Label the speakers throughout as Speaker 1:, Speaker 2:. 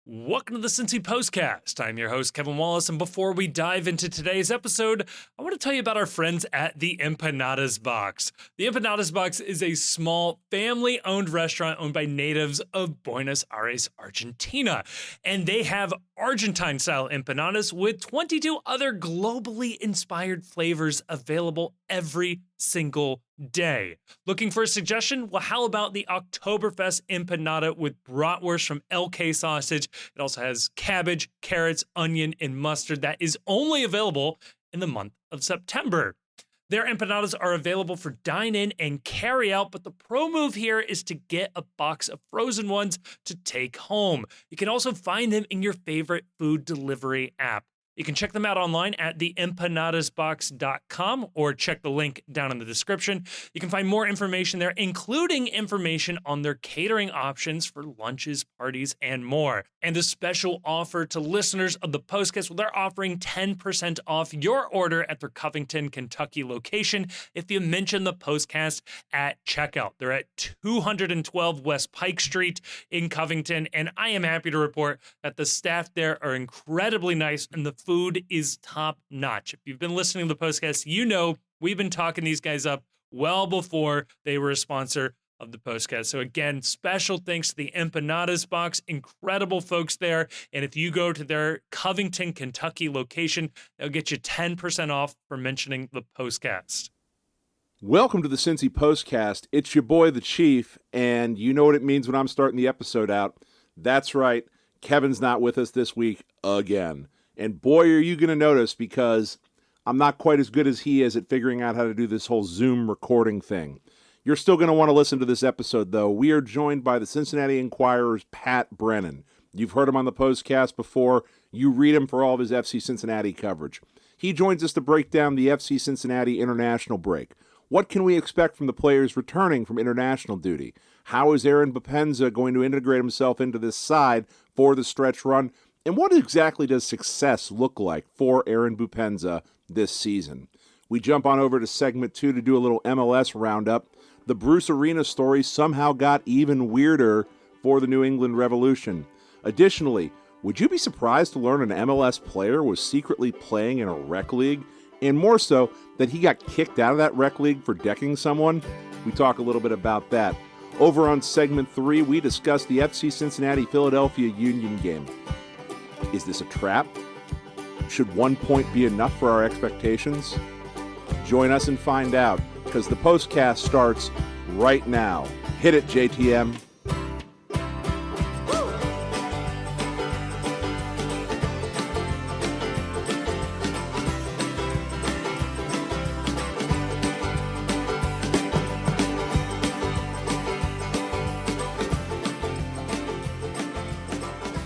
Speaker 1: Welcome to the Cincy Postcast. I'm your host, Kevin Wallace, and before we dive into today's episode, I want to tell you about our friends at the Empanadas Box. The Empanadas Box is a small, family-owned restaurant owned by natives of Buenos Aires, Argentina, and they have Argentine-style empanadas with 22 other globally inspired flavors available every single day. Looking for a suggestion? Well, how about the Oktoberfest empanada with bratwurst from LK sausage? It also has cabbage, carrots, onion, and mustard that is only available in the month of September. Their empanadas are available for dine-in and carry-out, but the pro move here is to get a box of frozen ones to take home. You can also find them in your favorite food delivery app. You can check them out online at theempanadasbox.com or check the link down in the description. You can find more information there, including information on their catering options for lunches, parties, and more. And a special offer to listeners of the Postcast, well, they're offering 10% off your order at their Covington, Kentucky location if you mention the Postcast at checkout. They're at 212 West Pike Street in Covington, and I am happy to report that the staff there are incredibly nice and the food is top notch. If you've been listening to the Postcast, you know we've been talking these guys up well before they were a sponsor of the Postcast. So again, special thanks to the Empanadas Box, incredible folks there. And if you go to their Covington, Kentucky location, they'll get you 10% off for mentioning the Postcast.
Speaker 2: Welcome to the Cincy Postcast. It's your boy, the Chief, and you know what it means when I'm starting the episode out. That's right, Kevin's not with us this week again. And boy, are you going to notice, because I'm not quite as good as he is at figuring out how to do this whole Zoom recording thing. You're still going to want to listen to this episode, though. We are joined by the Cincinnati Enquirer's Pat Brennan. You've heard him on the Postcast before. You read him for all of his FC Cincinnati coverage. He joins us to break down the FC Cincinnati international break. What can we expect from the players returning from international duty? How is Aaron Boupendza going to integrate himself into this side for the stretch run? And what exactly does success look like for Aaron Boupendza this season? We jump on over to segment 2 to do a little MLS roundup. The Bruce Arena story somehow got even weirder for the New England Revolution. Additionally, would you be surprised to learn an MLS player was secretly playing in a rec league? And more so, that he got kicked out of that rec league for decking someone? We talk a little bit about that. Over on segment 3, we discuss the FC Cincinnati Philadelphia Union game. Is this a trap? Should 1 point be enough for our expectations? Join us and find out, because the Postcast starts right now. Hit it, JTM.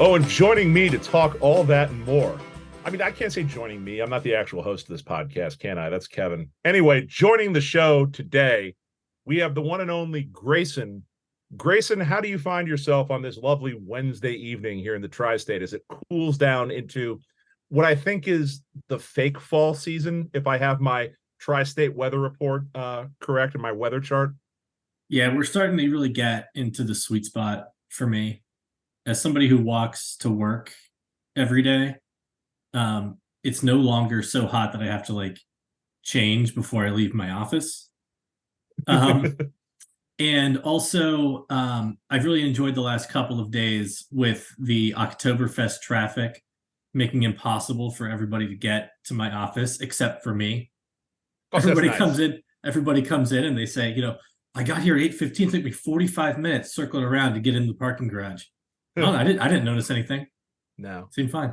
Speaker 3: Oh, and joining me to talk all that and more. I mean, I can't say joining me. I'm not the actual host of this podcast, can I? That's Kevin. Anyway, joining the show today, we have the one and only Grayson. Grayson, how do you find yourself on this lovely Wednesday evening here in the tri-state as it cools down into what I think is the fake fall season, if I have my tri-state weather report correct in my weather chart?
Speaker 4: Yeah, we're starting to really get into the sweet spot for me. As somebody who walks to work every day, it's no longer so hot that I have to change before I leave my office. And also, I've really enjoyed the last couple of days with the Oktoberfest traffic making it impossible for everybody to get to my office except for me.
Speaker 3: Oh,
Speaker 4: everybody
Speaker 3: nice.
Speaker 4: comes in and they say, I got here 8:15, it took me 45 minutes circling around to get in the parking garage. No, I didn't notice anything.
Speaker 3: No.
Speaker 4: Seemed fine.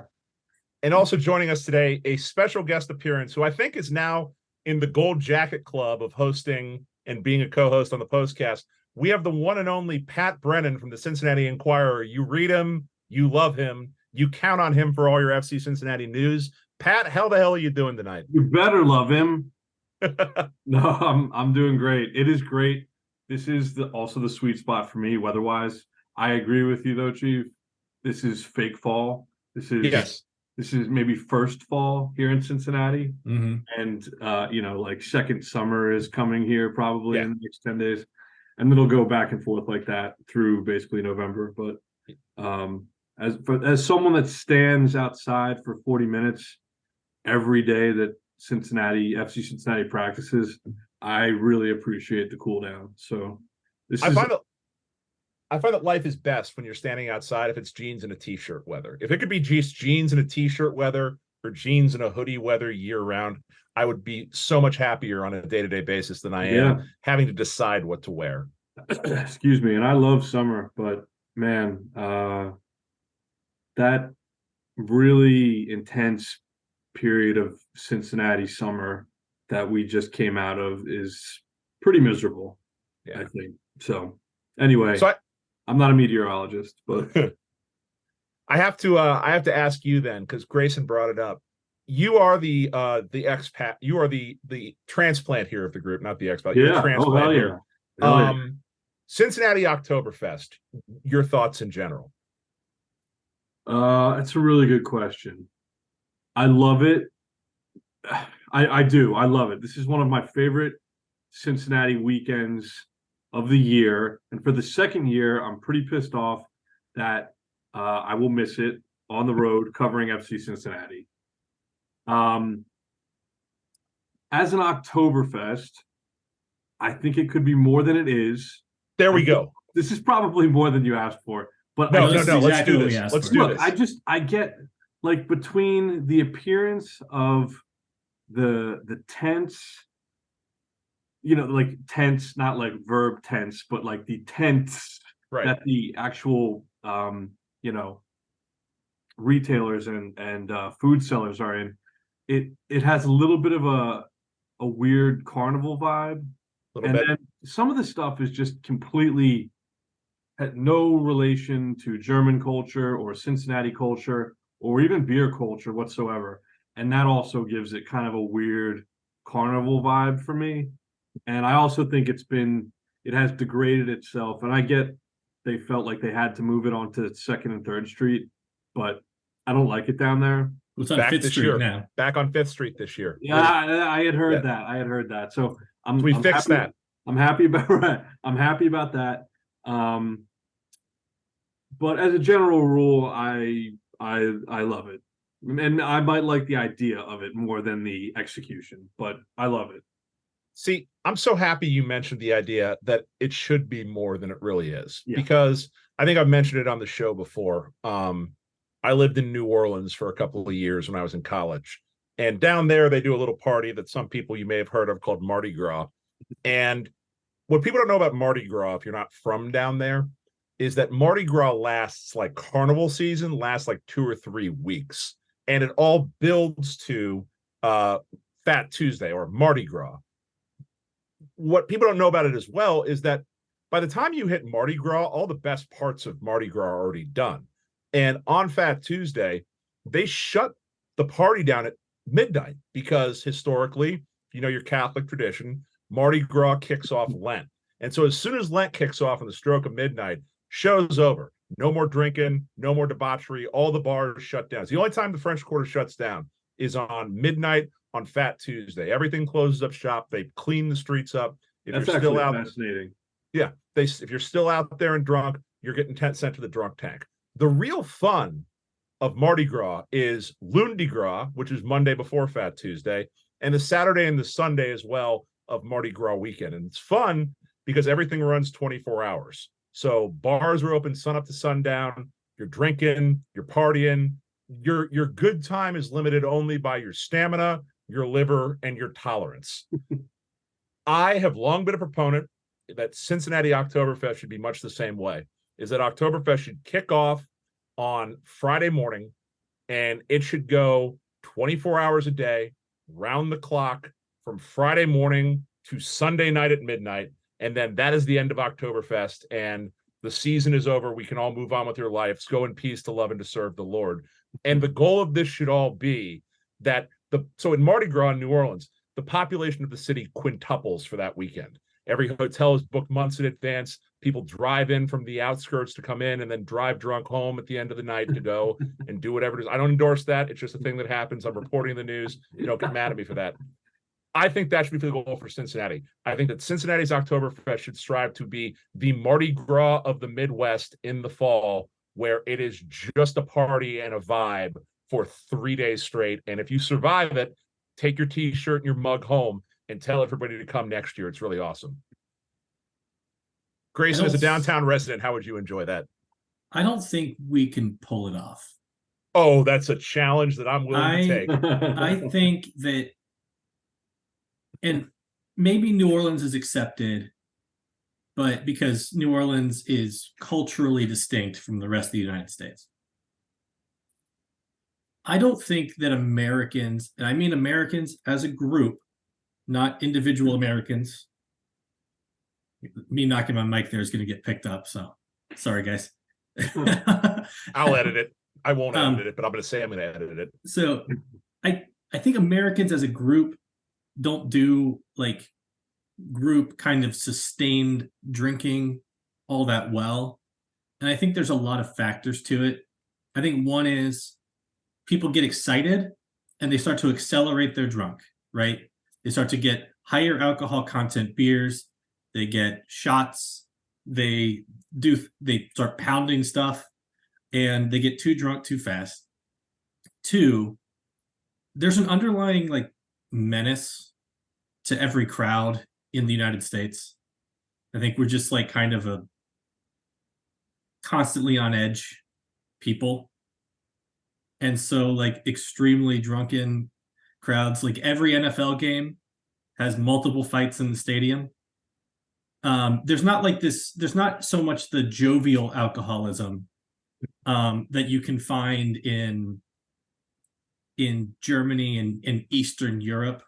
Speaker 3: And also joining us today, a special guest appearance who I think is now in the Gold Jacket Club of hosting and being a co-host on the Postcast. We have the one and only Pat Brennan from the Cincinnati Enquirer. You read him, you love him, you count on him for all your FC Cincinnati news. Pat, how the hell are you doing tonight?
Speaker 5: You better love him. No, I'm doing great. It is great. This is also the sweet spot for me weather-wise. I agree with you, though, Chief. This is fake fall. This is maybe first fall here in Cincinnati.
Speaker 4: Mm-hmm.
Speaker 5: And, second summer is coming here probably in the next 10 days. And it'll go back and forth like that through basically November. But as someone that stands outside for 40 minutes every day that FC Cincinnati practices, I really appreciate the cool down. So
Speaker 3: I find that life is best when you're standing outside if it's jeans and a t-shirt weather. If it could be just jeans and a t-shirt weather or jeans and a hoodie weather year round, I would be so much happier on a day-to-day basis than I am having to decide what to wear.
Speaker 5: Excuse me. And I love summer, but man, that really intense period of Cincinnati summer that we just came out of is pretty miserable, I think. So anyway, I'm not a meteorologist, but
Speaker 3: I have to ask you then, because Grayson brought it up. You are the expat. You are the transplant here of the group, not the expat. You're the transplant here. Cincinnati Oktoberfest. Your thoughts in general?
Speaker 5: It's a really good question. I love it. I do. I love it. This is one of my favorite Cincinnati weekends of the year. And for the second year, I'm pretty pissed off that I will miss it on the road covering FC Cincinnati. As an Oktoberfest, I think it could be more than it is.
Speaker 3: There we go.
Speaker 5: This is probably more than you asked for. But
Speaker 3: no. Let's do this. Let's do this.
Speaker 5: I get like between the appearance of the tents, like tents, not like verb tense, but like the tents that the actual retailers and food sellers are in. It has a little bit of a weird carnival vibe. Then some of the stuff is just completely had no relation to German culture or Cincinnati culture or even beer culture whatsoever. And that also gives it kind of a weird carnival vibe for me. And I also think it has degraded itself. And I get they felt like they had to move it onto 2nd and 3rd Street, but I don't like it down there.
Speaker 4: It's on 5th Street now.
Speaker 3: Back on 5th Street this year.
Speaker 5: Yeah, I had heard that. I had heard that. So I'm
Speaker 3: fixed that.
Speaker 5: I'm happy about I'm happy about that. But as a general rule, I love it. And I might like the idea of it more than the execution, but I love it.
Speaker 3: See, I'm so happy you mentioned the idea that it should be more than it really is, because I think I've mentioned it on the show before. I lived in New Orleans for a couple of years when I was in college, and down there they do a little party that some people you may have heard of called Mardi Gras. And what people don't know about Mardi Gras, if you're not from down there, is that Mardi Gras lasts like carnival season, lasts like 2 or 3 weeks. And it all builds to Fat Tuesday or Mardi Gras. What people don't know about it as well is that by the time you hit Mardi Gras, all the best parts of Mardi Gras are already done. And on Fat Tuesday, they shut the party down at midnight because historically, your Catholic tradition, Mardi Gras kicks off Lent. And so as soon as Lent kicks off on the stroke of midnight, show's over. No more drinking, no more debauchery. All the bars shut down. It's the only time the French Quarter shuts down is on midnight on Fat Tuesday. Everything closes up shop. They clean the streets up. If
Speaker 5: That's
Speaker 3: you're still out,
Speaker 5: fascinating.
Speaker 3: Yeah. If you're still out there and drunk, you're getting sent to the drunk tank. The real fun of Mardi Gras is Lundi Gras, which is Monday before Fat Tuesday, and the Saturday and the Sunday as well of Mardi Gras weekend. And it's fun because everything runs 24 hours. So bars are open sun up to sundown. You're drinking, you're partying. Your good time is limited only by your stamina, your liver, and your tolerance. I have long been a proponent that Cincinnati Oktoberfest should be much the same way, is that Oktoberfest should kick off on Friday morning, and it should go 24 hours a day, round the clock, from Friday morning to Sunday night at midnight. And then that is the end of Oktoberfest, and the season is over. We can all move on with your lives. Go in peace to love and to serve the Lord. And the goal of this should all be that so in Mardi Gras in New Orleans, the population of the city quintuples for that weekend. Every hotel is booked months in advance. People drive in from the outskirts to come in and then drive drunk home at the end of the night to go and do whatever it is. I don't endorse that. It's just a thing that happens. I'm reporting the news. You don't get mad at me for that. I think that should be the goal for Cincinnati. I think that Cincinnati's Oktoberfest should strive to be the Mardi Gras of the Midwest in the fall, where it is just a party and a vibe for 3 days straight. And if you survive it, take your T-shirt and your mug home and tell everybody to come next year. It's really awesome. Grayson, as a downtown resident, how would you enjoy that?
Speaker 4: I don't think we can pull it off.
Speaker 3: Oh, that's a challenge that I'm willing to take.
Speaker 4: I think that, and maybe New Orleans is accepted, but because New Orleans is culturally distinct from the rest of the United States. I don't think that Americans, and I mean Americans as a group, not individual Americans. Me knocking my mic there is going to get picked up, so sorry, guys.
Speaker 3: I'll edit it. I won't edit it, but I'm going to say I'm going to edit it.
Speaker 4: So I think Americans as a group don't do like group kind of sustained drinking all that well. And I think there's a lot of factors to it. I think one is people get excited and they start to accelerate their drunk, right? They start to get higher alcohol content beers, they get shots, they start pounding stuff, and they get too drunk too fast. Two, there's an underlying like menace to every crowd in the United States. I think we're just like kind of a constantly on edge people. And so like extremely drunken crowds, like every NFL game has multiple fights in the stadium. There's not so much the jovial alcoholism that you can find in Germany and in Eastern Europe,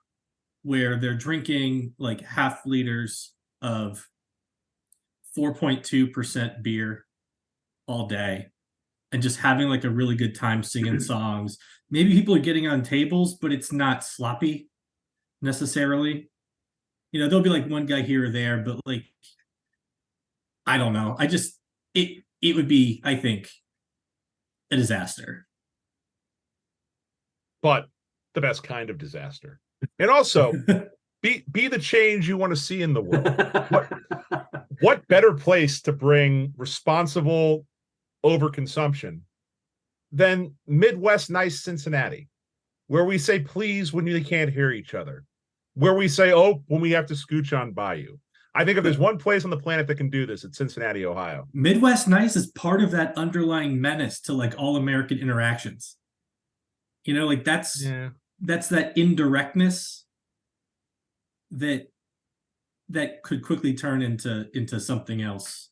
Speaker 4: where they're drinking like half liters of 4.2% beer all day and just having like a really good time singing songs. Maybe people are getting on tables, but it's not sloppy necessarily. You know, there'll be like one guy here or there, but like, I don't know. It would be, I think, a disaster.
Speaker 3: But the best kind of disaster. And also, be the change you want to see in the world. What better place to bring responsible overconsumption than Midwest nice Cincinnati, where we say please when they can't hear each other, where we say oh when we have to scooch on by you. I think if there's one place on the planet that can do this, it's Cincinnati, Ohio.
Speaker 4: Midwest nice is part of that underlying menace to like all American interactions. You know, like that's that indirectness that could quickly turn into something else.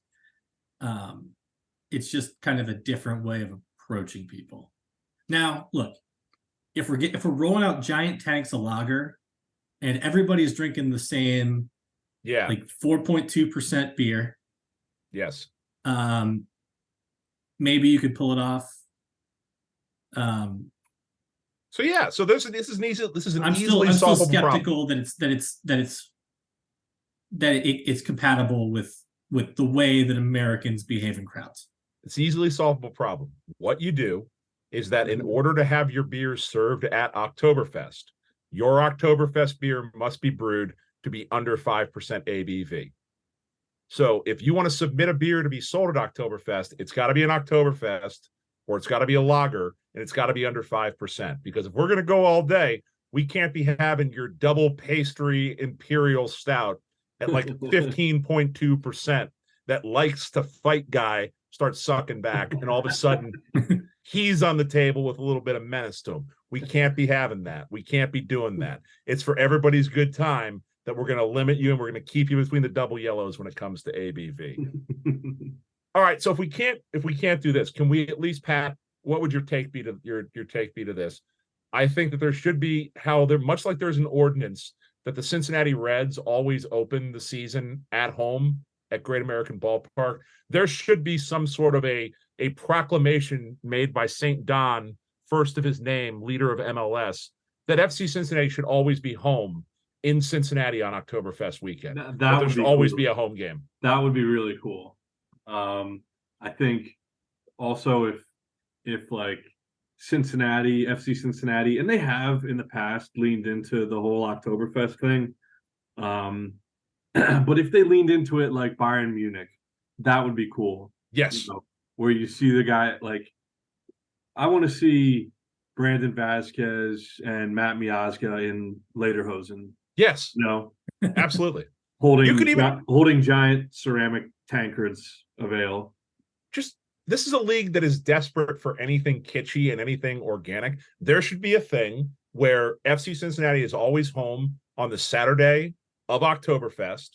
Speaker 4: It's just kind of a different way of approaching people. Now, look, if we're rolling out giant tanks of lager and everybody's drinking the same, like 4.2% beer,
Speaker 3: yes,
Speaker 4: maybe you could pull it off.
Speaker 3: So this is an easily
Speaker 4: I'm still
Speaker 3: solvable
Speaker 4: skeptical
Speaker 3: problem.
Speaker 4: that it's compatible with the way that Americans behave in crowds.
Speaker 3: It's an easily solvable problem. What you do is that in order to have your beer served at Oktoberfest, your Oktoberfest beer must be brewed to be under 5% ABV. So if you want to submit a beer to be sold at Oktoberfest, it's got to be an Oktoberfest, or it's got to be a lager, and it's got to be under 5%. Because if we're going to go all day, we can't be having your double pastry imperial stout at like 15.2% that likes to fight guy starts sucking back, and all of a sudden he's on the table with a little bit of menace to him. We can't be having that. We can't be doing that. It's for everybody's good time that we're going to limit you and we're going to keep you between the double yellows when it comes to ABV. All right. So if we can't do this, can we at least, Pat, what would your take be to this? I think that there should be much like there's an ordinance that the Cincinnati Reds always open the season at home at Great American Ballpark. There should be some sort of a proclamation made by St. Don, first of his name, leader of MLS, that FC Cincinnati should always be home in Cincinnati on Oktoberfest weekend. There should always be a home game.
Speaker 5: That would be really cool. I think also if like Cincinnati, FC Cincinnati, and they have in the past leaned into the whole Oktoberfest thing. But if they leaned into it like Bayern Munich, that would be cool.
Speaker 3: Yes.
Speaker 5: You know, where you see the guy like, I want to see Brandon Vasquez and Matt Miazga in Lederhosen.
Speaker 3: Yes,
Speaker 5: You know,
Speaker 3: absolutely.
Speaker 5: holding
Speaker 3: You could even
Speaker 5: holding giant ceramic tankards of ale.
Speaker 3: just this is a league that is desperate for anything kitschy and anything organic. There should be a thing where FC Cincinnati is always home on the Saturday of Oktoberfest,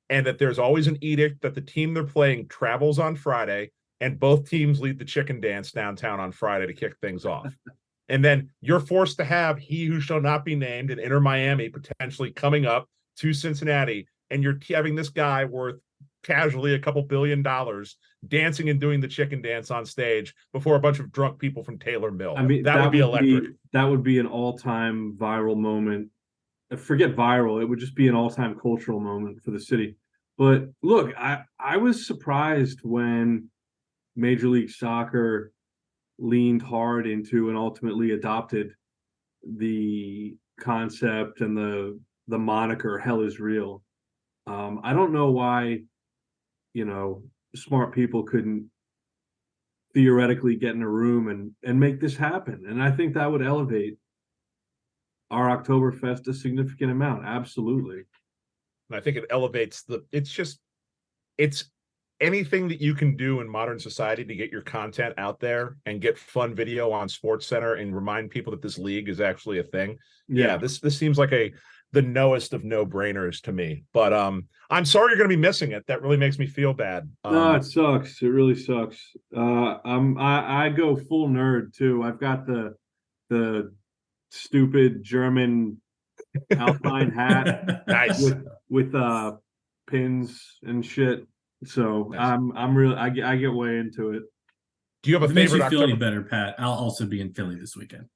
Speaker 3: and that there's always an edict that the team they're playing travels on Friday, and both teams lead the chicken dance downtown on Friday to kick things off. And then you're forced to have He Who Shall Not Be Named and Inter Miami potentially coming up to Cincinnati, and you're having this guy worth casually a couple $2 billion dancing and doing the chicken dance on stage before a bunch of drunk people from Taylor Mill.
Speaker 5: I mean,
Speaker 3: that would be electric.
Speaker 5: That would be an all-time viral moment. Forget viral; it would just be an all-time cultural moment for the city. But look, I was surprised when Major League Soccer leaned hard into and ultimately adopted the concept and the moniker "Hell is Real." I don't know why, smart people couldn't theoretically get in a room and make this happen. And I think that would elevate our Oktoberfest a significant amount. Absolutely.
Speaker 3: And I think it elevates it's anything that you can do in modern society to get your content out there and get fun video on SportsCenter and remind people that this league is actually a thing. Yeah, this seems like the knowest of no-brainers to me. But I'm sorry you're going to be missing it. That really makes me feel bad.
Speaker 5: No, it sucks. It really sucks. I go full nerd too. I've got the stupid German Alpine hat,
Speaker 3: nice
Speaker 5: with pins and shit. So
Speaker 3: nice.
Speaker 5: I'm really I get way into it.
Speaker 3: Do you have a
Speaker 4: favorite? Makes you
Speaker 3: October?
Speaker 4: feel any better, Pat? I'll also be in Philly this weekend.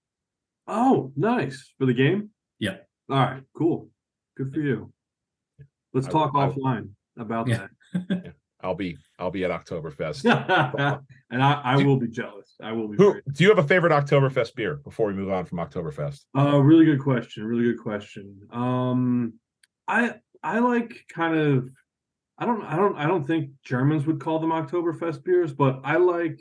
Speaker 5: Oh, nice for the game.
Speaker 4: Yeah.
Speaker 5: All right, cool. Good for you. Let's talk offline about that.
Speaker 3: Yeah, I'll be at Oktoberfest.
Speaker 5: And I will be jealous. I will be.
Speaker 3: Do you have a favorite Oktoberfest beer before we move on from Oktoberfest?
Speaker 5: Really good question. Really good question. I like kind of. I don't think Germans would call them Oktoberfest beers, but I like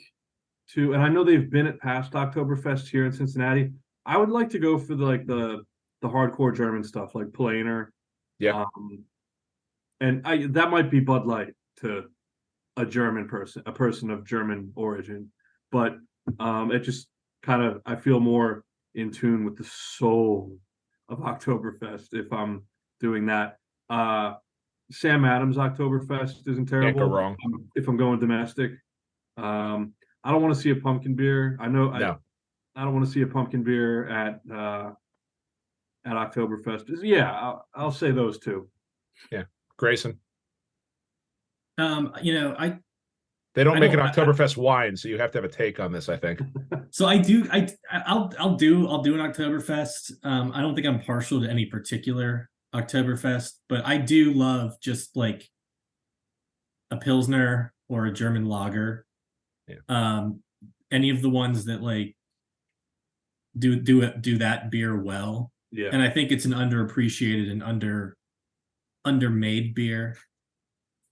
Speaker 5: to, and I know they've been at past Oktoberfest here in Cincinnati. I would like to go for the hardcore German stuff like Planer.
Speaker 3: Yeah.
Speaker 5: And that might be Bud Light to a German person, a person of German origin, but it just kind of, I feel more in tune with the soul of Oktoberfest if I'm doing that. Sam Adams Oktoberfest isn't terrible.
Speaker 3: Can't go wrong.
Speaker 5: If I'm going domestic. I don't want to see a pumpkin beer. I know.
Speaker 3: No.
Speaker 5: I don't want to see a pumpkin beer at Oktoberfest. Yeah, I'll say those two.
Speaker 3: Yeah, Grayson.
Speaker 4: They don't
Speaker 3: make an Oktoberfest wine, so you have to have a take on this, I think.
Speaker 4: So I'll do an Oktoberfest. I don't think I'm partial to any particular Oktoberfest, but I do love just like a Pilsner or a German lager.
Speaker 3: Yeah.
Speaker 4: Any of the ones that like do that beer well.
Speaker 5: Yeah.
Speaker 4: And I think it's an underappreciated and undermade beer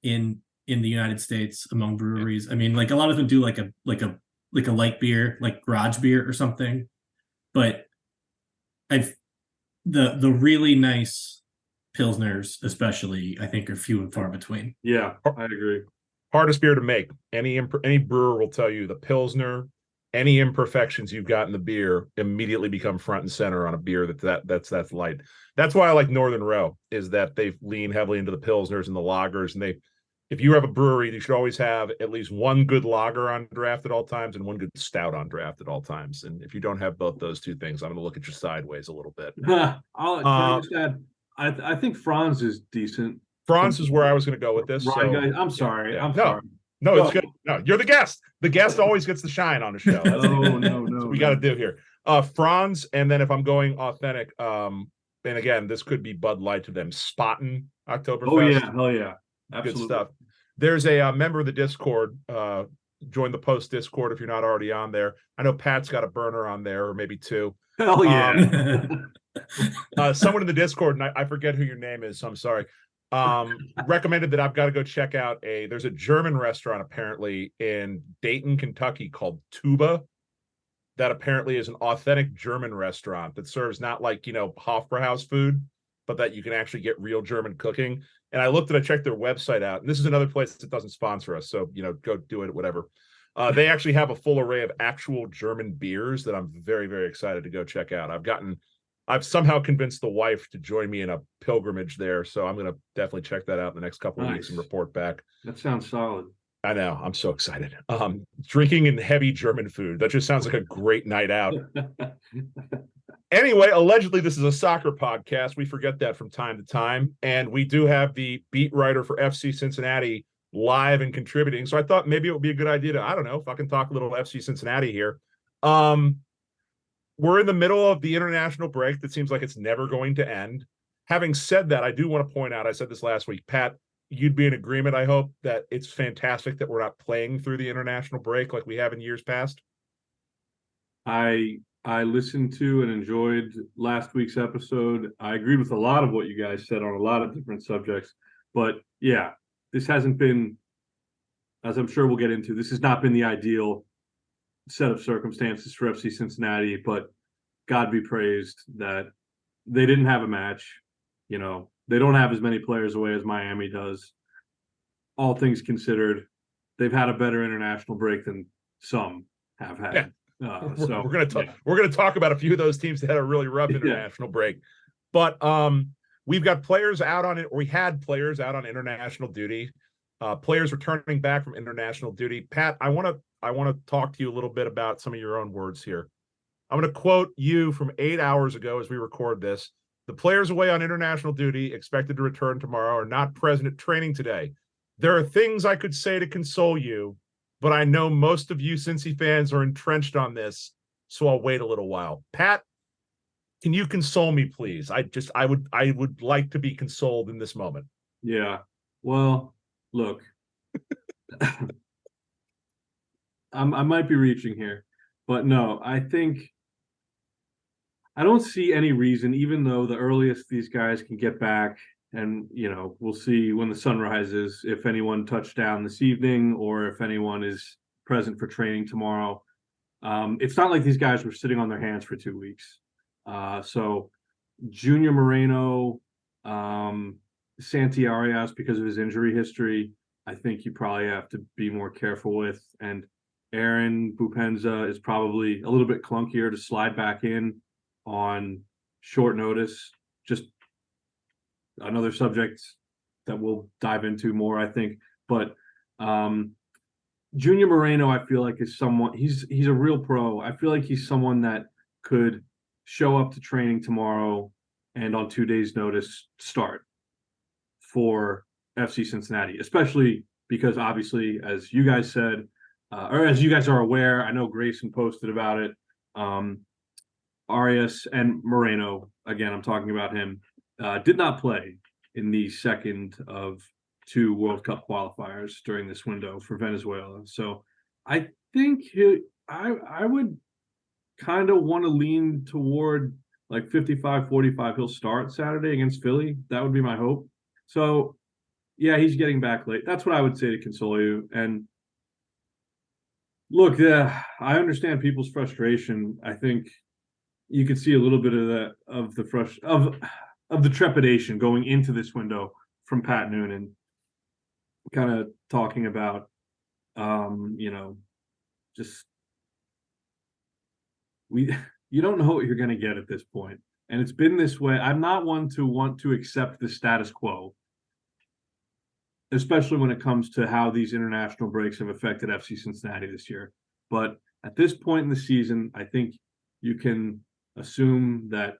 Speaker 4: in the United States among breweries. I mean, like a lot of them do like a light beer, like garage beer or something. But the really nice Pilsners, especially, I think are few and far between.
Speaker 5: Yeah, I agree.
Speaker 3: Hardest beer to make. Any brewer will tell you the Pilsner, any imperfections you've got in the beer immediately become front and center on a beer that's light. That's why I like Northern Row, is that they lean heavily into the Pilsners and the lagers. And if you have a brewery, you should always have at least one good lager on draft at all times and one good stout on draft at all times. And if you don't have both those two things, I'm going to look at you sideways a little bit.
Speaker 5: Can I just add, I think Franz is decent.
Speaker 3: Franz is where I was going to go with this.
Speaker 5: I'm sorry.
Speaker 3: Yeah.
Speaker 5: I'm sorry.
Speaker 3: No, it's good. No, you're the guest. The guest always gets the shine on the show.
Speaker 5: No.
Speaker 3: That's what we got to do here. Franz, and then if I'm going authentic, and again, this could be Bud Light to them, Spaten Oktoberfest.
Speaker 5: Oh yeah, hell yeah. Absolutely.
Speaker 3: Good stuff. There's a member of the Discord. Join the post Discord if you're not already on there. I know Pat's got a burner on there, or maybe two.
Speaker 5: Hell yeah.
Speaker 3: Someone in the Discord, and I forget who your name is, so I'm sorry. recommended that I've got to go check out there's a German restaurant apparently in Dayton, Kentucky called Tuba. That apparently is an authentic German restaurant that serves not like, Hofbrauhaus food, but that you can actually get real German cooking. And I checked their website out, and this is another place that doesn't sponsor us. So, go do it, whatever. They actually have a full array of actual German beers that I'm very, very excited to go check out. I've somehow convinced the wife to join me in a pilgrimage there. So I'm going to definitely check that out in the next couple of weeks and report back.
Speaker 5: That sounds solid.
Speaker 3: I know. I'm so excited. Drinking and heavy German food. That just sounds like a great night out. Anyway, allegedly, this is a soccer podcast. We forget that from time to time. And we do have the beat writer for FC Cincinnati live and contributing. So I thought maybe it would be a good idea to, I don't know, if I can talk a little FC Cincinnati here. We're in the middle of the international break that seems like it's never going to end. Having said that, I do want to point out, I said this last week, Pat, you'd be in agreement, I hope, that it's fantastic that we're not playing through the international break like we have in years past.
Speaker 5: I listened to and enjoyed last week's episode. I agreed with a lot of what you guys said on a lot of different subjects. But yeah, this hasn't been, as I'm sure we'll get into, this has not been the ideal set of circumstances for FC Cincinnati, but God be praised that they didn't have a match. They don't have as many players away as Miami does. All things considered, they've had a better international break than some have had.
Speaker 3: Yeah. So we're going to talk about a few of those teams that had a really rough international break. But we've got players out on it. We had players out on international duty. Players returning back from international duty. Pat, I want to talk to you a little bit about some of your own words here. I'm going to quote you from 8 hours ago as we record this. The players away on international duty, expected to return tomorrow, are not present at training today. There are things I could say to console you, but I know most of you Cincy fans are entrenched on this, so I'll wait a little while. Pat, can you console me, please? I would like to be consoled in this moment.
Speaker 5: Yeah. Well, look, I might be reaching here, but no, I don't see any reason, even though the earliest these guys can get back, and, we'll see when the sun rises, if anyone touched down this evening or if anyone is present for training tomorrow. It's not like these guys were sitting on their hands for 2 weeks. So Junior Moreno, Santi Arias, because of his injury history, I think you probably have to be more careful with. And Aaron Boupendza is probably a little bit clunkier to slide back in on short notice. Just another subject that we'll dive into more, I think. But Junior Moreno, I feel like, is someone, he's a real pro. I feel like he's someone that could show up to training tomorrow and on 2 days' notice start for FC Cincinnati, especially because obviously, as you guys said, or as you guys are aware, I know Grayson posted about it. Arias and Moreno, again, I'm talking about him, did not play in the second of 2 World Cup qualifiers during this window for Venezuela. So I think I would kind of want to lean toward like 55-45. He'll start Saturday against Philly. That would be my hope. So yeah, he's getting back late. That's what I would say to console you. And look, I understand people's frustration. I think you could see a little bit of that, of the trepidation going into this window from Pat Noonan, kind of talking about, just you don't know what you're going to get at this point. And it's been this way. I'm not one to want to accept the status quo, especially when it comes to how these international breaks have affected FC Cincinnati this year. But at this point in the season, I think you can assume that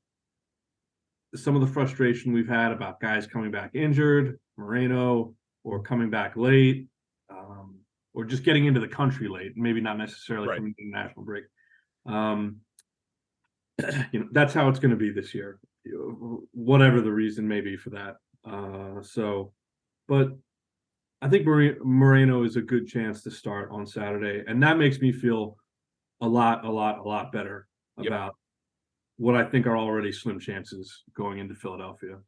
Speaker 5: some of the frustration we've had about guys coming back injured, Moreno, or coming back late, or just getting into the country late, maybe not necessarily from the international break. That's how it's going to be this year, whatever the reason may be for that. But I think Moreno is a good chance to start on Saturday, and that makes me feel a lot better about what I think are already slim chances going into Philadelphia.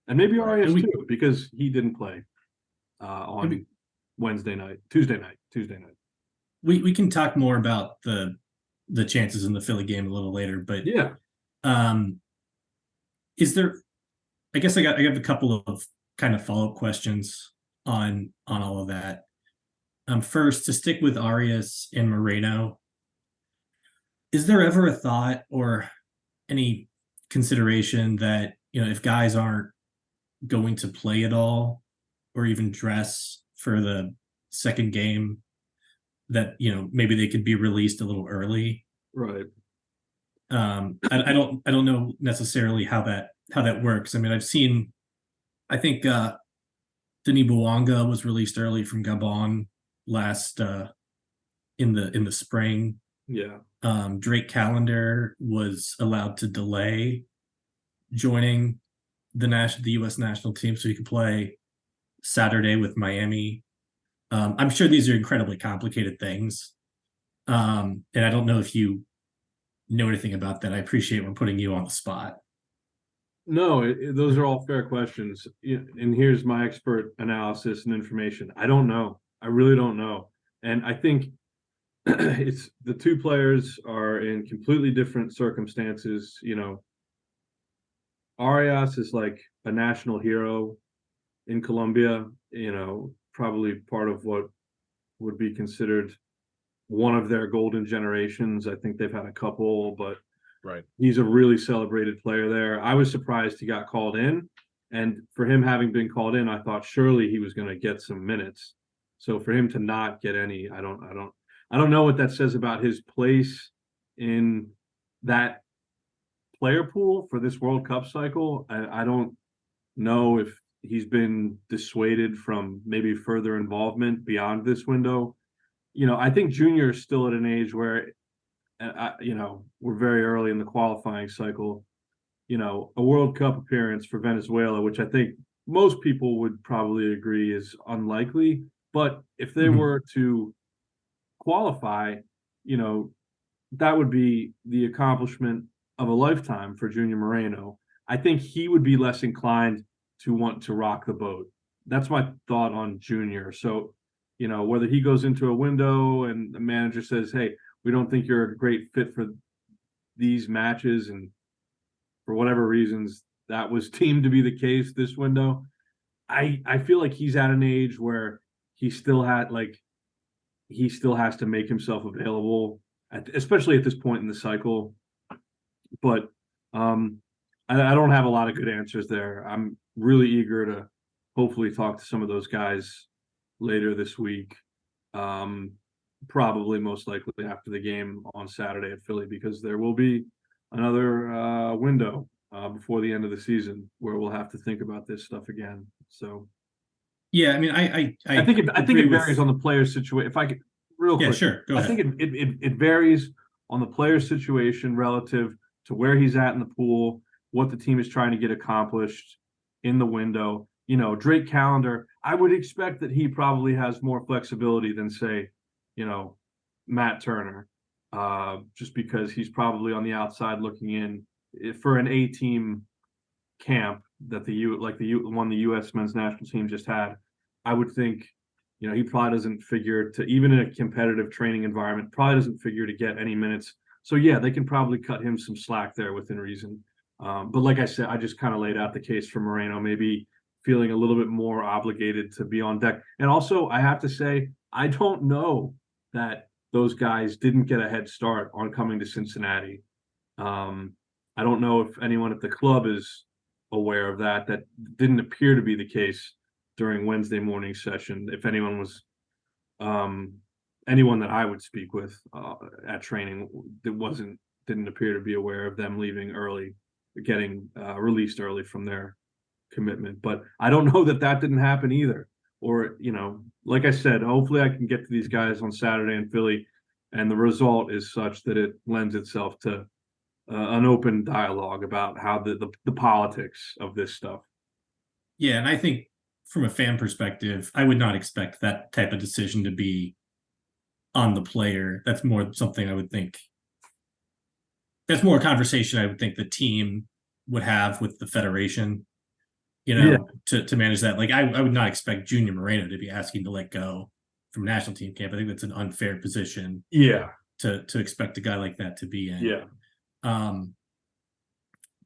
Speaker 5: And maybe
Speaker 3: Right.
Speaker 5: Arias too, because he didn't play on Tuesday night.
Speaker 4: We can talk more about the chances in the Philly game a little later, but
Speaker 5: Yeah.
Speaker 4: Is there? I guess I have a couple of kind of follow-up questions on all of that. First, to stick with Arias and Moreno, is there ever a thought or any consideration that, if guys aren't going to play at all or even dress for the second game, that maybe they could be released a little early?
Speaker 5: Right.
Speaker 4: I don't know necessarily how that works. I mean, I think Denis Bouanga was released early from Gabon last in the spring.
Speaker 5: Yeah.
Speaker 4: Drake Callender was allowed to delay joining the U.S. national team so he could play Saturday with Miami. I'm sure these are incredibly complicated things, and I don't know if you know anything about that. I appreciate we're putting you on the spot.
Speaker 5: No, those are all fair questions. And here's my expert analysis and information. I don't know. I really don't know. And I think it's the two players are in completely different circumstances. Arias is like a national hero in Colombia, probably part of what would be considered one of their golden generations. I think they've had a couple, but
Speaker 3: Right.
Speaker 5: he's a really celebrated player there. I was surprised he got called in, and for him having been called in, I thought surely he was going to get some minutes. So for him to not get any, I don't know what that says about his place in that player pool for this World Cup cycle. I don't know if he's been dissuaded from maybe further involvement beyond this window. I think Junior is still at an age where, we're very early in the qualifying cycle. A World Cup appearance for Venezuela, which I think most people would probably agree is unlikely. But if they were to qualify, that would be the accomplishment of a lifetime for Junior Moreno. I think he would be less inclined to want to rock the boat. That's my thought on Junior. So, whether he goes into a window and the manager says, hey, we don't think you're a great fit for these matches, and for whatever reasons that was deemed to be the case this window, I feel like he's at an age where he still has to make himself available, especially at this point in the cycle. But I don't have a lot of good answers there. I'm really eager to hopefully talk to some of those guys later this week. Probably most likely after the game on Saturday at Philly, because there will be another window before the end of the season where we'll have to think about this stuff again. So,
Speaker 4: yeah, I mean,
Speaker 5: I think it varies on the player's situation. If I could, real quick,
Speaker 4: sure, go ahead.
Speaker 5: I think it varies on the player's situation relative to where he's at in the pool, what the team is trying to get accomplished in the window. Drake Callender, I would expect that he probably has more flexibility than, say, Matt Turner, just because he's probably on the outside looking in. For an A-team camp that the U.S. men's national team just had, I would think, he probably doesn't figure to, even in a competitive training environment, probably doesn't figure to get any minutes. So yeah, they can probably cut him some slack there within reason. But like I said, I just kind of laid out the case for Moreno, maybe feeling a little bit more obligated to be on deck. And also, I have to say, I don't know that those guys didn't get a head start on coming to Cincinnati. I don't know if anyone at the club is aware of that. That didn't appear to be the case during Wednesday morning session. If anyone was, anyone that I would speak with at training, didn't appear to be aware of them leaving early, getting released early from their commitment. But I don't know that didn't happen either. Or, like I said, hopefully I can get to these guys on Saturday in Philly, and the result is such that it lends itself to an open dialogue about how the politics of this stuff.
Speaker 4: Yeah, and I think from a fan perspective, I would not expect that type of decision to be on the player. That's more something I would think. That's more a conversation I would think the team would have with the federation. to manage that. Like I would not expect Junior Moreno to be asking to let go from national team camp. I think that's an unfair position.
Speaker 5: Yeah.
Speaker 4: To expect a guy like that to be in.
Speaker 5: Yeah.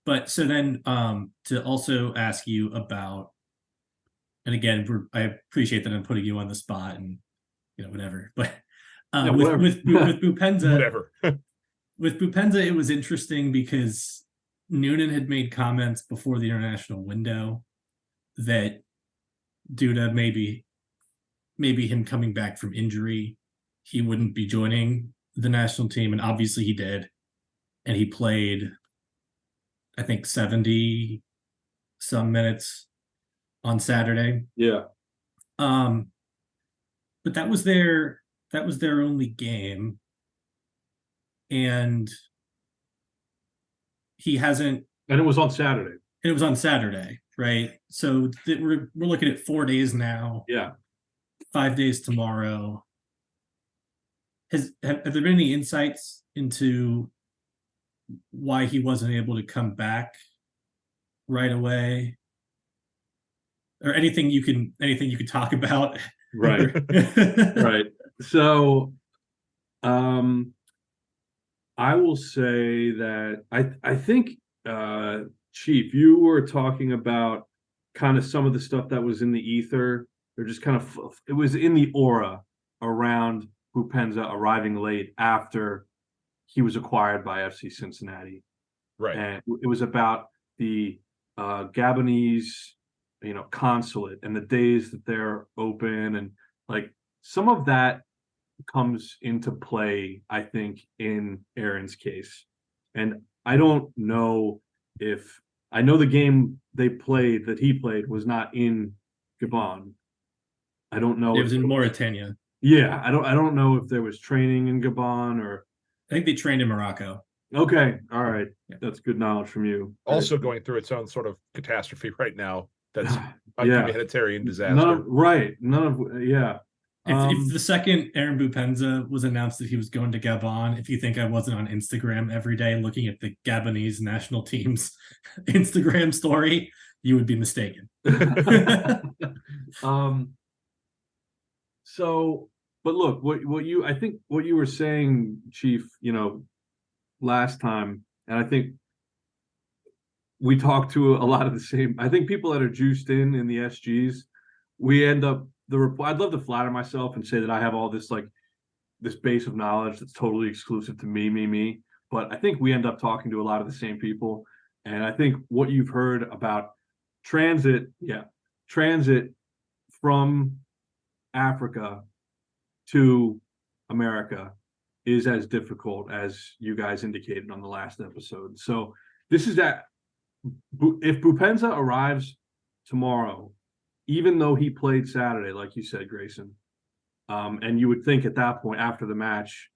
Speaker 4: But so then to also ask you about, and again, I appreciate that I'm putting you on the spot and whatever. But with Boupendza,
Speaker 3: Whatever.
Speaker 4: with Boupendza, it was interesting because Noonan had made comments before the international window that due to maybe him coming back from injury, he wouldn't be joining the national team, and obviously he did, and he played, I think, 70 some minutes on Saturday.
Speaker 5: Yeah.
Speaker 4: But that was their only game, and he hasn't.
Speaker 5: And it was on Saturday.
Speaker 4: It was on Saturday, right? So we're looking at 4 days now.
Speaker 5: Yeah.
Speaker 4: 5 days tomorrow. Have there been any insights into why he wasn't able to come back right away, or anything you can talk about?
Speaker 5: Right. Right. So, I will say that I think, Chief, you were talking about kind of some of the stuff that was in the ether. They're just kind of, it was in the aura around Boupendza arriving late after he was acquired by FC Cincinnati.
Speaker 3: Right.
Speaker 5: And it was about the Gabonese, consulate and the days that they're open, and like some of that comes into play, I think, in Aaron's case. And I don't know if I know the game he played was not in Gabon. I don't know.
Speaker 4: It was in Mauritania.
Speaker 5: Yeah, I don't know if there was training in Gabon or.
Speaker 4: I think they trained in Morocco.
Speaker 5: Okay, all right, that's good knowledge from you.
Speaker 3: Also going through its own sort of catastrophe right now. That's a
Speaker 5: Yeah.
Speaker 3: humanitarian disaster.
Speaker 4: If the second Aaron Boupendza was announced that he was going to Gabon, if you think I wasn't on Instagram every day looking at the Gabonese national team's Instagram story, you would be mistaken.
Speaker 5: So, but look, what you were saying, Chief, last time, and I think we talked to a lot of the same. I think people that are juiced in the SGs, we end up I'd love to flatter myself and say that I have all this this base of knowledge that's totally exclusive to me. But I think we end up talking to a lot of the same people, and I think what you've heard about transit from Africa to America is as difficult as you guys indicated on the last episode. So this is that if Boupendza arrives tomorrow, even though he played Saturday, like you said, Grayson, and you would think at that point after the match,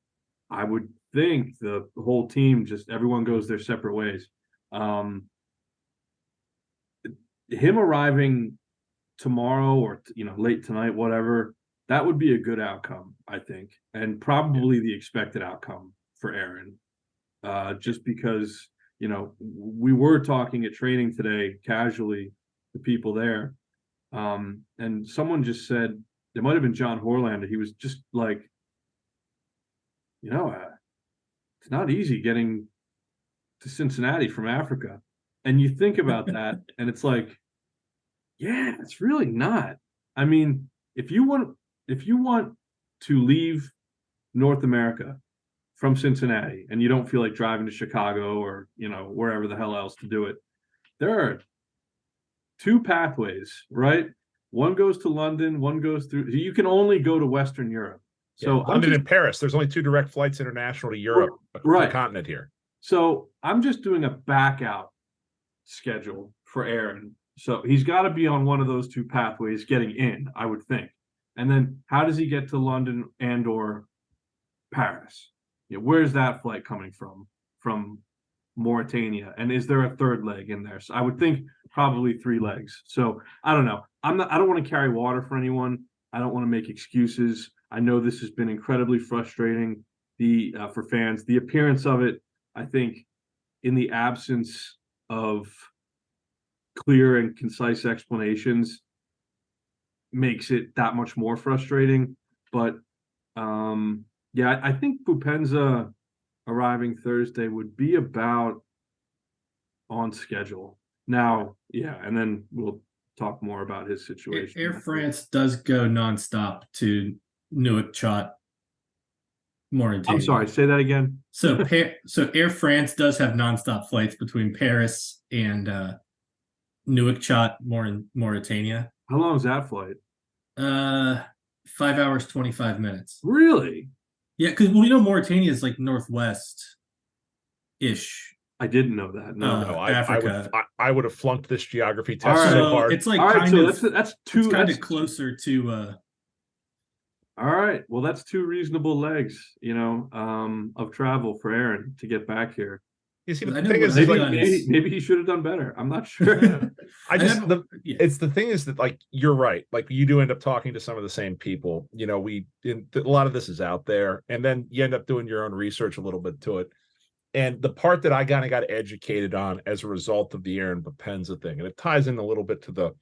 Speaker 5: I would think the whole team, just everyone goes their separate ways. Him arriving tomorrow or late tonight, whatever, that would be a good outcome, I think, and probably the expected outcome for Aaron. Just because we were talking at training today casually, the people there, and someone just said, it might have been John Horlander, he was just like, it's not easy getting to Cincinnati from Africa. And you think about that, and it's like, yeah, it's really not. I mean, if you want to leave North America from Cincinnati and you don't feel like driving to Chicago or, wherever the hell else to do it, there are two pathways, right? One goes to London, one goes through. You can only go to Western Europe. So
Speaker 3: London and Paris, there's only 2 direct flights international to Europe,
Speaker 5: right,
Speaker 3: the continent here.
Speaker 5: So I'm just doing a back out schedule for Aaron. So he's got to be on one of those two pathways getting in, I would think. And then how does he get to London and or Paris? Where's that flight coming from Mauritania? And is there a third leg in there? So I would think probably 3 legs. So I don't know. I don't want to carry water for anyone. I don't want to make excuses. I know this has been incredibly frustrating for fans. The appearance of it, I think, in the absence of clear and concise explanations makes it that much more frustrating. But yeah, I think Boupendza arriving Thursday would be about on schedule. Now, yeah, and then we'll talk more about his situation.
Speaker 4: Air France does go nonstop to Nouakchott, Mauritania.
Speaker 5: I'm sorry, say that again.
Speaker 4: So Air France does have nonstop flights between Paris and Nouakchott, Mauritania.
Speaker 5: How long is that flight?
Speaker 4: 5 hours 25 minutes.
Speaker 5: Really?
Speaker 4: Yeah, because Mauritania is like northwest ish.
Speaker 5: I didn't know that. No,
Speaker 3: No,
Speaker 4: Africa.
Speaker 3: I would have flunked this geography test
Speaker 5: All right.
Speaker 3: so hard.
Speaker 4: It's like
Speaker 5: all right,
Speaker 4: kind
Speaker 5: so
Speaker 4: of
Speaker 5: that's two.
Speaker 4: it's kind
Speaker 5: That's
Speaker 4: of closer to.
Speaker 5: all right. Well, that's two reasonable legs, of travel for Aaron to get back here.
Speaker 3: You see,
Speaker 4: I
Speaker 3: the
Speaker 4: know
Speaker 3: thing
Speaker 4: what
Speaker 3: is,
Speaker 4: I've
Speaker 3: like,
Speaker 4: done
Speaker 5: Maybe he should have done better. I'm not sure.
Speaker 3: it's the thing is that, like, you're right. Like, you do end up talking to some of the same people. A lot of this is out there, and then you end up doing your own research a little bit to it. And the part that I kind of got educated on as a result of the Aaron Boupendza thing, and it ties in a little bit to the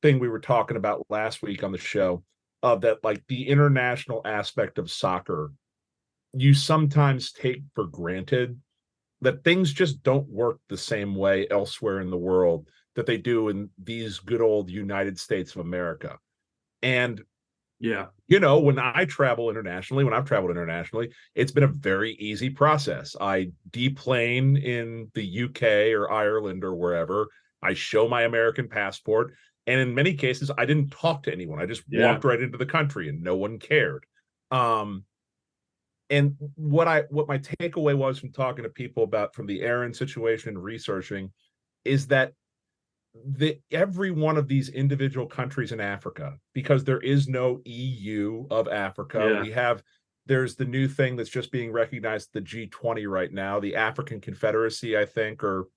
Speaker 3: thing we were talking about last week on the show, of that, like, the international aspect of soccer, you sometimes take for granted that things just don't work the same way elsewhere in the world that they do in these good old United States of America. And
Speaker 5: Yeah.
Speaker 3: when I've traveled internationally, it's been a very easy process. I deplane in the UK or Ireland or wherever. I show my American passport. And in many cases, I didn't talk to anyone. I just walked right into the country and no one cared. And what my takeaway was from talking to people from the Aaron situation and researching is that every one of these individual countries in Africa, because there is no EU of Africa, there's the new thing that's just being recognized, the G20 right now, the African Confederacy, I think, or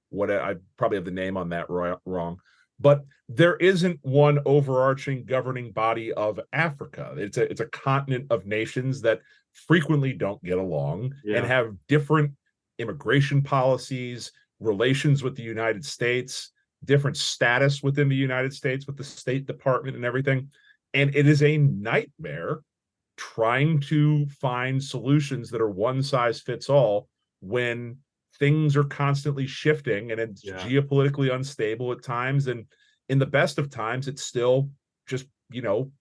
Speaker 3: what, I probably have the name on that wrong. But there isn't one overarching governing body of Africa. It's a continent of nations that frequently don't get along and have different immigration policies, relations with the United States, different status within the United States with the State Department and everything. And it is a nightmare trying to find solutions that are one size fits all when things are constantly shifting and it's geopolitically unstable at times. And in the best of times, it's still just,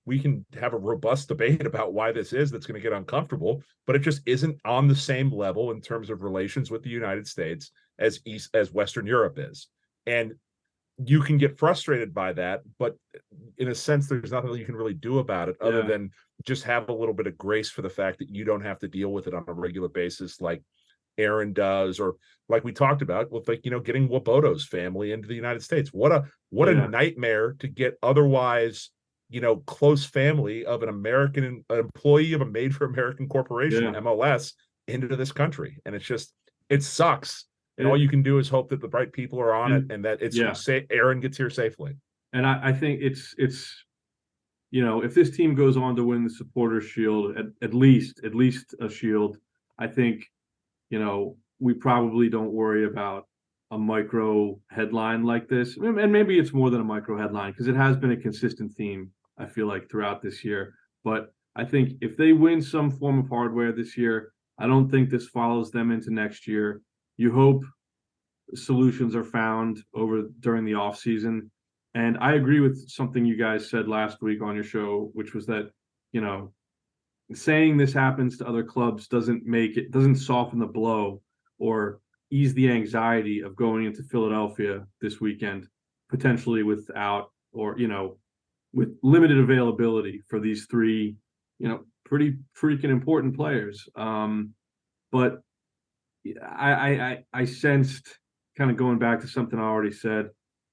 Speaker 3: we can have a robust debate about why this is that's going to get uncomfortable, but it just isn't on the same level in terms of relations with the United States as Western Europe is. And you can get frustrated by that, but in a sense, there's nothing you can really do about it other than just have a little bit of grace for the fact that you don't have to deal with it on a regular basis like Aaron does, or like we talked about with, like, getting Waboto's family into the United States. What a nightmare to get otherwise, close family of an employee of a major American corporation, MLS, into this country. And it sucks. And all you can do is hope that the right people are on it and that Aaron gets here safely.
Speaker 5: And I think it's if this team goes on to win the Supporters' Shield, at least a Shield, I think, we probably don't worry about a micro headline like this. And maybe it's more than a micro headline because it has been a consistent theme, I feel like, throughout this year. But I think if they win some form of hardware this year, I don't think this follows them into next year. You hope solutions are found during the off season. And I agree with something you guys said last week on your show, which was that, saying this happens to other clubs doesn't soften the blow or ease the anxiety of going into Philadelphia this weekend, potentially without, or, with limited availability for these three, pretty freaking important players. But I sensed, kind of going back to something I already said,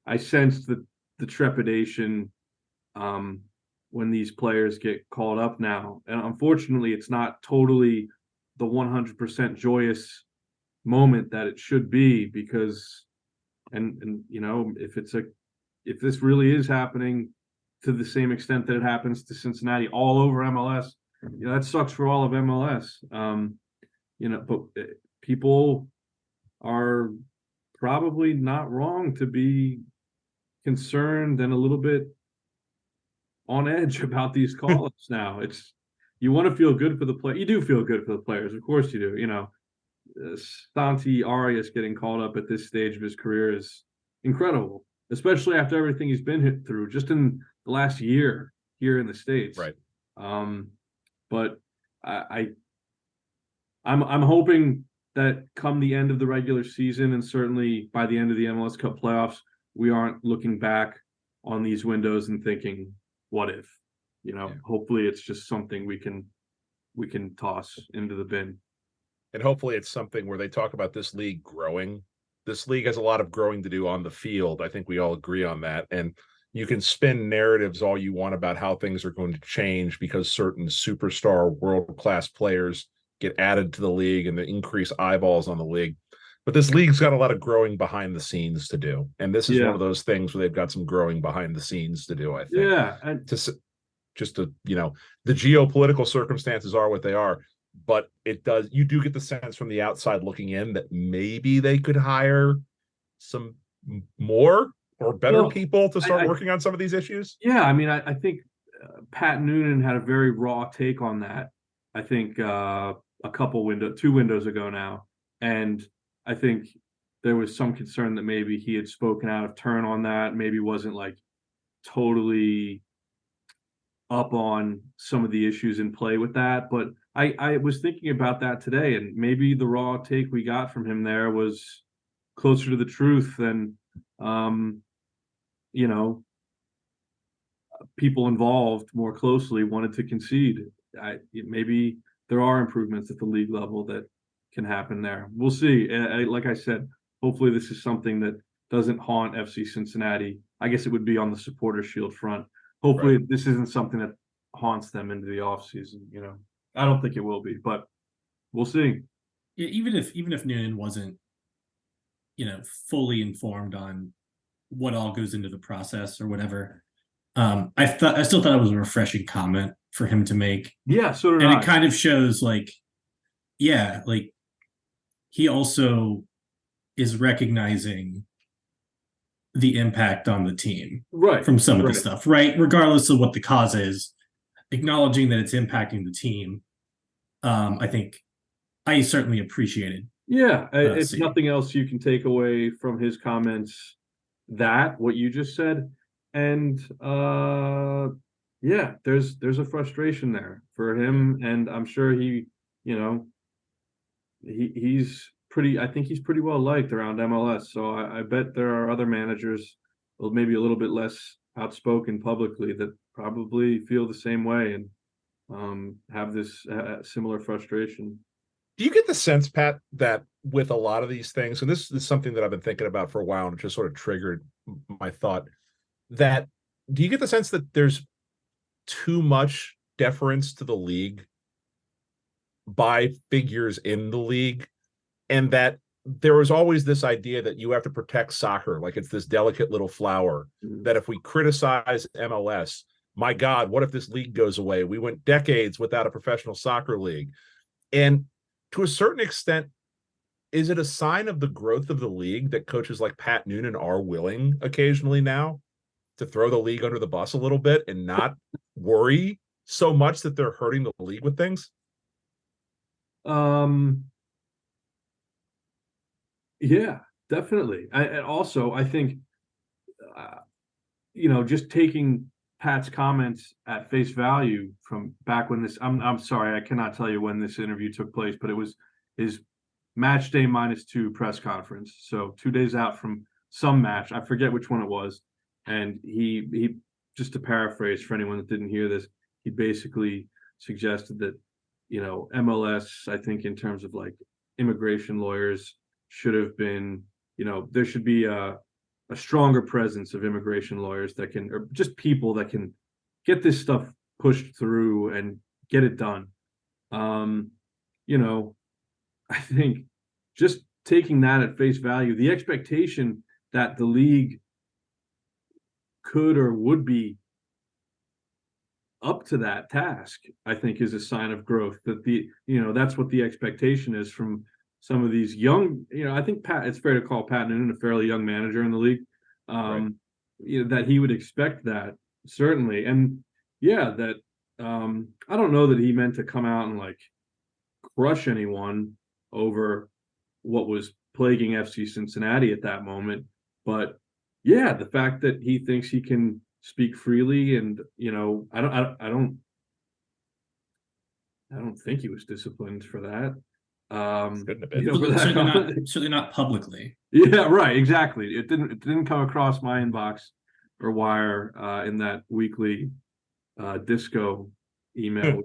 Speaker 5: I sensed the trepidation when these players get called up now. And unfortunately, it's not totally the 100% joyous moment that it should be, because, and if this really is happening to the same extent that it happens to Cincinnati all over MLS, that sucks for all of MLS. But people are probably not wrong to be concerned and a little bit on edge about these call-ups now. You want to feel good for the player. You do feel good for the players, of course you do. You know, Santi Arias getting called up at this stage of his career is incredible, especially after everything he's been hit through just in the last year here in the States.
Speaker 3: Right.
Speaker 5: But I'm hoping that come the end of the regular season and certainly by the end of the MLS Cup playoffs, we aren't looking back on these windows and thinking, what if? You know, hopefully it's just something we can toss into the bin.
Speaker 3: And hopefully it's something where they talk about this league growing. This league has a lot of growing to do on the field. I think we all agree on that. And you can spin narratives all you want about how things are going to change because certain superstar world-class players get added to the league and they increase eyeballs on the league. But this league's got a lot of growing behind the scenes to do. And this is one of those things where they've got some growing behind the scenes to do, I think.
Speaker 5: Yeah.
Speaker 3: Just to, you know, the geopolitical circumstances are what they are. But you do get the sense from the outside looking in that maybe they could hire some more or better people to start working on some of these issues.
Speaker 5: Yeah. I mean, I think Pat Noonan had a very raw take on that. I think two windows ago now. And I think there was some concern that maybe he had spoken out of turn on that, maybe wasn't like totally up on some of the issues in play with that. But I was thinking about that today, and maybe the raw take we got from him there was closer to the truth than, you know, people involved more closely wanted to concede. Maybe there are improvements at the league level that can happen there. We'll see. Like I said, hopefully this is something that doesn't haunt FC Cincinnati. I guess it would be on the supporter shield front. Hopefully this isn't something that haunts them into the offseason. You know, I don't think it will be, but we'll see.
Speaker 4: Yeah, even if Noonan wasn't, you know, fully informed on what all goes into the process or whatever, I still thought it was a refreshing comment for him to make.
Speaker 5: Yeah, so did I.
Speaker 4: And it kind of shows like he also is recognizing the impact on the team from some of the stuff, right? Regardless of what the cause is, acknowledging that it's impacting the team. I think I certainly appreciated.
Speaker 5: Yeah, if nothing else you can take away from his comments, what you just said. And there's a frustration there for him. And I'm sure he's pretty, I think he's pretty well liked around MLS. So I bet there are other managers, maybe a little bit less outspoken publicly, that probably feel the same way and have this similar frustration.
Speaker 3: Do you get the sense, Pat, that with a lot of these things, and this is something that I've been thinking about for a while and it just sort of triggered my thought, that do you get the sense that there's too much deference to the league by figures in the league, and that there was always this idea that you have to protect soccer like it's this delicate little flower, that if we criticize MLS, my God, what if this league goes away? We went decades without a professional soccer league. And to a certain extent, is it a sign of the growth of the league that coaches like Pat Noonan are willing occasionally now to throw the league under the bus a little bit and not worry so much that they're hurting the league with things?
Speaker 5: Yeah, definitely. And also, I think, just taking Pat's comments at face value from back when I'm sorry, I cannot tell you when this interview took place, but it was his match day -2 press conference. So 2 days out from some match, I forget which one it was. And he just to paraphrase for anyone that didn't hear this, he basically suggested that, MLS, I think in terms of like immigration lawyers, should have been, there should be a stronger presence of immigration lawyers that can, or just people that can get this stuff pushed through and get it done. I think just taking that at face value, the expectation that the league could or would be up to that task, I think is a sign of growth. That that's what the expectation is from some of these young, I think it's fair to call Pat Noonan a fairly young manager in the league. that he would expect that, certainly. And yeah, that I don't know that he meant to come out and like crush anyone over what was plaguing FC Cincinnati at that moment. But yeah, the fact that he thinks he can speak freely, and I don't think he was disciplined for that.
Speaker 3: Couldn't have been.
Speaker 5: For that
Speaker 4: certainly not publicly.
Speaker 5: Yeah, right. Exactly. It didn't come across my inbox or wire in that weekly disco email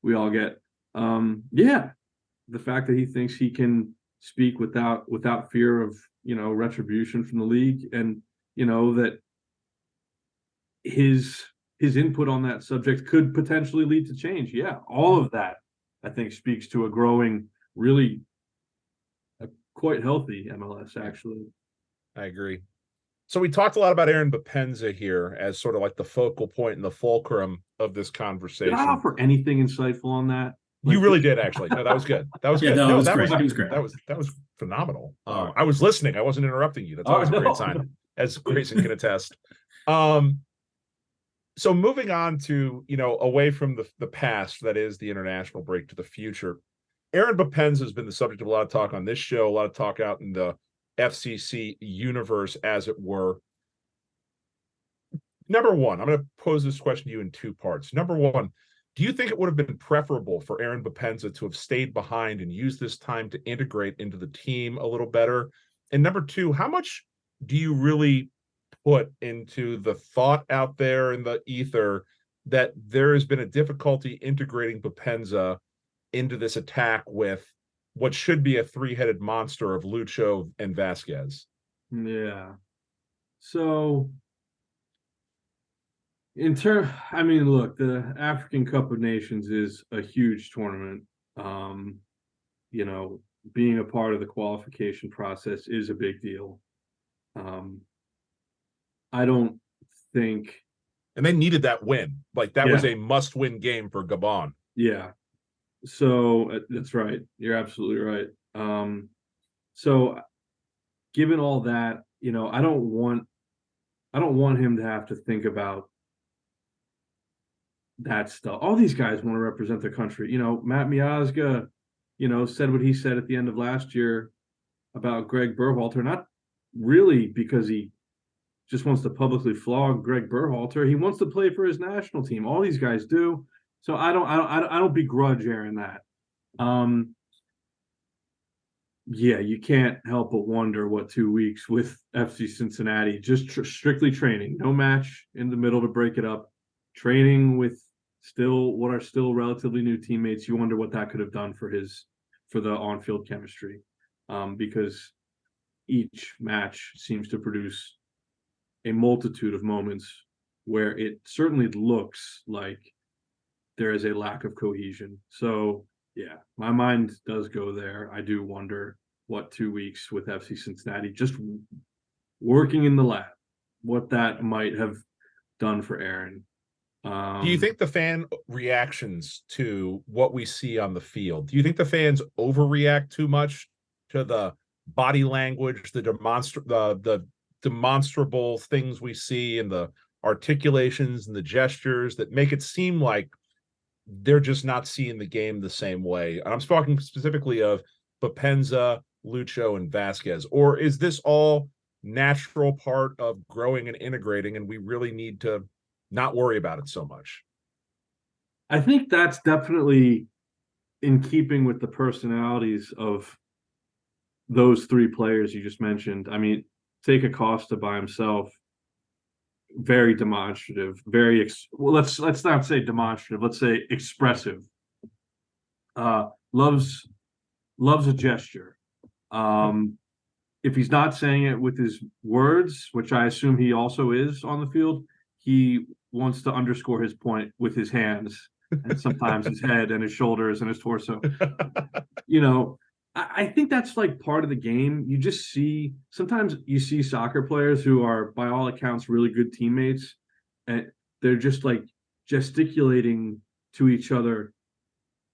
Speaker 5: we all get. Yeah, the fact that he thinks he can speak without fear of retribution from the league, and that his input on that subject could potentially lead to change. Yeah, all of that I think speaks to a growing, really quite healthy MLS, actually.
Speaker 3: I agree. So we talked a lot about Aaron Boupendza here as sort of like the focal point and the fulcrum of this conversation.
Speaker 5: Did I offer anything insightful on that?
Speaker 3: You really did, actually. No, that was good. That was good.
Speaker 4: That
Speaker 3: No,
Speaker 4: was
Speaker 3: that
Speaker 4: great.
Speaker 3: was
Speaker 4: It was great.
Speaker 3: That was phenomenal.
Speaker 5: All right.
Speaker 3: I was listening. I wasn't interrupting you. That's always a great sign, as Grayson can attest. So moving on to, away from the past, that is the international break, to the future. Aaron Boupendza has been the subject of a lot of talk on this show, a lot of talk out in the FCC universe, as it were. Number one, I'm going to pose this question to you in two parts. Number one, do you think it would have been preferable for Aaron Boupendza to have stayed behind and used this time to integrate into the team a little better? And number two, how much do you really put into the thought out there in the ether that there has been a difficulty integrating Boupendza into this attack with what should be a three-headed monster of Lucho and Vasquez?
Speaker 5: Yeah. So look, the African Cup of Nations is a huge tournament. Being a part of the qualification process is a big deal. I don't think.
Speaker 3: And they needed that win. Like, that was a must-win game for Gabon.
Speaker 5: Yeah. So that's right. You're absolutely right. So given all that, I don't want him to have to think about that stuff. All these guys want to represent their country. Matt Miazga, said what he said at the end of last year about Greg Berhalter, not really because he just wants to publicly flog Greg Berhalter. He wants to play for his national team. All these guys do. So I don't begrudge Aaron that. Yeah, you can't help but wonder what 2 weeks with FC Cincinnati, just strictly training, no match in the middle to break it up, training with what are still relatively new teammates. You wonder what that could have done for the on-field chemistry, because each match seems to produce a multitude of moments where it certainly looks like there is a lack of cohesion. So yeah, my mind does go there. I do wonder what 2 weeks with FC Cincinnati, just working in the lab, what that might have done for Aaron.
Speaker 3: Do you think the fan reactions to what we see on the field, do you think the fans overreact too much to the body language, the demonstrable things we see, and the articulations and the gestures that make it seem like they're just not seeing the game the same way? I'm talking specifically of Boupendza, Lucho, and Vasquez. Or is this all natural part of growing and integrating, and we really need to not worry about it so much?
Speaker 5: I think that's definitely in keeping with the personalities of those three players you just mentioned. I mean, take Acosta by himself, very demonstrative, let's not say demonstrative, let's say expressive. Loves a gesture. If he's not saying it with his words, which I assume he also is on the field, he wants to underscore his point with his hands and sometimes his head and his shoulders and his torso. I think that's like part of the game. Sometimes you see soccer players who are, by all accounts, really good teammates, and they're just like gesticulating to each other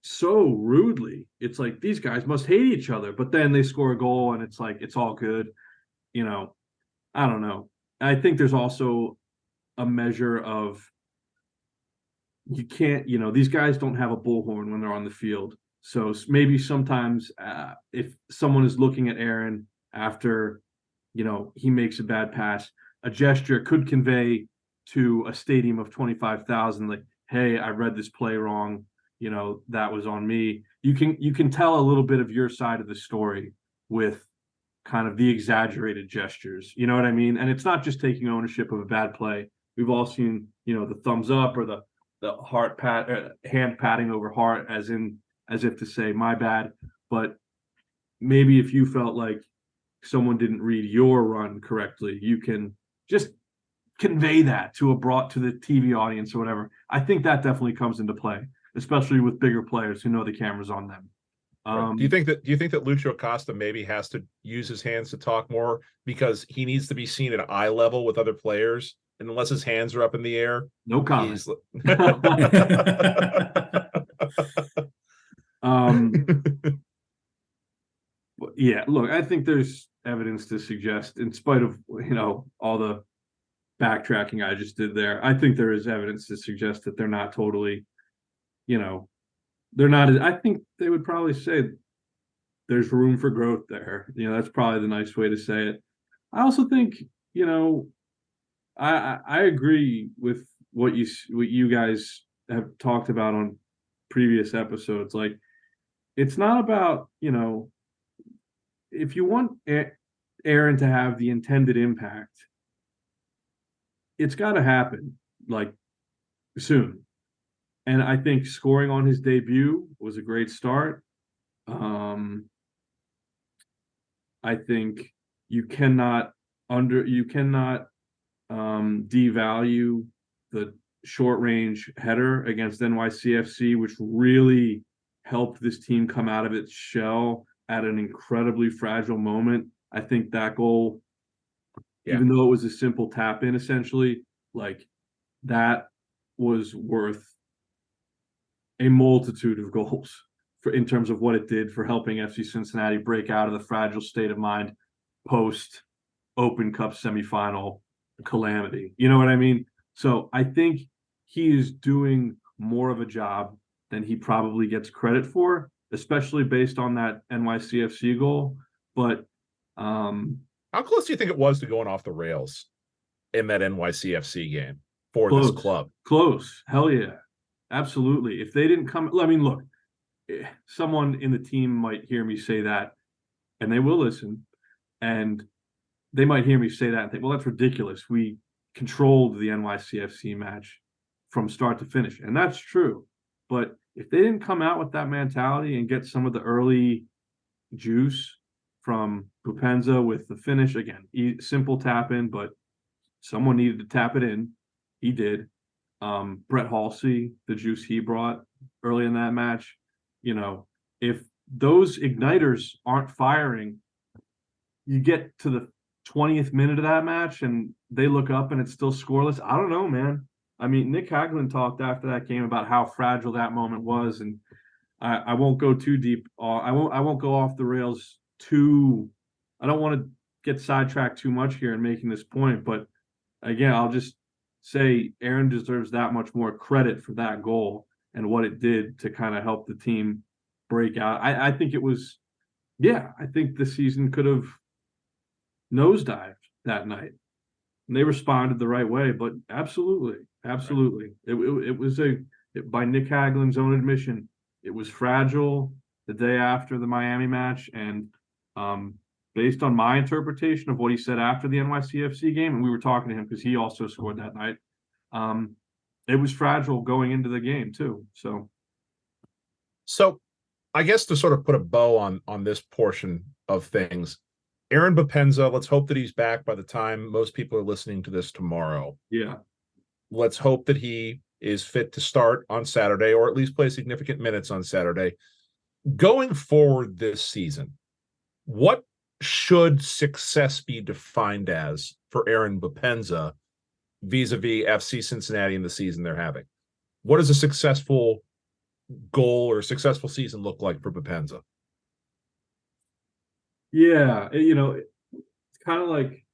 Speaker 5: so rudely. It's like these guys must hate each other, but then they score a goal and it's like, it's all good. I don't know. I think there's also a measure of, you can't, these guys don't have a bullhorn when they're on the field. So maybe sometimes if someone is looking at Aaron after, he makes a bad pass, a gesture could convey to a stadium of 25,000, like, hey, I read this play wrong. That was on me. You can tell a little bit of your side of the story with kind of the exaggerated gestures. You know what I mean? And it's not just taking ownership of a bad play. We've all seen, the thumbs up or the heart pat, hand patting over heart, as if to say my bad. But maybe if you felt like someone didn't read your run correctly, you can just convey that to the TV audience or whatever. I think that definitely comes into play, especially with bigger players who know the camera's on them.
Speaker 3: Do you think that Lucho Acosta maybe has to use his hands to talk more because he needs to be seen at eye level with other players, and unless his hands are up in the air,
Speaker 5: no comment. Yeah, look, I think there's evidence to suggest, in spite of all the backtracking I just did there, I think there is evidence to suggest that they're not totally, they're not. I think they would probably say there's room for growth there. That's probably the nice way to say it. I also think, I agree with what you guys have talked about on previous episodes. Like, it's not about, if you want Aaron to have the intended impact, it's got to happen like soon. And I think scoring on his debut was a great start. I think you cannot devalue the short range header against NYCFC, which really helped this team come out of its shell at an incredibly fragile moment. I think that goal, even though it was a simple tap in, essentially, like, that was worth a multitude of goals in terms of what it did for helping FC Cincinnati break out of the fragile state of mind post Open Cup semifinal calamity. You know what I mean? So I think he is doing more of a job than he probably gets credit for, especially based on that NYCFC goal. But
Speaker 3: how close do you think it was to going off the rails in that NYCFC game for
Speaker 5: this
Speaker 3: club?
Speaker 5: Close. Hell yeah. Absolutely. If they didn't come, I mean, look, someone in the team might hear me say that, and they will listen, and they might hear me say that and think, well, that's ridiculous. We controlled the NYCFC match from start to finish. And that's true. But if they didn't come out with that mentality and get some of the early juice from Boupendza with the finish, again, simple tap in, but someone needed to tap it in. He did. Brett Halsey, the juice he brought early in that match, if those igniters aren't firing, you get to the 20th minute of that match and they look up and it's still scoreless. I don't know, man. I mean, Nick Hagglund talked after that game about how fragile that moment was, and I won't go too deep. I won't go off the rails I don't want to get sidetracked too much here in making this point, but again, I'll just say Aaron deserves that much more credit for that goal and what it did to kind of help the team break out. I think it was, I think the season could have nosedived that night. And they responded the right way, but absolutely. It was by Nick Hagglund's own admission, it was fragile the day after the Miami match. And based on my interpretation of what he said after the NYCFC game, and we were talking to him because he also scored that night, it was fragile going into the game too.
Speaker 3: So I guess to sort of put a bow on this portion of things, Aaron Boupendza, let's hope that he's back by the time most people are listening to this tomorrow.
Speaker 5: Yeah.
Speaker 3: Let's hope that he is fit to start on Saturday, or at least play significant minutes on Saturday. Going forward this season, what should success be defined as for Aaron Boupendza vis-a-vis FC Cincinnati and the season they're having? What does a successful goal or successful season look like for Boupendza?
Speaker 5: Yeah, it's kind of like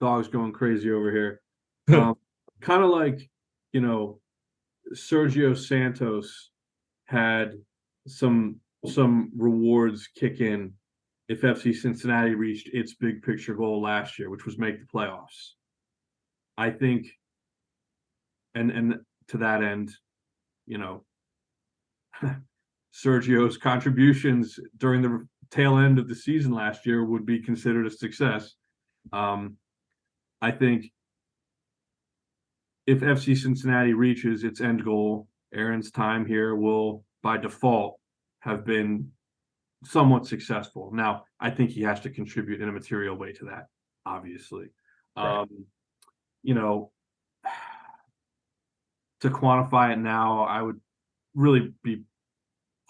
Speaker 5: Dog's going crazy over here. Kind of like, Sergio Santos had some rewards kick in if FC Cincinnati reached its big picture goal last year, which was make the playoffs. I think, and to that end, Sergio's contributions during the tail end of the season last year would be considered a success. I think if FC Cincinnati reaches its end goal, Aaron's time here will, by default, have been somewhat successful. Now, I think he has to contribute in a material way to that, obviously.
Speaker 3: Right.
Speaker 5: To quantify it now, I would really be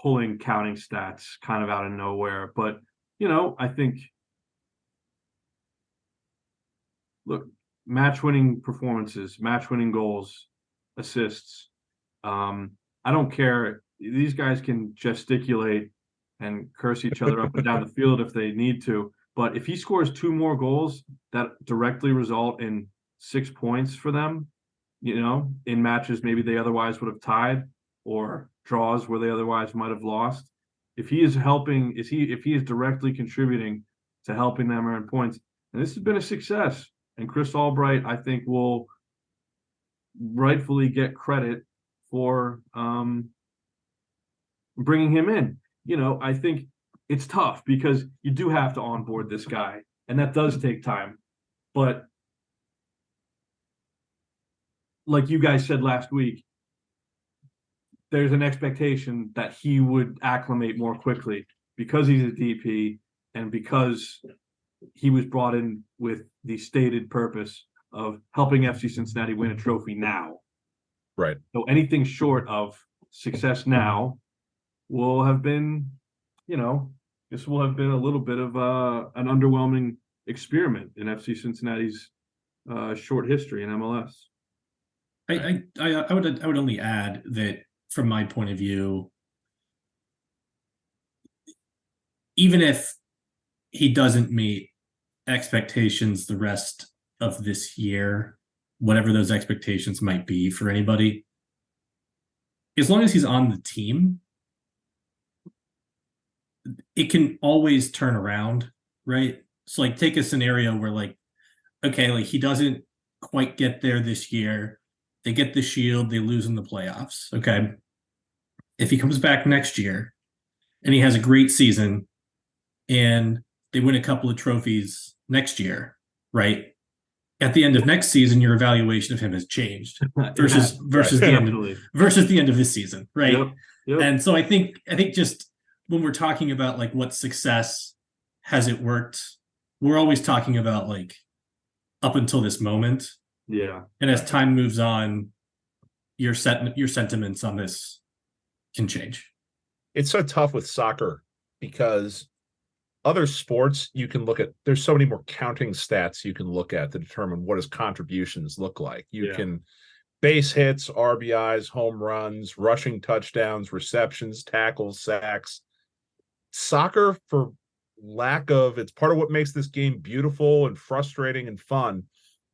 Speaker 5: pulling counting stats kind of out of nowhere. But, I think, look, match-winning performances, match-winning goals, assists. I don't care. These guys can gesticulate and curse each other up and down the field if they need to. But if he scores 2 more goals that directly result in 6 points for them, in matches maybe they otherwise would have tied, or draws where they otherwise might have lost. If he is helping, if he is directly contributing to helping them earn points, and this has been a success. And Chris Albright, I think, will rightfully get credit for bringing him in. I think it's tough because you do have to onboard this guy, and that does take time. But like you guys said last week, there's an expectation that he would acclimate more quickly because he's a DP and because he was brought in with the stated purpose of helping FC Cincinnati win a trophy now.
Speaker 3: Right.
Speaker 5: So anything short of success now will have been, this will have been a little bit of an underwhelming experiment in FC Cincinnati's short history in MLS.
Speaker 4: I would only add that from my point of view, even if he doesn't meet expectations the rest of this year, whatever those expectations might be for anybody, as long as he's on the team, it can always turn around, right? So like take a scenario where he doesn't quite get there this year. They get the Shield, they lose in the playoffs. Okay. If he comes back next year and he has a great season and they win a couple of trophies next year, right? At the end of next season, your evaluation of him has changed versus the end of this season, right?
Speaker 5: Yep.
Speaker 4: And so I think just when we're talking about what success, has it worked, we're always talking about up until this moment.
Speaker 5: Yeah.
Speaker 4: And as time moves on, your sentiments on this can change.
Speaker 3: It's so tough with soccer because other sports you can look at, there's so many more counting stats you can look at to determine what his contributions look like. You can base hits, RBIs, home runs, rushing touchdowns, receptions, tackles, sacks. Soccer, for lack of, it's part of what makes this game beautiful and frustrating and fun,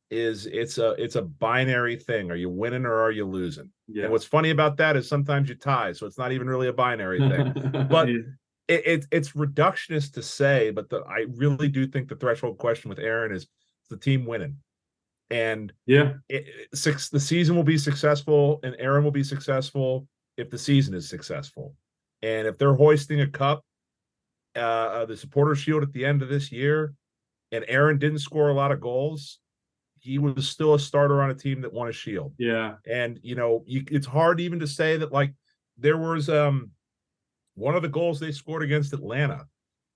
Speaker 3: is it's a binary thing. Are you winning or are you losing?
Speaker 5: Yeah.
Speaker 3: And what's funny about that is sometimes you tie, so it's not even really a binary thing. But it's reductionist to say, but I really do think the threshold question with Aaron is the team winning. And the season will be successful and Aaron will be successful if the season is successful. And if they're hoisting a cup, the Supporter Shield at the end of this year, and Aaron didn't score a lot of goals, he was still a starter on a team that won a Shield.
Speaker 5: Yeah.
Speaker 3: And, it's hard even to say that, there was one of the goals they scored against Atlanta.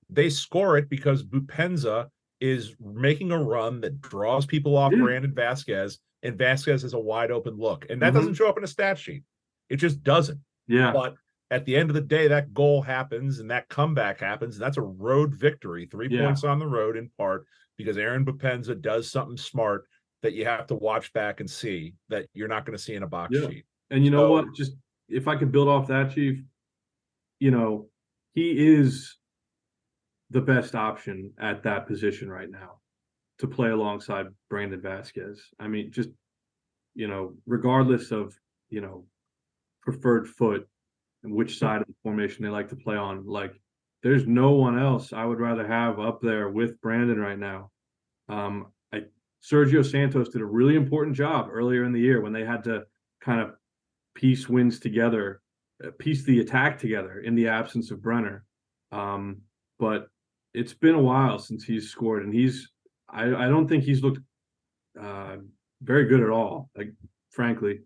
Speaker 3: They score it because Boupendza is making a run that draws people off Brandon Vasquez, and Vasquez has a wide open look. And that doesn't show up in a stat sheet. It just doesn't.
Speaker 5: Yeah.
Speaker 3: But at the end of the day, that goal happens and that comeback happens. And that's a road victory, 3 points on the road in part because Aaron Boupendza does something smart that you have to watch back and see that you're not going to see in a box sheet.
Speaker 5: And you know what? Just if I could build off that, Chief, he is the best option at that position right now to play alongside Brandon Vasquez. I mean, just, regardless of, preferred foot and which side of the formation they like to play on, like, there's no one else I would rather have up there with Brandon right now. Sergio Santos did a really important job earlier in the year when they had to kind of piece wins together, piece the attack together in the absence of Brenner. But it's been a while since he's scored, and I don't think he's looked very good at all, like, frankly,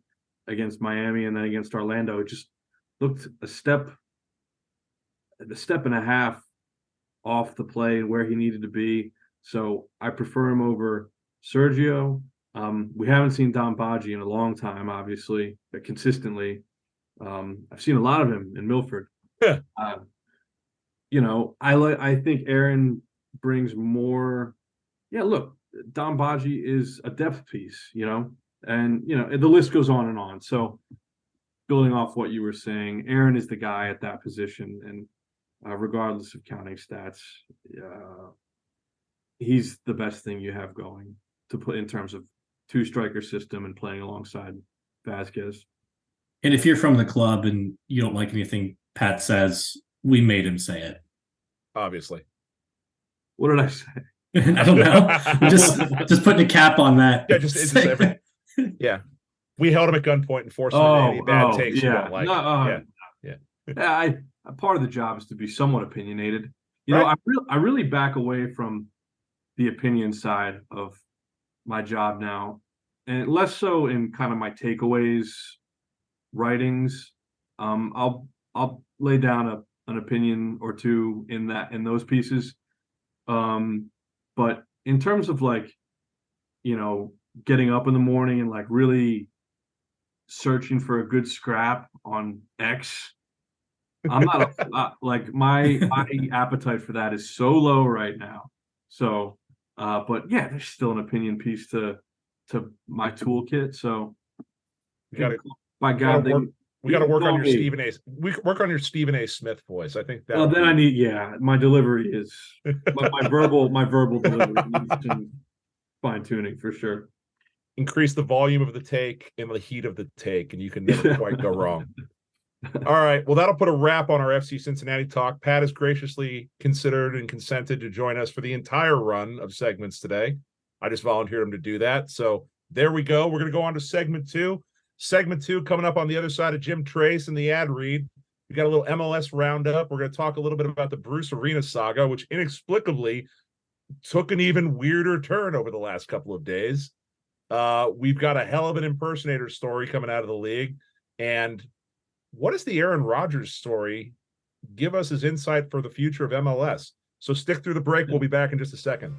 Speaker 5: against Miami and then against Orlando. It just looked a step and a half off the play and where he needed to be. So I prefer him over Sergio. We haven't seen Don Badji in a long time, obviously, consistently. I've seen a lot of him in Milford.
Speaker 3: Yeah.
Speaker 5: I think Aaron brings more. Yeah, look, Don Badji is a depth piece, and the list goes on and on. So building off what you were saying, Aaron is the guy at that position, and regardless of counting stats, he's the best thing you have going to put in terms of two-striker system and playing alongside Vasquez.
Speaker 4: And if you're from the club and you don't like anything Pat says, we made him say it.
Speaker 3: Obviously.
Speaker 5: What did I say?
Speaker 4: I don't know. just putting a cap on that.
Speaker 3: Yeah, it's just every. Yeah, we held him at gunpoint and forced him into any bad takes you don't like.
Speaker 5: Part of the job is to be somewhat opinionated.
Speaker 3: Right.
Speaker 5: I really back away from the opinion side of my job now, and less so in kind of my takeaways writings. I'll lay down an opinion or two in those pieces. But in terms of, like, getting up in the morning and, like, really searching for a good scrap on X, I'm not like my appetite for that is so low right now. So, but yeah, there's still an opinion piece to my toolkit. So, by God,
Speaker 3: we got to work on your Stephen A. We work on your Stephen A. Smith voice. I think that.
Speaker 5: Well, then I need, my delivery is my verbal delivery needs some fine tuning for sure.
Speaker 3: Increase the volume of the take and the heat of the take, and you can never quite go wrong. All right. Well, that'll put a wrap on our FC Cincinnati talk. Pat has graciously considered and consented to join us for the entire run of segments today. I just volunteered him to do that. So there we go. We're going to go on to segment 2. Segment 2 coming up on the other side of Jim Trace and the ad read. We got a little MLS roundup. We're going to talk a little bit about the Bruce Arena saga, which inexplicably took an even weirder turn over the last couple of days. We've got a hell of an impersonator story coming out of the league. And what does the Aaron Rodgers story give us as insight for the future of MLS? So stick through the break. We'll be back in just a second.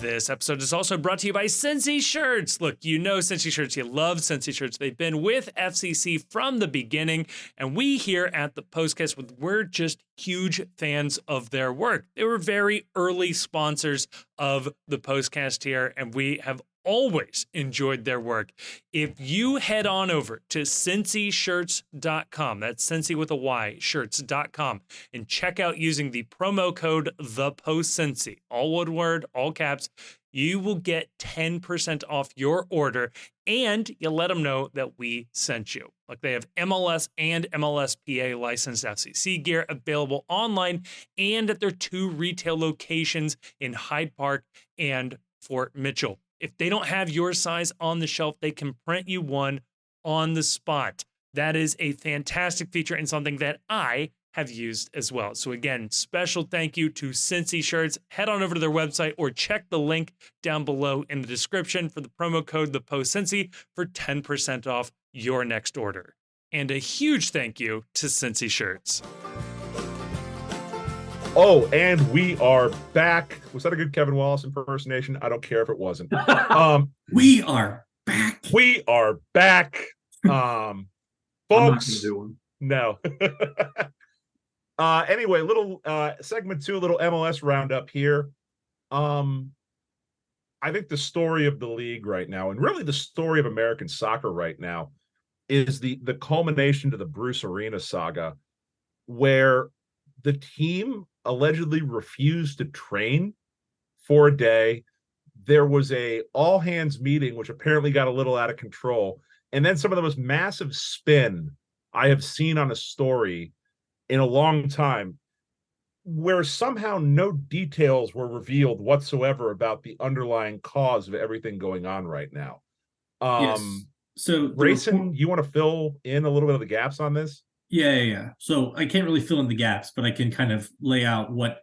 Speaker 1: This episode is also brought to you by Cincy Shirts. Look, you know Cincy Shirts. You love Cincy Shirts. They've been with FCC from the beginning, and we here at the Postcast, we're just huge fans of their work. They were very early sponsors of the Postcast here, and we have always enjoyed their work. If you head on over to cincyshirts.com, that's Cincy with a Y, shirts.com, and check out using the promo code ThePostCincy, all one word, all caps, you will get 10% off your order, and you let them know that we sent you. Like, they have MLS and MLSPA licensed FCC gear available online and at their 2 retail locations in Hyde Park and Fort Mitchell. If they don't have your size on the shelf, they can print you one on the spot. That is a fantastic feature and something that I have used as well. So again, special thank you to Cincy Shirts. Head on over to their website or check the link down below in the description for the promo code ThePostCincy for 10% off your next order. And a huge thank you to Cincy Shirts.
Speaker 3: Oh, and we are back. Was that a good Kevin Wallace impersonation? I don't care if it wasn't.
Speaker 4: We are back.
Speaker 3: We are back. Folks. No. Anyway, little segment 2, a little MLS roundup here. I think the story of the league right now, and really the story of American soccer right now, is the culmination to the Bruce Arena saga, where the team allegedly refused to train for a day. There was a all hands meeting, which apparently got a little out of control. And then some of the most massive spin I have seen on a story in a long time, where somehow no details were revealed whatsoever about the underlying cause of everything going on right now.
Speaker 4: Yes. So
Speaker 3: Grayson, you want to fill in a little bit of the gaps on this?
Speaker 4: Yeah. So I can't really fill in the gaps, but I can kind of lay out what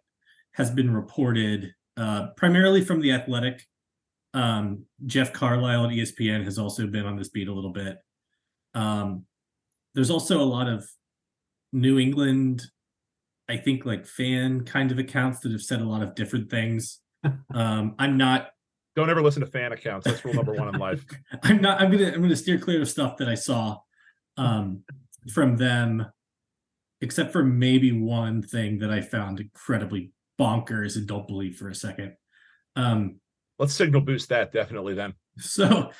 Speaker 4: has been reported, primarily from The Athletic. Jeff Carlisle at ESPN has also been on this beat a little bit. There's also a lot of New England, I think, like fan kind of accounts that have said a lot of different things. I'm not.
Speaker 3: Don't ever listen to fan accounts. That's rule number one in life.
Speaker 4: I'm gonna steer clear of stuff that I saw from them, except for maybe one thing that I found incredibly bonkers and don't believe for a second.
Speaker 3: Let's signal boost that definitely then.
Speaker 4: So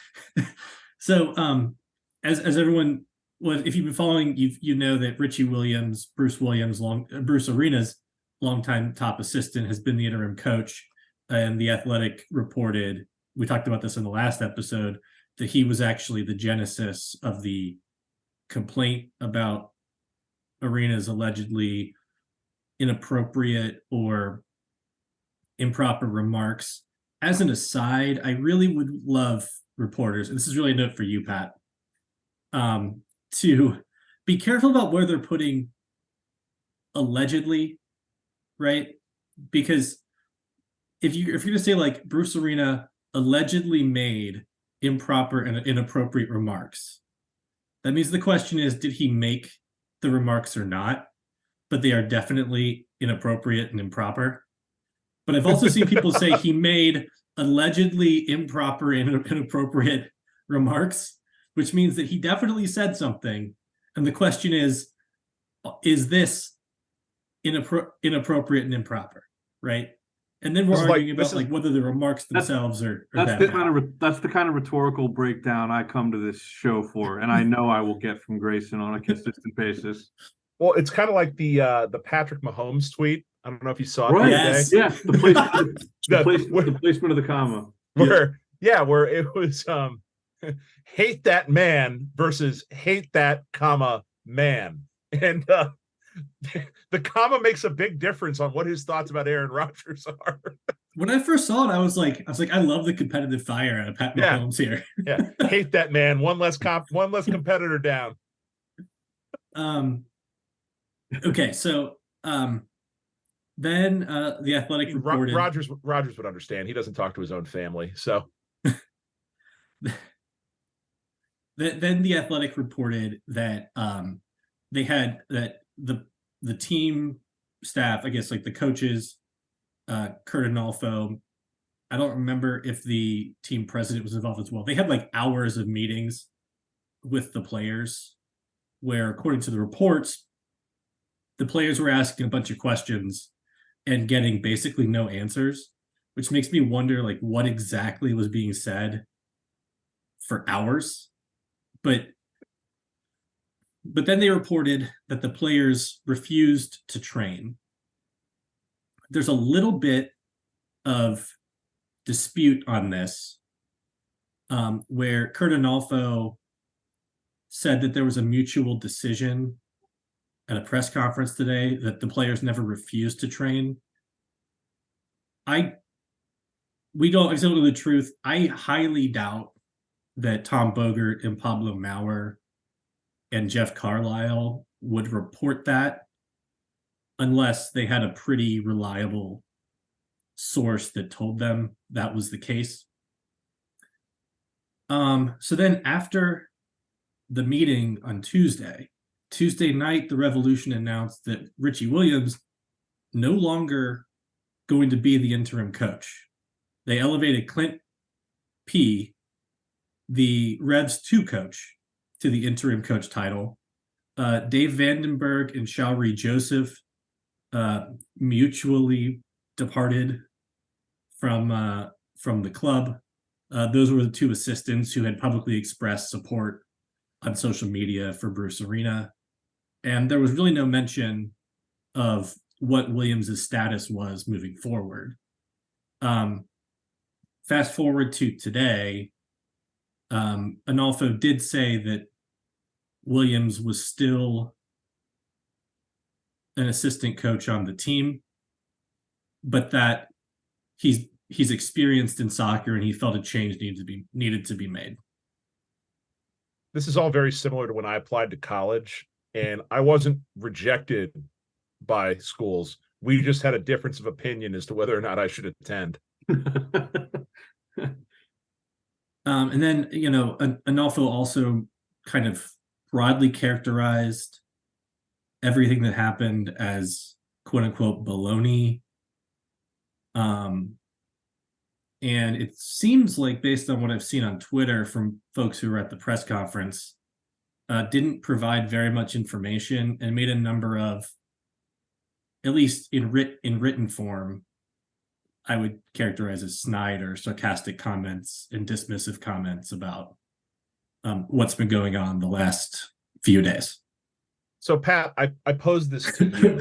Speaker 4: as everyone, well, if you've been following, you know that Richie Williams, Bruce Arena's longtime top assistant, has been the interim coach. And The Athletic reported, we talked about this in the last episode, that he was actually the genesis of the complaint about Arena's allegedly inappropriate or improper remarks. As an aside, I really would love reporters, and this is really a note for you, Pat, to be careful about where they're putting allegedly, right? Because if you're going to say like Bruce Arena allegedly made improper and inappropriate remarks, that means the question is, did he make the remarks or not? But they are definitely inappropriate and improper. But I've also seen people say he made allegedly improper and inappropriate remarks, which means that he definitely said something. And the question is this inappropriate and improper, right? And then we're arguing about whether the remarks themselves are
Speaker 5: that's the kind of rhetorical breakdown I come to this show for, and I know I will get from Grayson on a consistent basis.
Speaker 3: Well, it's kind of like the Patrick Mahomes tweet. I don't know if you saw it
Speaker 5: right.
Speaker 3: Yes.
Speaker 5: Yeah, the placement of the comma.
Speaker 3: Where it was hate that man versus hate that comma man. And the comma makes a big difference on what his thoughts about Aaron Rodgers are.
Speaker 4: When I first saw it, I was like, I love the competitive fire out of Pat Mahomes here.
Speaker 3: Yeah, hate that man. One less competitor down.
Speaker 4: Okay, so then The Athletic reported
Speaker 3: Rodgers would understand. He doesn't talk to his own family, so.
Speaker 4: Then The Athletic reported that they had that the team staff, I guess, like the coaches, Kurt Anolfo, I don't remember if the team president was involved as well. They had like hours of meetings with the players where, according to the reports, the players were asking a bunch of questions and getting basically no answers, which makes me wonder like what exactly was being said for hours. But then they reported that the players refused to train. There's a little bit of dispute on this, where Kurt Anolfo said that there was a mutual decision at a press conference today that the players never refused to train. We don't know the truth. I highly doubt that Tom Bogert and Pablo Maurer and Jeff Carlisle would report that unless they had a pretty reliable source that told them that was the case. So then after the meeting on Tuesday night, the Revolution announced that Richie Williams no longer going to be the interim coach. They elevated Clint P., the Revs 2 coach, to the interim coach title. Dave Vandenberg and Shauri Joseph mutually departed from the club. Those were the two assistants who had publicly expressed support on social media for Bruce Arena. And there was really no mention of what Williams' status was moving forward. Fast forward to today, Analfo did say that Williams was still an assistant coach on the team, but that he's experienced in soccer and he felt a change needed to be made.
Speaker 3: This is all very similar to when I applied to college, and I wasn't rejected by schools. We just had a difference of opinion as to whether or not I should attend.
Speaker 4: And then, Analfo also kind of broadly characterized everything that happened as quote unquote baloney. And it seems like, based on what I've seen on Twitter from folks who were at the press conference, didn't provide very much information and made a number of, at least in written form, I would characterize as snide or sarcastic comments and dismissive comments about what's been going on the last few days.
Speaker 3: So, Pat, I pose this to you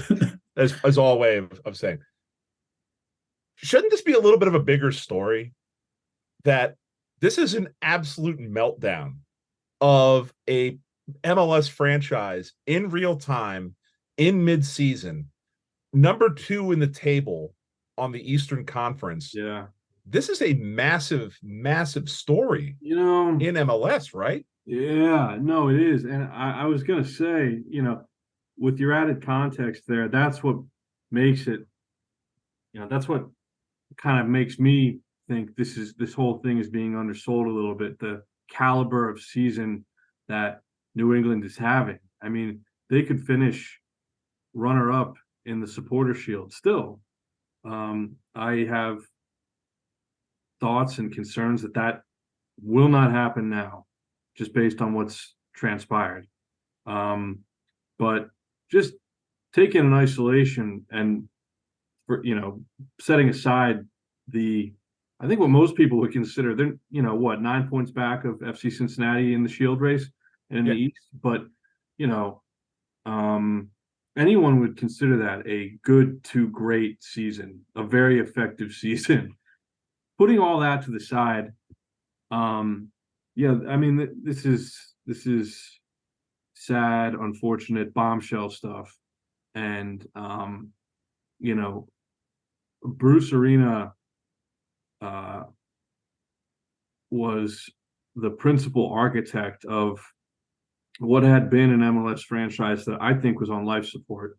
Speaker 3: as all way of saying, shouldn't this be a little bit of a bigger story? That this is an absolute meltdown of a MLS franchise in real time, in mid-season, number 2 in the table on the Eastern Conference.
Speaker 5: Yeah.
Speaker 3: This is a massive, massive story,
Speaker 5: You know,
Speaker 3: in MLS, right?
Speaker 5: yeah, no, it is. And I was going to say, with your added context there, that's what makes it, that's what kind of makes me think this whole thing is being undersold a little bit. The caliber of season that New England is having. I mean, they could finish runner-up in the Supporter Shield still. I have thoughts and concerns that will not happen now, just based on what's transpired. But just taking in isolation and, setting aside I think what most people would consider, they're, 9 points back of FC Cincinnati in the Shield race and in the East. But, anyone would consider that a good to great season, a very effective season. Putting all that to the side, I mean, this is sad, unfortunate bombshell stuff. And, Bruce Arena was the principal architect of what had been an MLS franchise that I think was on life support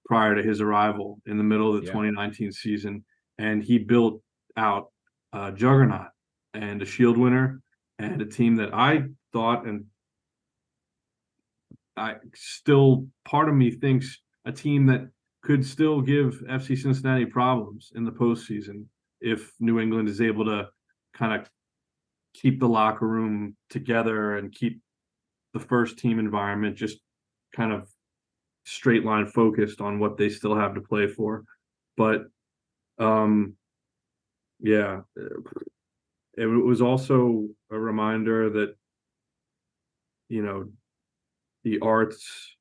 Speaker 5: prior to his arrival in the middle of the 2019 season. And he built out a juggernaut and a Shield winner and a team that I thought, and I still, part of me thinks, a team that could still give FC Cincinnati problems in the postseason if New England is able to kind of keep the locker room together and keep the first team environment just kind of straight line focused on what they still have to play for. But it was also a reminder that, the arts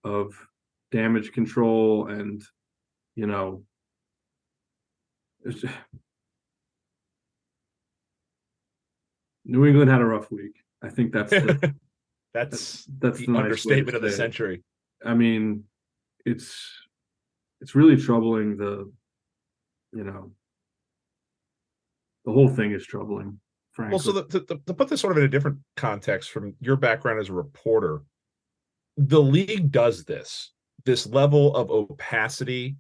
Speaker 5: of damage control and, New England had a rough week. I think that's
Speaker 3: that's
Speaker 5: the
Speaker 3: nice understatement of the century.
Speaker 5: I mean, it's really troubling. The whole thing is troubling, frankly.
Speaker 3: Well, so to put this sort of in a different context from your background as a reporter, the league does this level of opacity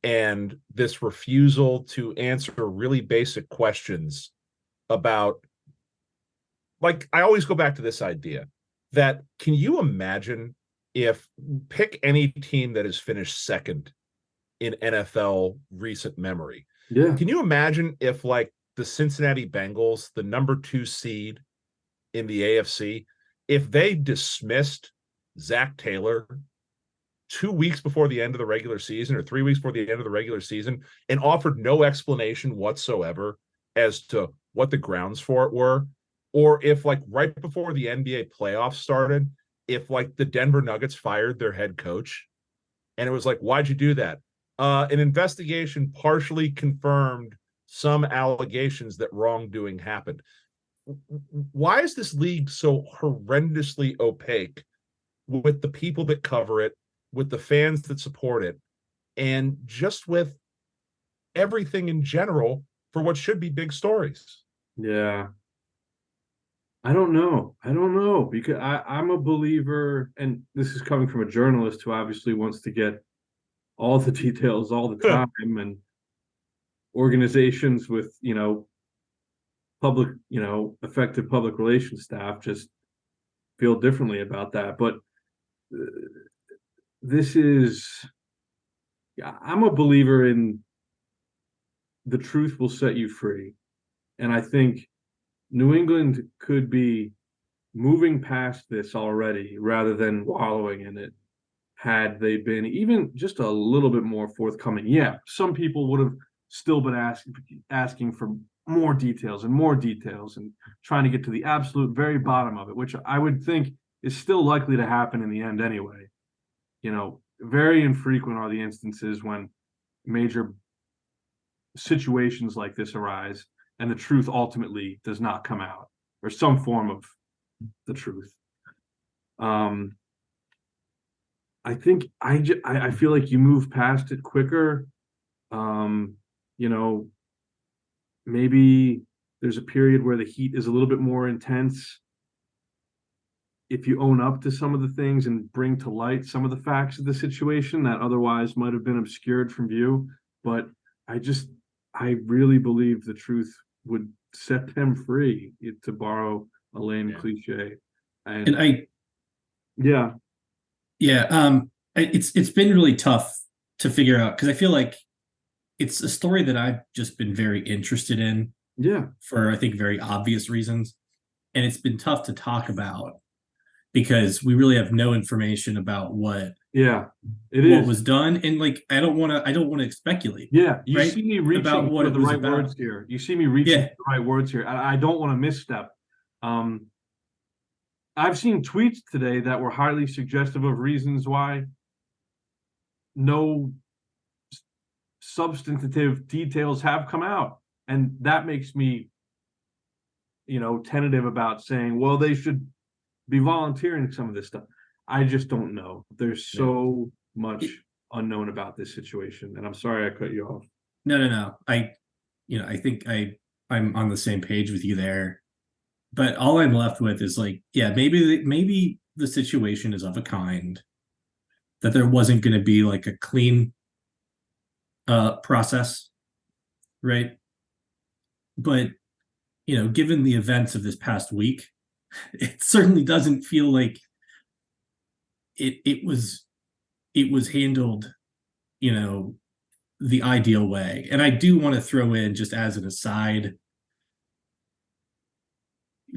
Speaker 3: and this refusal to answer really basic questions about, like, I always go back to this idea that, can you imagine if, pick any team that has finished second in NFL recent memory.
Speaker 5: Yeah.
Speaker 3: Can you imagine if, like, the Cincinnati Bengals, the number 2 seed in the AFC, if they dismissed Zach Taylor 2 weeks before the end of the regular season or 3 weeks before the end of the regular season and offered no explanation whatsoever as to what the grounds for it were? Or if, like, right before the NBA playoffs started, if, like, the Denver Nuggets fired their head coach and it was like, why'd you do that? An investigation partially confirmed some allegations that wrongdoing happened. Why is this league so horrendously opaque with the people that cover it, with the fans that support it, and just with everything in general for what should be big stories?
Speaker 5: Yeah. I don't know. Because I'm a believer, and this is coming from a journalist who obviously wants to get all the details all the time, and organizations with, public, effective public relations staff just feel differently about that. But I'm a believer in the truth will set you free. And I think New England could be moving past this already rather than wallowing in it had they been even just a little bit more forthcoming. Yeah, some people would have still been asking for more details and trying to get to the absolute very bottom of it, which I would think is still likely to happen in the end anyway. Very infrequent are the instances when major situations like this arise and the truth ultimately does not come out, or some form of the truth. I think I feel like you move past it quicker. Maybe there's a period where the heat is a little bit more intense. If you own up to some of the things and bring to light some of the facts of the situation that otherwise might have been obscured from view. But I really believe the truth would set them free, to borrow a lame cliche.
Speaker 4: It's been really tough to figure out, because I feel like it's a story that I've just been very interested in.
Speaker 5: Yeah.
Speaker 4: For, I think, very obvious reasons. And it's been tough to talk about because we really have no information about what was done. And I don't want to speculate.
Speaker 5: Yeah. You see me reaching
Speaker 4: about what
Speaker 5: for the right words here. You see me reaching for the right words here. I don't want to misstep. I've seen tweets today that were highly suggestive of reasons why no substantive details have come out. And that makes me, tentative about saying, well, they should be volunteering some of this stuff. I just don't know. There's so much unknown about this situation. And I'm sorry I cut you off.
Speaker 4: No. I think I'm on the same page with you there. But all I'm left with is maybe the situation is of a kind that there wasn't going to be a clean process, right? But given the events of this past week, it certainly doesn't feel like it was handled, the ideal way. And I do want to throw in, just as an aside,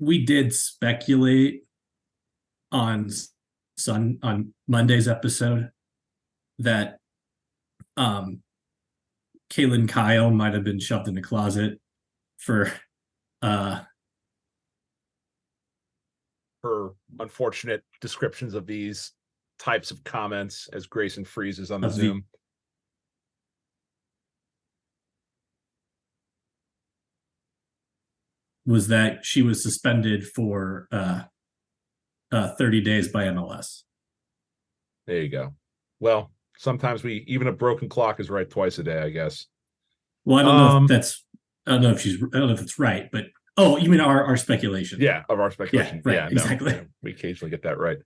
Speaker 4: we did speculate on Monday's episode that Kaylin Kyle might have been shoved in the closet for
Speaker 3: her unfortunate descriptions of these types of comments as Grayson freezes on the Zoom.
Speaker 4: Was that she was suspended for 30 days by MLS.
Speaker 3: There you go. Well, sometimes even a broken clock is right twice a day, I guess.
Speaker 4: Well, I don't know if it's right, but you mean our speculation?
Speaker 3: Yeah, of our speculation.
Speaker 4: Yeah, right, exactly.
Speaker 3: We occasionally get that right.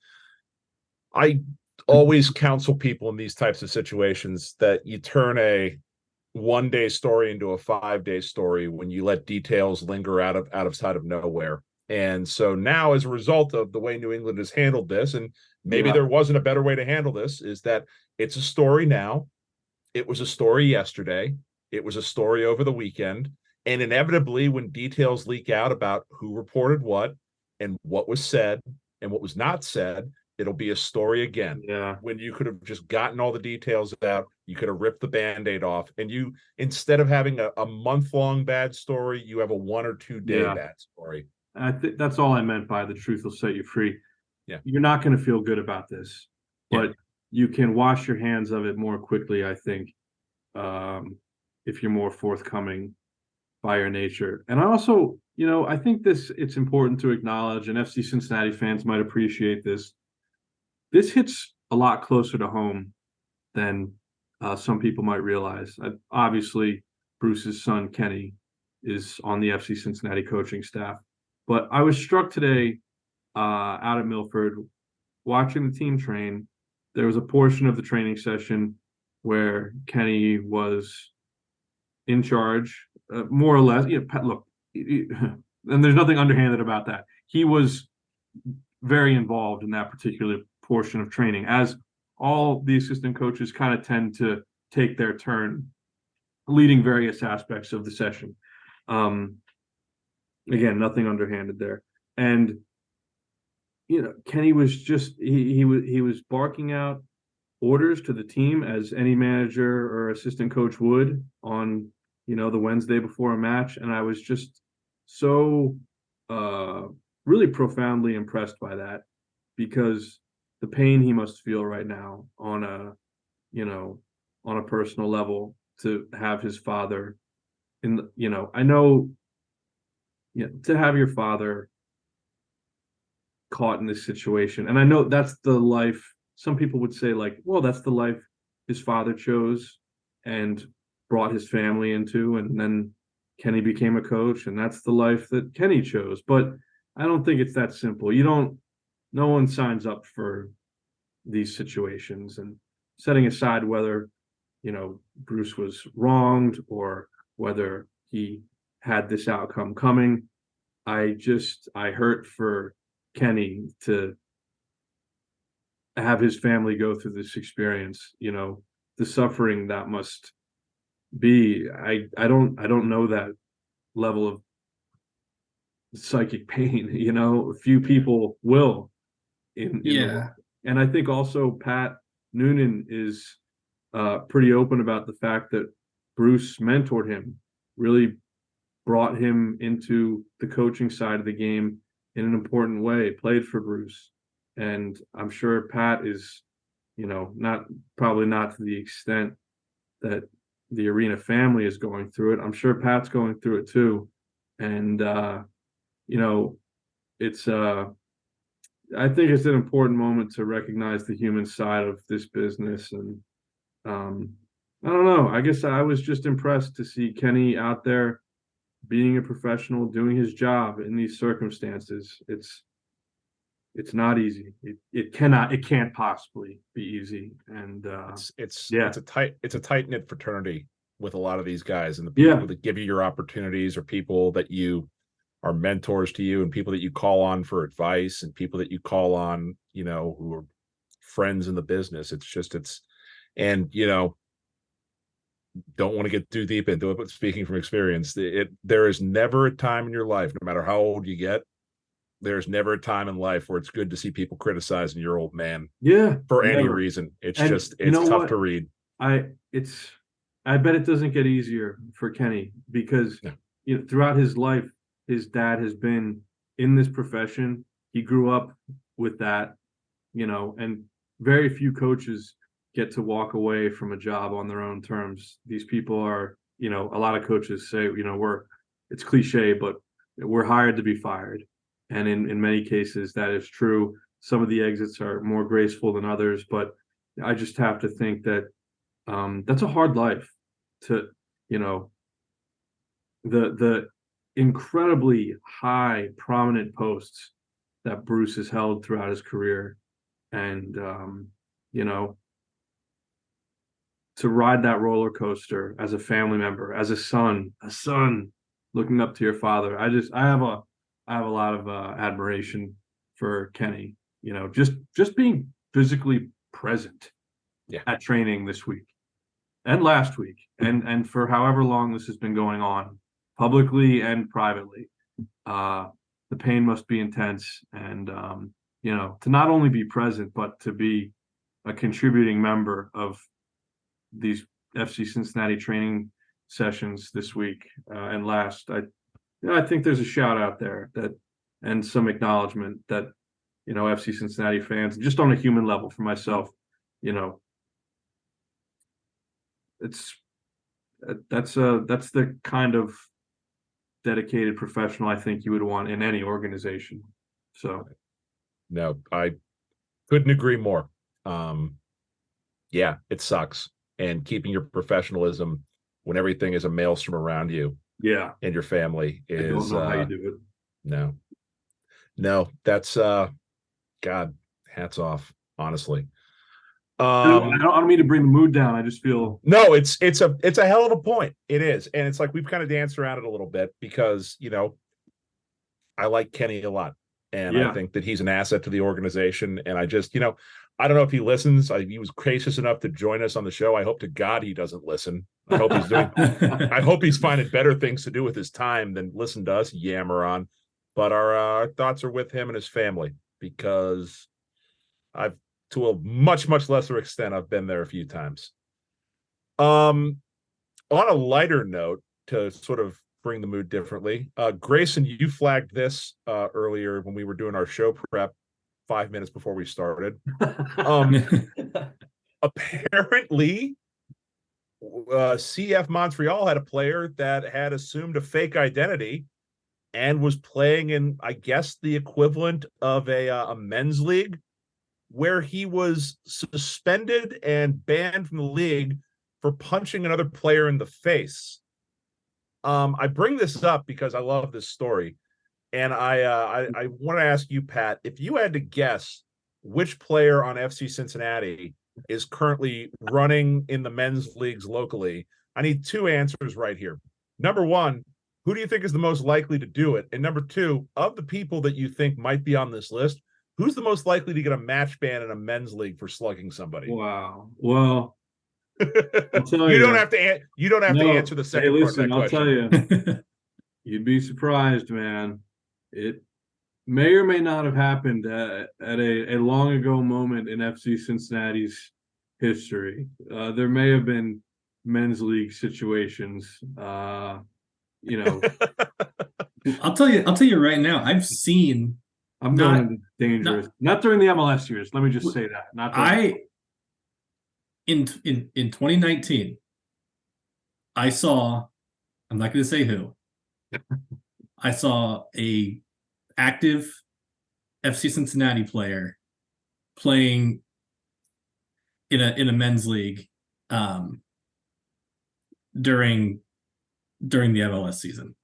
Speaker 3: I always counsel people in these types of situations that you turn a 1-day story into a 5-day story when you let details linger out of sight of nowhere. And so now, as a result of the way New England has handled this, and maybe there wasn't a better way to handle this, is that it's a story now. It was a story yesterday. It was a story over the weekend. And inevitably, when details leak out about who reported what and what was said and what was not said, it'll be a story again.
Speaker 5: Yeah.
Speaker 3: When you could have just gotten all the details out, you could have ripped the Band-Aid off. And you, instead of having a month-long bad story, you have a 1 or 2 day bad story.
Speaker 5: I think that's all I meant by the truth will set you free.
Speaker 3: Yeah.
Speaker 5: You're not going to feel good about this, but you can wash your hands of it more quickly, I think, if you're more forthcoming by your nature. And I also, I think it's important to acknowledge, and FC Cincinnati fans might appreciate this. This hits a lot closer to home than some people might realize. Obviously, Bruce's son, Kenny, is on the FC Cincinnati coaching staff. But I was struck today out at Milford watching the team train. There was a portion of the training session where Kenny was in charge, more or less. Look, and there's nothing underhanded about that. He was very involved in that particular portion of training, as all the assistant coaches kind of tend to take their turn leading various aspects of the session. Again, nothing underhanded there. And Kenny was just he was barking out orders to the team as any manager or assistant coach would on the Wednesday before a match, and I was just so really profoundly impressed by that, because the pain he must feel right now on a personal level to have his father I know to have your father caught in this situation. And I know that's the life. Some people would say, like, well, that's the life his father chose and brought his family into, and then Kenny became a coach, and that's the life that Kenny chose. But I don't think it's that simple. No one signs up for these situations. And setting aside whether Bruce was wronged or whether he had this outcome coming, I hurt for Kenny to have his family go through this experience, the suffering that must be. I don't know that level of psychic pain, few people will in the world. And I think also Pat Noonan is pretty open about the fact that Bruce mentored him, really brought him into the coaching side of the game in an important way, played for Bruce. And I'm sure Pat is, probably not to the extent that the Arena family is going through it. I'm sure Pat's going through it too. And, it's, I think it's an important moment to recognize the human side of this business. And I don't know, I guess I was just impressed to see Kenny out there being a professional, doing his job in these circumstances. It's not easy. It can't possibly be easy. And
Speaker 3: it's a tight knit fraternity with a lot of these guys, and the people that give you your opportunities are people that you are mentors to you, and people that you call on for advice, and people that you call on, who are friends in the business. Don't want to get too deep into it, but speaking from experience, there is never a time in your life, no matter how old you get, there's never a time in life where it's good to see people criticizing your old man. For any reason. It's tough to read.
Speaker 5: I bet it doesn't get easier for Kenny, because throughout his life, his dad has been in this profession. He grew up with that, and very few coaches get to walk away from a job on their own terms. These people are, a lot of coaches say, it's cliche, but we're hired to be fired. And in many cases, that is true. Some of the exits are more graceful than others, but I just have to think that that's a hard life to, the incredibly high, prominent posts that Bruce has held throughout his career. And, to ride that roller coaster as a family member, as a son looking up to your father. I have a lot of admiration for Kenny, just being physically present at training this week and last week, and for however long this has been going on, publicly and privately. The pain must be intense, and to not only be present, but to be a contributing member of these FC Cincinnati training sessions this week and last. I think there's a shout out there and some acknowledgement that FC Cincinnati fans, just on a human level for myself, it's That's the kind of dedicated professional I think you would want in any organization. So
Speaker 3: No, I couldn't agree more. Yeah, it sucks. And keeping your professionalism when everything is a maelstrom around you
Speaker 5: yeah,
Speaker 3: and your family
Speaker 5: I don't
Speaker 3: is
Speaker 5: know how you do it.
Speaker 3: no, that's God, hats off, honestly.
Speaker 5: I don't mean to bring the mood down. I just feel
Speaker 3: No, it's a hell of a point. It is. And it's like we've kind of danced around it a little bit because, I like Kenny a lot. And I think that he's an asset to the organization. And I just, I don't know if he listens. He was gracious enough to join us on the show. I hope to God he doesn't listen. I hope he's finding better things to do with his time than listen to us yammer on. But our thoughts are with him and his family because to a much, much lesser extent, I've been there a few times. On a lighter note, to sort of bring the mood differently, Grayson, you flagged this earlier when we were doing our show prep 5 minutes before we started. Apparently, CF Montreal had a player that had assumed a fake identity and was playing in, I guess, the equivalent of a men's league, where he was suspended and banned from the league for punching another player in the face. I bring this up because I love this story, and I want to ask you, Pat, if you had to guess which player on FC Cincinnati is currently running in the men's leagues locally, I need two answers right here. Number one, who do you think is the most likely to do it? And number two, of the people that you think might be on this list, who's the most likely to get a match ban in a men's league for slugging somebody?
Speaker 5: Wow. Well, I'll tell
Speaker 3: you don't have to answer the second part of that question.
Speaker 5: I'll tell you, you'd be surprised, man. It may or may not have happened at a long ago moment in FC Cincinnati's history. There may have been men's league situations.
Speaker 4: I'll tell you right now, I've seen.
Speaker 5: I'm going into dangerous. Not during the MLS years. Let me just say that. Not
Speaker 4: in 2019, I saw. I'm not going to say who. I saw a active FC Cincinnati player playing in a men's league during the MLS season.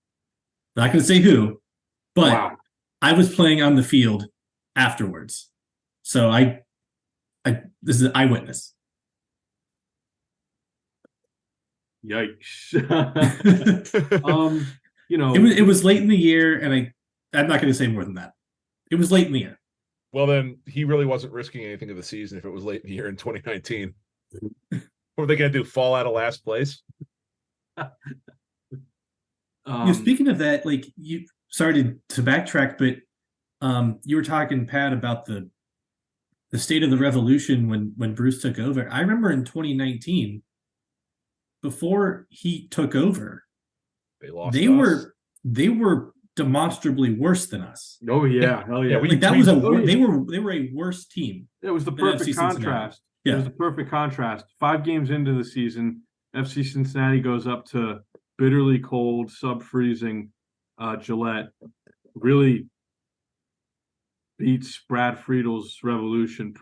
Speaker 4: Not going to say who, but. Wow. I was playing on the field afterwards. So this is an eyewitness.
Speaker 5: Yikes.
Speaker 4: It was late in the year, and I'm not going to say more than that. It was late in the year.
Speaker 3: Well, then he really wasn't risking anything of the season if it was late in the year in 2019. What were they going to do? Fall out of last place?
Speaker 4: Speaking of that, sorry to backtrack, but you were talking, Pat, about the state of the revolution when Bruce took over. I remember in 2019, before he took over, they were demonstrably worse than us.
Speaker 5: Oh yeah, hell yeah!
Speaker 4: They were a worse team.
Speaker 5: It was the perfect contrast. Yeah. It was the perfect contrast. 5 games into the season, FC Cincinnati goes up to bitterly cold, sub-freezing Gillette, really beats Brad Friedel's Revolution.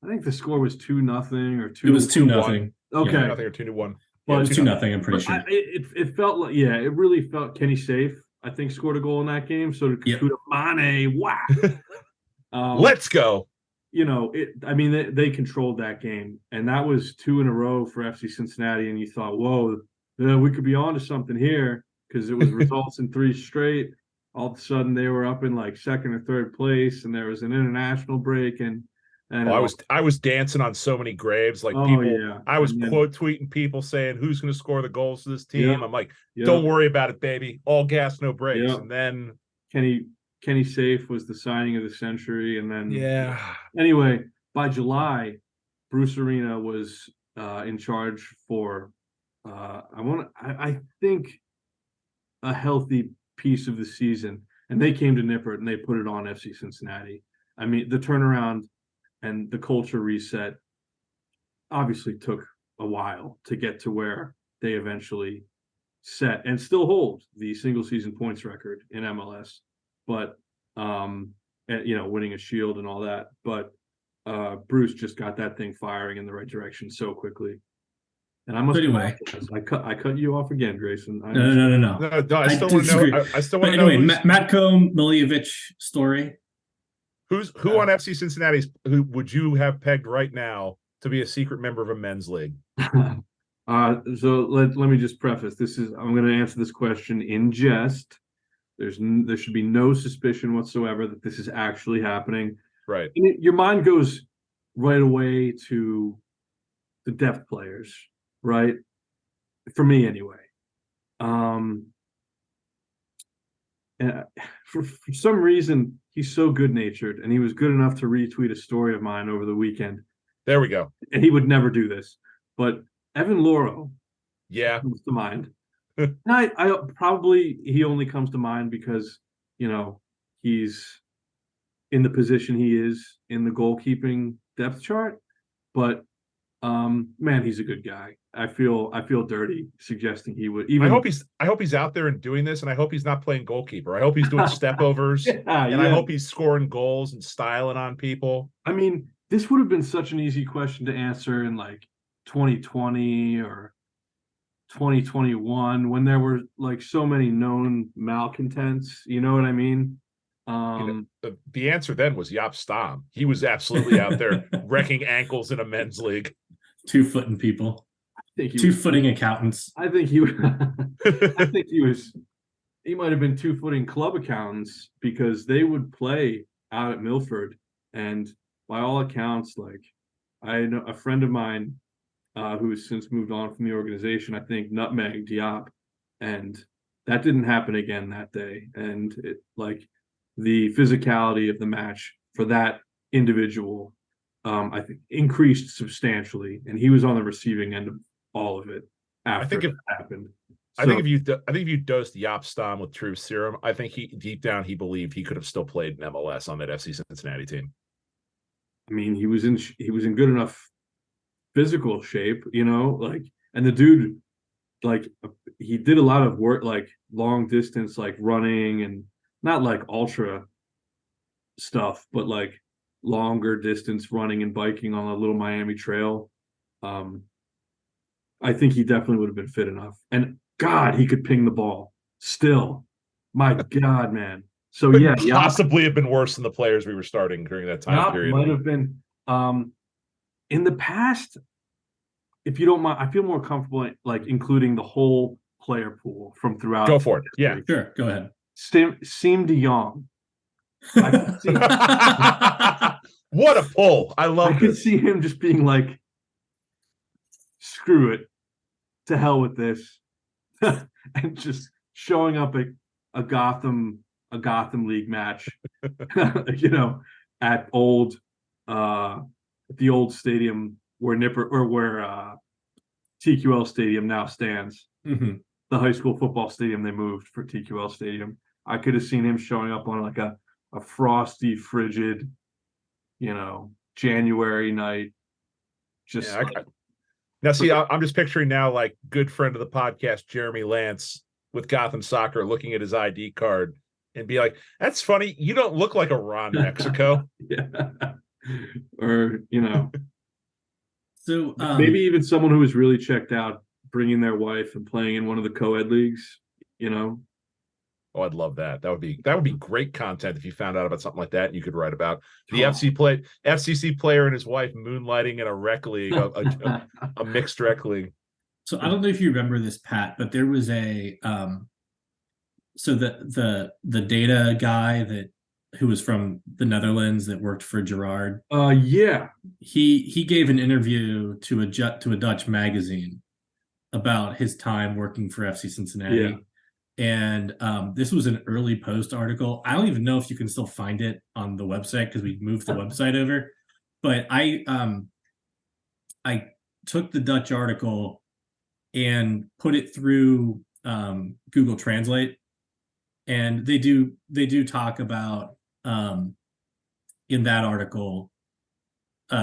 Speaker 5: I think the score was 2-0 or 2.
Speaker 4: It was 2-0.
Speaker 5: Okay,
Speaker 3: 2-0 or 2-1.
Speaker 4: Well, it was 2-0. I'm pretty sure.
Speaker 5: It felt like, it really felt Kenny Safe, I think, scored a goal in that game. So Kakuta Mane, wow.
Speaker 3: Let's go.
Speaker 5: They controlled that game, and that was 2 in a row for FC Cincinnati. And you thought, whoa, we could be on to something here, because it was results in 3 straight. All of a sudden, they were up in second or third place, and there was an international break. And
Speaker 3: I was dancing on so many graves. I was quote tweeting people saying, "Who's going to score the goals for this team?"
Speaker 5: Yep.
Speaker 3: I'm like, "Don't worry about it, baby. All gas, no brakes."
Speaker 5: Yep.
Speaker 3: And then
Speaker 5: Kenny Safe was the signing of the century, and then Anyway, by July, Bruce Arena was in charge for I think a healthy piece of the season, and they came to Nippert and they put it on FC Cincinnati. I mean, the turnaround and the culture reset obviously took a while to get to where they eventually set and still hold the single season points record in MLS, but and, winning a Shield and all that. But Bruce just got that thing firing in the right direction so quickly. And I must I cut you off again, Grayson.
Speaker 4: No.
Speaker 3: I still want to know. I still want to know.
Speaker 4: Anyway, Matko Miljevic story.
Speaker 3: Who on FC Cincinnati's who would you have pegged right now to be a secret member of a men's league?
Speaker 5: So let me just preface. I'm going to answer this question in jest. There should be no suspicion whatsoever that this is actually happening.
Speaker 3: Right.
Speaker 5: And your mind goes right away to the depth players, right? For me, anyway. And for some reason, he's so good-natured, and he was good enough to retweet a story of mine over the weekend.
Speaker 3: There we go.
Speaker 5: And he would never do this, but Evan Loro, comes to mind. I probably he only comes to mind because he's in the position he is in the goalkeeping depth chart. But man, he's a good guy. I feel dirty suggesting he would. Even
Speaker 3: I hope he's out there and doing this, and I hope he's not playing goalkeeper. I hope he's doing stepovers, I hope he's scoring goals and styling on people.
Speaker 5: I mean, this would have been such an easy question to answer in like 2020 or 2021 when there were like so many known malcontents. You know what I mean?
Speaker 3: The answer then was Jaap Stam. He was absolutely out there wrecking ankles in a men's league.
Speaker 4: 2-footing people. Two-footing accountants.
Speaker 5: I think he was. He might have been 2-footing club accountants because they would play out at Milford, and by all accounts, like I know a friend of mine who has since moved on from the organization, I think nutmegged Diop, and that didn't happen again that day. And it the physicality of the match for that individual, I think, increased substantially, and he was on the receiving end of all of it after it happened.
Speaker 3: I think if you dosed Jaap Stam with truth serum, I think deep down he believed he could have still played in MLS on that FC Cincinnati team.
Speaker 5: I mean, he was in good enough physical shape, and the dude, he did a lot of work, like long distance, like running, and not like ultra stuff, but like longer distance running and biking on a little Miami trail. I think he definitely would have been fit enough. And God, he could ping the ball still. My God, man. So
Speaker 3: could possibly have been worse than the players we were starting during that time period.
Speaker 5: Might have been. In the past, if you don't mind, I feel more comfortable like including the whole player pool from throughout.
Speaker 3: Go for it. Yeah,
Speaker 4: sure. Go ahead.
Speaker 5: Siem de Jong.
Speaker 3: What a pull! I love.
Speaker 5: I could see him just being like, "Screw it, to hell with this," and just showing up at a Gotham League match, at the old stadium where TQL Stadium now stands.
Speaker 4: Mm-hmm.
Speaker 5: The high school football stadium they moved for TQL Stadium. I could have seen him showing up on like a frosty, frigid, January night.
Speaker 3: Now, see, I'm just picturing now, like, good friend of the podcast, Jeremy Lance, with Gotham Soccer, looking at his ID card and be like, "That's funny. You don't look like a Ron Mexico."
Speaker 5: Yeah. Or,
Speaker 4: So
Speaker 5: maybe even someone who was really checked out, bringing their wife and playing in one of the co-ed leagues,
Speaker 3: Oh, I'd love that. That would be great content if you found out about something like that and you could write about the FCC player and his wife moonlighting in a rec league, a mixed rec league.
Speaker 4: So I don't know if you remember this, Pat, but there was a so the data guy who was from the Netherlands that worked for Gerard.
Speaker 5: Yeah.
Speaker 4: He gave an interview to a Dutch magazine about his time working for FC Cincinnati.
Speaker 5: Yeah.
Speaker 4: And this was an early post article. I don't even know if you can still find it on the website because we moved the website over. But I took the Dutch article and put it through Google Translate, and they do talk about in that article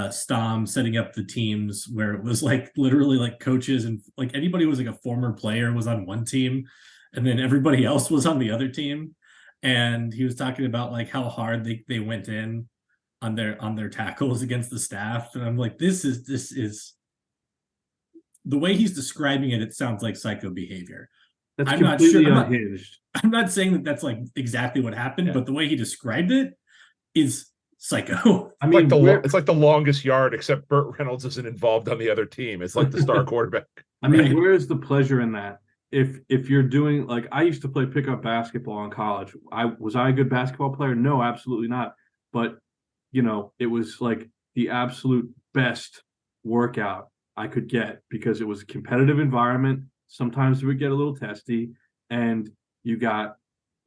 Speaker 4: Stom setting up the teams where it was like literally like coaches and like anybody who was like a former player was on one team and then everybody else was on the other team. And he was talking about like how hard they went in on their tackles against the staff. And I'm like, this is the way he's describing it, it sounds like psycho behavior.
Speaker 5: That's
Speaker 4: I'm
Speaker 5: completely
Speaker 4: not sure,
Speaker 5: unhinged.
Speaker 4: I'm not saying that that's like exactly what happened, but the way he described it is psycho.
Speaker 5: I mean,
Speaker 3: it's like the longest yard, except Burt Reynolds isn't involved on the other team. It's like the star quarterback.
Speaker 5: I mean,
Speaker 4: Right.
Speaker 5: where's the pleasure in that? If you're doing like I used to play pickup basketball in college. Was I a good basketball player? No, absolutely not. But it was like the absolute best workout I could get because it was a competitive environment. Sometimes it would get a little testy, and you got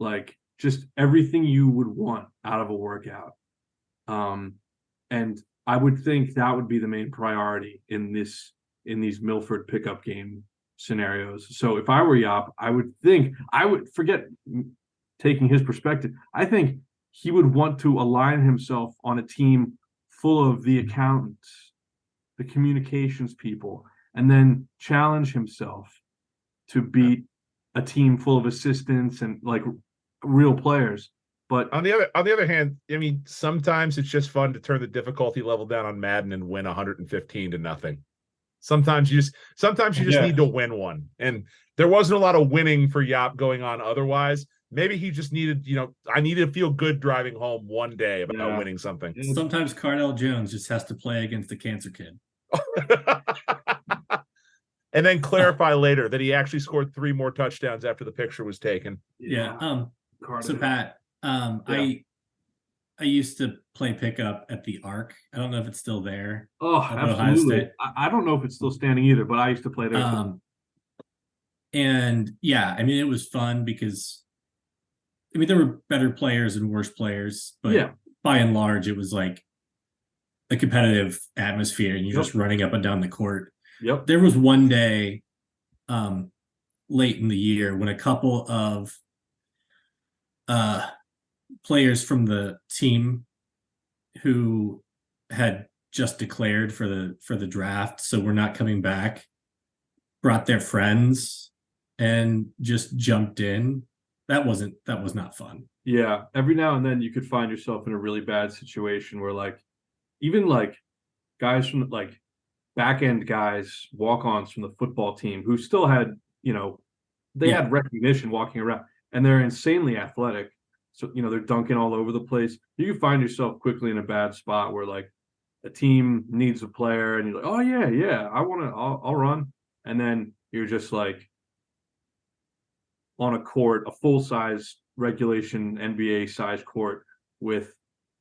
Speaker 5: like just everything you would want out of a workout. And I would think that would be the main priority in these Milford pickup game scenarios. So if I were Yop, I would forget taking his perspective. I think he would want to align himself on a team full of the accountants, the communications people, and then challenge himself to beat a team full of assistants and like real players. But
Speaker 3: on the other hand, I mean, sometimes it's just fun to turn the difficulty level down on Madden and win 115-0. Sometimes you just need to win one. And there wasn't a lot of winning for Yop going on otherwise. Maybe he just needed, I need to feel good driving home one day about winning something.
Speaker 4: Sometimes Cardell Jones just has to play against the cancer kid.
Speaker 3: And then clarify later that he actually scored 3 more touchdowns after the picture was taken.
Speaker 4: Yeah. So Pat, I used to play pickup at the Arc. I don't know if it's still there.
Speaker 5: Oh, absolutely. I don't know if it's still standing either, but I used to play there.
Speaker 4: And yeah, I mean, it was fun because there were better players and worse players, but by and large, it was like a competitive atmosphere and you're just running up and down the court.
Speaker 5: Yep.
Speaker 4: There was one day late in the year when a couple of players from the team who had just declared for the draft, so we're not coming back, brought their friends and just jumped in. That was not fun.
Speaker 5: Yeah. Every now and then you could find yourself in a really bad situation where like even like guys from like back end guys, walk-ons from the football team who still had, they had recognition walking around and they're insanely athletic. So, they're dunking all over the place. You can find yourself quickly in a bad spot where like a team needs a player and you're like, oh yeah, I'll run. And then you're just like on a court, a full-size regulation NBA size court with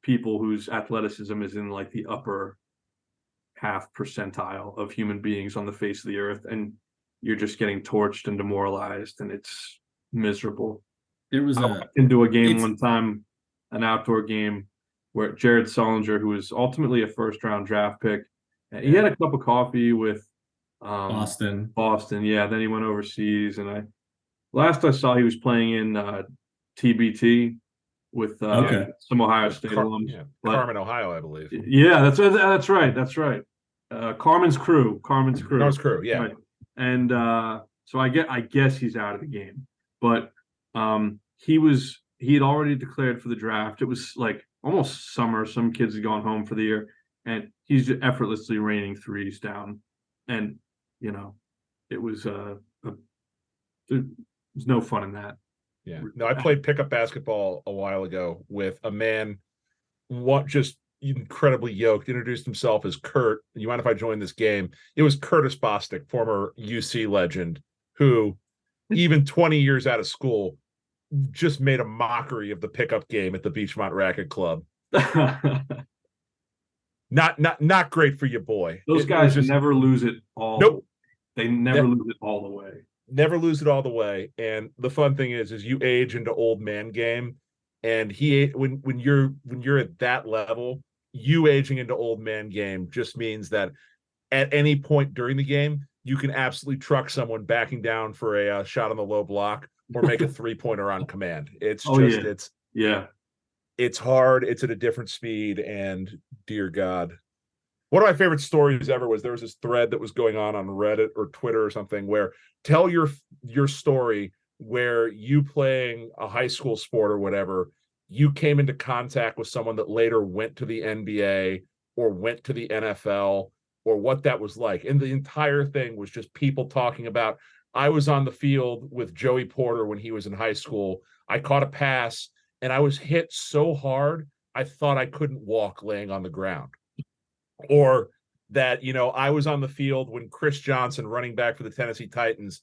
Speaker 5: people whose athleticism is in like the upper half percentile of human beings on the face of the earth. And you're just getting torched and demoralized and it's miserable.
Speaker 4: There was
Speaker 5: into a game one time, an outdoor game where Jared Sullinger, who was ultimately a first-round draft pick, he had a cup of coffee with
Speaker 4: Boston.
Speaker 5: Yeah. Then he went overseas, and last I saw he was playing in TBT with some Ohio State alums.
Speaker 3: Yeah. Carmen, Ohio, I believe.
Speaker 5: Yeah, that's right. Carmen's crew.
Speaker 3: Carmen's crew, yeah.
Speaker 5: Right. And so I guess he's out of the game, but. He had already declared for the draft. It was like almost summer. Some kids had gone home for the year, and he's just effortlessly raining threes down. And it was there's no fun in that.
Speaker 3: Yeah. No, I played pickup basketball a while ago with a man, just incredibly yoked. Introduced himself as Kurt. You mind if I join this game? It was Curtis Bostic, former UC legend, who even 20 years out of school just made a mockery of the pickup game at the Beachmont Racket Club. Not great for you, boy.
Speaker 5: Those guys just never lose it all.
Speaker 3: Nope.
Speaker 5: They never lose it all the way.
Speaker 3: Never lose it all the way. And the fun thing is you age into old man game. And when you're at that level, you aging into old man game just means that at any point during the game, you can absolutely truck someone backing down for a shot on the low block or make a 3-pointer on command. It's it's hard. It's at a different speed, and dear God, One of my favorite stories ever was there was this thread that was going on Reddit or Twitter or something where tell your story where you playing a high school sport or whatever, you came into contact with someone that later went to the NBA or went to the NFL or what that was like. And the entire thing was just people talking about, I was on the field with Joey Porter when he was in high school. I caught a pass and I was hit so hard, I thought I couldn't walk laying on the ground. Or that, I was on the field when Chris Johnson, running back for the Tennessee Titans,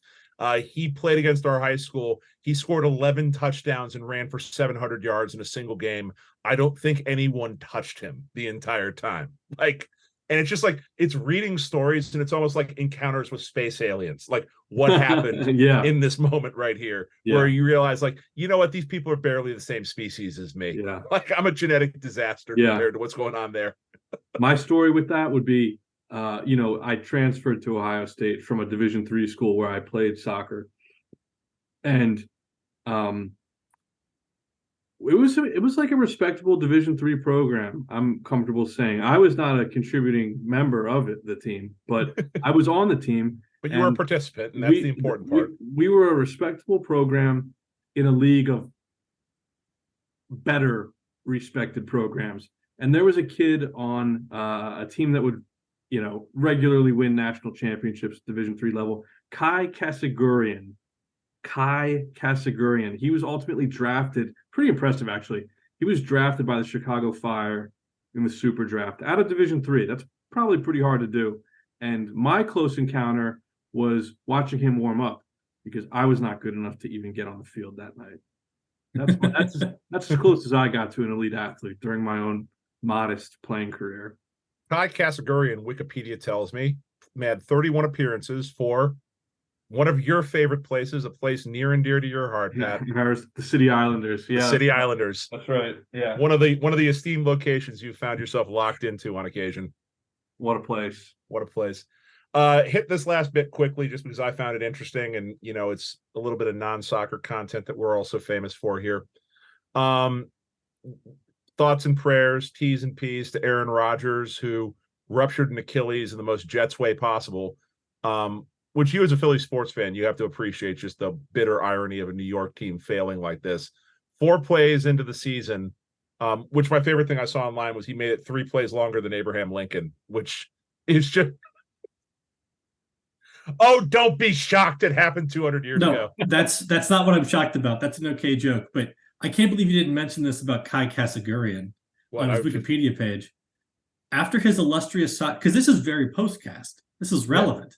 Speaker 3: he played against our high school. He scored 11 touchdowns and ran for 700 yards in a single game. I don't think anyone touched him the entire time. And it's just like, it's reading stories and it's almost like encounters with space aliens. Like what happened in this moment right here, where you realize like, you know what, these people are barely the same species as me.
Speaker 5: Yeah.
Speaker 3: Like I'm a genetic disaster compared to what's going on there.
Speaker 5: My story with that would be, I transferred to Ohio State from a Division III school where I played soccer. And it was like a respectable Division III program. I'm comfortable saying I was not a contributing member of the team, but I was on the team.
Speaker 3: But you were a participant, and that's the important part.
Speaker 5: We were a respectable program in a league of better respected programs. And there was a kid on a team that would, regularly win national championships, Division III level, Kai Kasagurian. He was ultimately drafted, pretty impressive actually. He was drafted by the Chicago Fire in the Super Draft out of Division III. That's probably pretty hard to do. And my close encounter was watching him warm up because I was not good enough to even get on the field that night. That's as close as I got to an elite athlete during my own modest playing career.
Speaker 3: Kai Kasagurian, Wikipedia tells me, had 31 appearances for one of your favorite places, a place near and dear to your heart, Pat.
Speaker 5: The City Islanders. Yeah,
Speaker 3: the City Islanders.
Speaker 5: That's right. Yeah,
Speaker 3: one of the esteemed locations you found yourself locked into on occasion.
Speaker 5: What a place!
Speaker 3: What a place. Hit this last bit quickly, just because I found it interesting, and it's a little bit of non-soccer content that we're also famous for here. Thoughts and prayers, T's and P's to Aaron Rodgers, who ruptured an Achilles in the most Jets way possible. Which you as a Philly sports fan, you have to appreciate just the bitter irony of a New York team failing like this. 4 plays into the season, which my favorite thing I saw online was he made it 3 plays longer than Abraham Lincoln, which is just... Oh, don't be shocked it happened 200 years ago.
Speaker 4: No, that's not what I'm shocked about. That's an okay joke. But I can't believe you didn't mention this about Kai Kasagurian on his Wikipedia page. After his illustrious... Because this is very postcast. This is relevant. Yeah.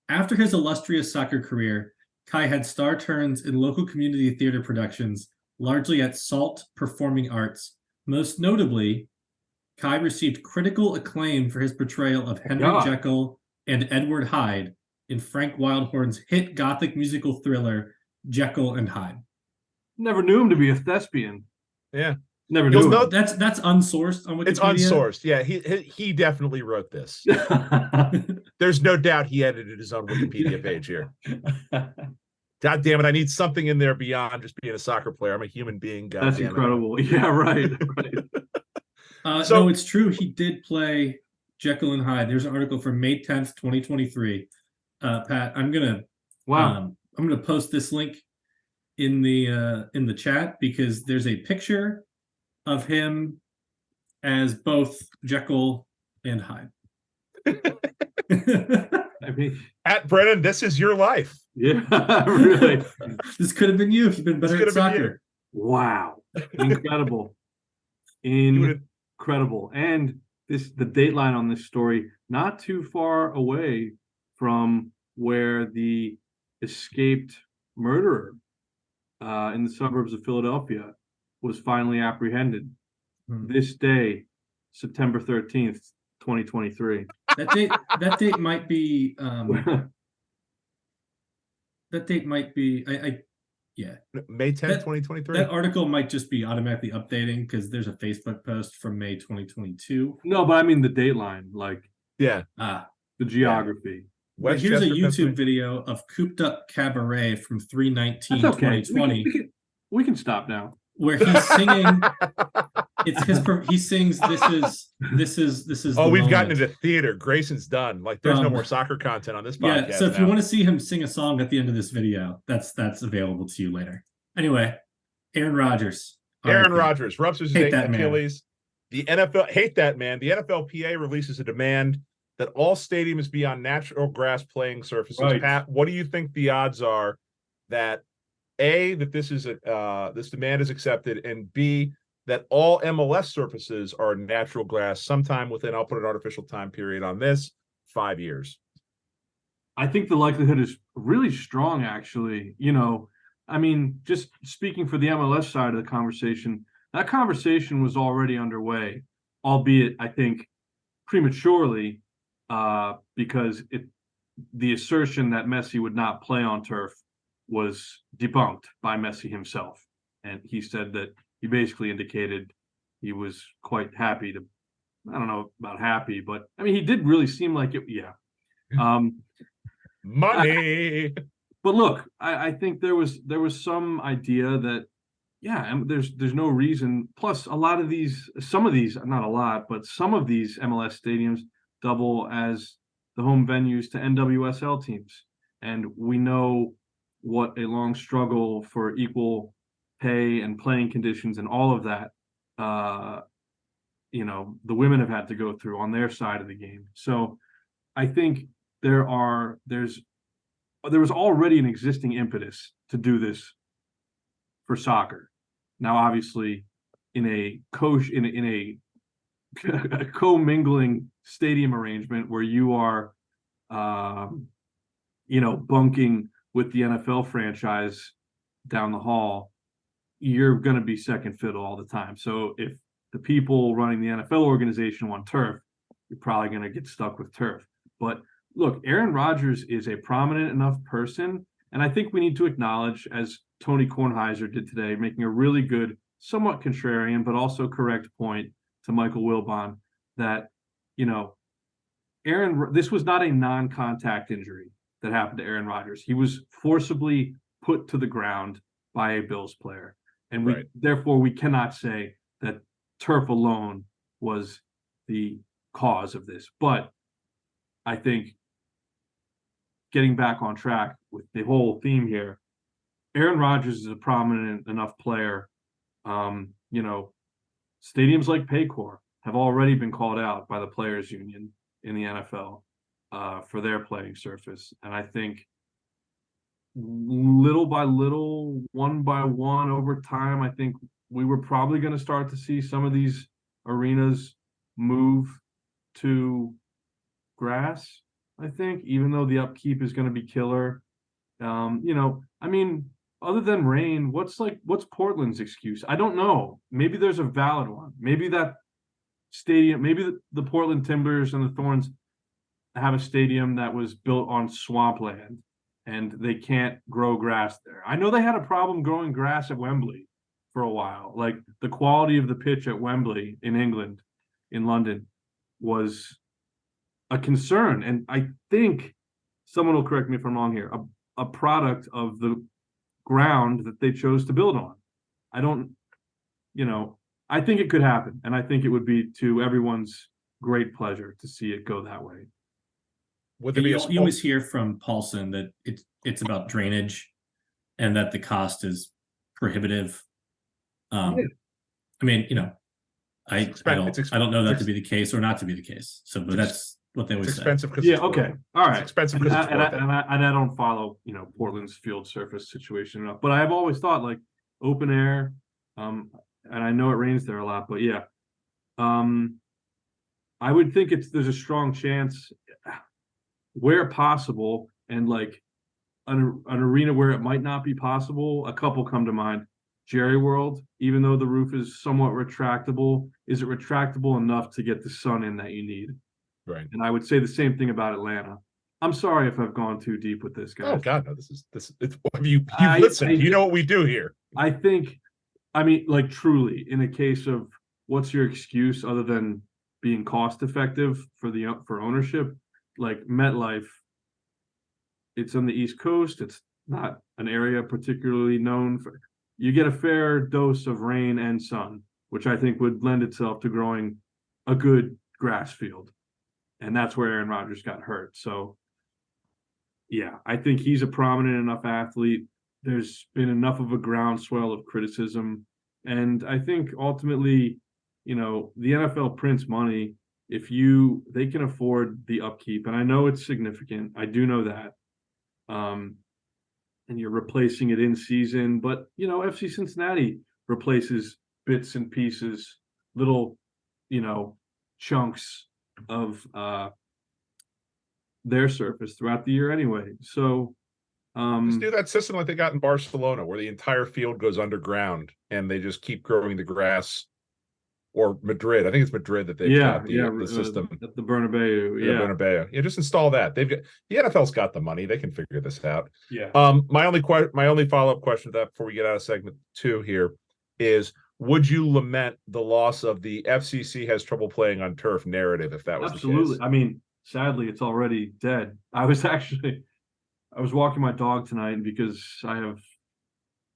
Speaker 4: After his illustrious soccer career, Kai had star turns in local community theater productions, largely at SALT Performing Arts. Most notably, Kai received critical acclaim for his portrayal of Henry Jekyll and Edward Hyde in Frank Wildhorn's hit gothic musical thriller, Jekyll and Hyde.
Speaker 5: Never knew him to be a thespian.
Speaker 3: Yeah.
Speaker 5: Never knew him.
Speaker 4: That's unsourced on Wikipedia.
Speaker 3: It's unsourced. Yeah, he definitely wrote this. There's no doubt he edited his own Wikipedia page here. God damn it! I need something in there beyond just being a soccer player. I'm a human being. God
Speaker 5: That's
Speaker 3: damn
Speaker 5: incredible. It. Yeah, right.
Speaker 4: No, it's true. He did play Jekyll and Hyde. There's an article from May 10th, 2023. Pat, I'm gonna post this link in the chat because there's a picture of him as both Jekyll and Hyde.
Speaker 5: I mean,
Speaker 3: Pat Brennan, this is your life.
Speaker 5: Yeah, really.
Speaker 4: This could have been you if you'd been better at soccer.
Speaker 5: Wow, incredible, incredible. And the dateline on this story not too far away from where the escaped murderer in the suburbs of Philadelphia was finally apprehended this day, September 13th, 2023.
Speaker 4: That date might be
Speaker 3: May 10th, 2023.
Speaker 4: That article might just be automatically updating because there's a Facebook post from May 2022.
Speaker 5: No, but I mean the dateline, the geography.
Speaker 4: Yeah. Here's a YouTube video of Cooped Up Cabaret from 3/19/2020.
Speaker 5: We can stop now.
Speaker 4: Where he's singing It's because he sings this is
Speaker 3: Oh,
Speaker 4: the
Speaker 3: we've
Speaker 4: moment.
Speaker 3: gotten into theater. Grayson's done. Like, there's no more soccer content on this podcast.
Speaker 4: Yeah, so if
Speaker 3: now.
Speaker 4: you want to see him sing a song at the end of this video, that's available to you later. Anyway, Aaron Rodgers.
Speaker 3: Aaron Rodgers ruptures his Achilles.
Speaker 4: Man.
Speaker 3: The NFL hate that man. The NFLPA releases a demand that all stadiums be on natural grass playing surfaces.
Speaker 5: Right.
Speaker 3: Pat, what do you think the odds are that A, that this demand is accepted, and B, that all MLS surfaces are natural grass sometime within, I'll put an artificial time period on this, 5 years?
Speaker 5: I think the likelihood is really strong, actually. I mean, just speaking for the MLS side of the conversation, that conversation was already underway, albeit, I think, prematurely, because the assertion that Messi would not play on turf was debunked by Messi himself. And he said that he basically indicated he was quite happy to, I don't know about happy, but I mean, he did really seem like it. Yeah.
Speaker 3: Money.
Speaker 5: But look, I think there was some idea that, yeah, there's no reason. Plus, some of these, not a lot, but some of these MLS stadiums double as the home venues to NWSL teams. And we know what a long struggle for equal pay and playing conditions and all of that, the women have had to go through on their side of the game. So I think there was already an existing impetus to do this for soccer. Now, obviously, in a co-mingling stadium arrangement where you are, bunking with the NFL franchise down the hall, you're going to be second fiddle all the time. So if the people running the NFL organization want turf, you're probably going to get stuck with turf. But look, Aaron Rodgers is a prominent enough person, and I think we need to acknowledge, as Tony Kornheiser did today, making a really good, somewhat contrarian, but also correct point to Michael Wilbon, that, this was not a non-contact injury that happened to Aaron Rodgers. He was forcibly put to the ground by a Bills player. And therefore we cannot say that turf alone was the cause of this. But I think, getting back on track with the whole theme here, Aaron Rodgers is a prominent enough player. Stadiums like Paycor have already been called out by the players union in the NFL for their playing surface. And I think little by little, one by one, over time, I think we were probably going to start to see some of these arenas move to grass. I think, even though the upkeep is going to be killer. Other than rain, what's Portland's excuse? I don't know. Maybe there's a valid one. Maybe that stadium, maybe the Portland Timbers and the Thorns have a stadium that was built on swampland and they can't grow grass there. I know they had a problem growing grass at Wembley for a while. Like, the quality of the pitch at Wembley in England, in London, was a concern. And I think, someone will correct me if I'm wrong here, a product of the ground that they chose to build on. I think it could happen. And I think it would be to everyone's great pleasure to see it go that way.
Speaker 4: You always hear from Paulson that it's about drainage and that the cost is prohibitive. I don't know that to be the case or not to be the case. So, but that's what they always say.
Speaker 3: Expensive because
Speaker 5: okay, all right.
Speaker 3: It's expensive because it's worth it.
Speaker 5: And I don't follow Portland's field surface situation enough, but I've always thought, like, open air. And I know it rains there a lot, but yeah, I would think there's a strong chance, where possible, and like an arena where it might not be possible. A couple come to mind. Jerry World, even though the roof is somewhat retractable, is it retractable enough to get the sun in that you need?
Speaker 3: Right.
Speaker 5: And I would say the same thing about Atlanta. I'm sorry if I've gone too deep with this, guys.
Speaker 3: Oh God, no! You've listened. You know what we do here.
Speaker 5: I think, like, truly, in a case of what's your excuse other than being cost effective for ownership, like MetLife, it's on the East Coast. It's not an area particularly known for. You get a fair dose of rain and sun which I think would lend itself to growing a good grass field. And that's where Aaron Rodgers got hurt. So, yeah, I think he's a prominent enough athlete. There's been enough of a groundswell of criticism. And I think ultimately, the NFL prints money. They can afford the upkeep. And I know it's significant. I do know that. And you're replacing it in season. But, FC Cincinnati replaces bits and pieces, little, chunks of their surface throughout the year anyway. So
Speaker 3: just do that system like they got in Barcelona, where the entire field goes underground and they just keep growing the grass. Or Madrid, I think it's Madrid that they've got the system
Speaker 5: at the Bernabeu.
Speaker 3: The Bernabeu. Yeah, just install that. The NFL's got the money; they can figure this out.
Speaker 5: Yeah.
Speaker 3: My only follow-up question to that before we get out of segment 2 here is: would you lament the loss of the FCC has trouble playing on turf narrative if that was
Speaker 5: absolutely
Speaker 3: the case?
Speaker 5: I mean, sadly, it's already dead. I was walking my dog tonight, and because I have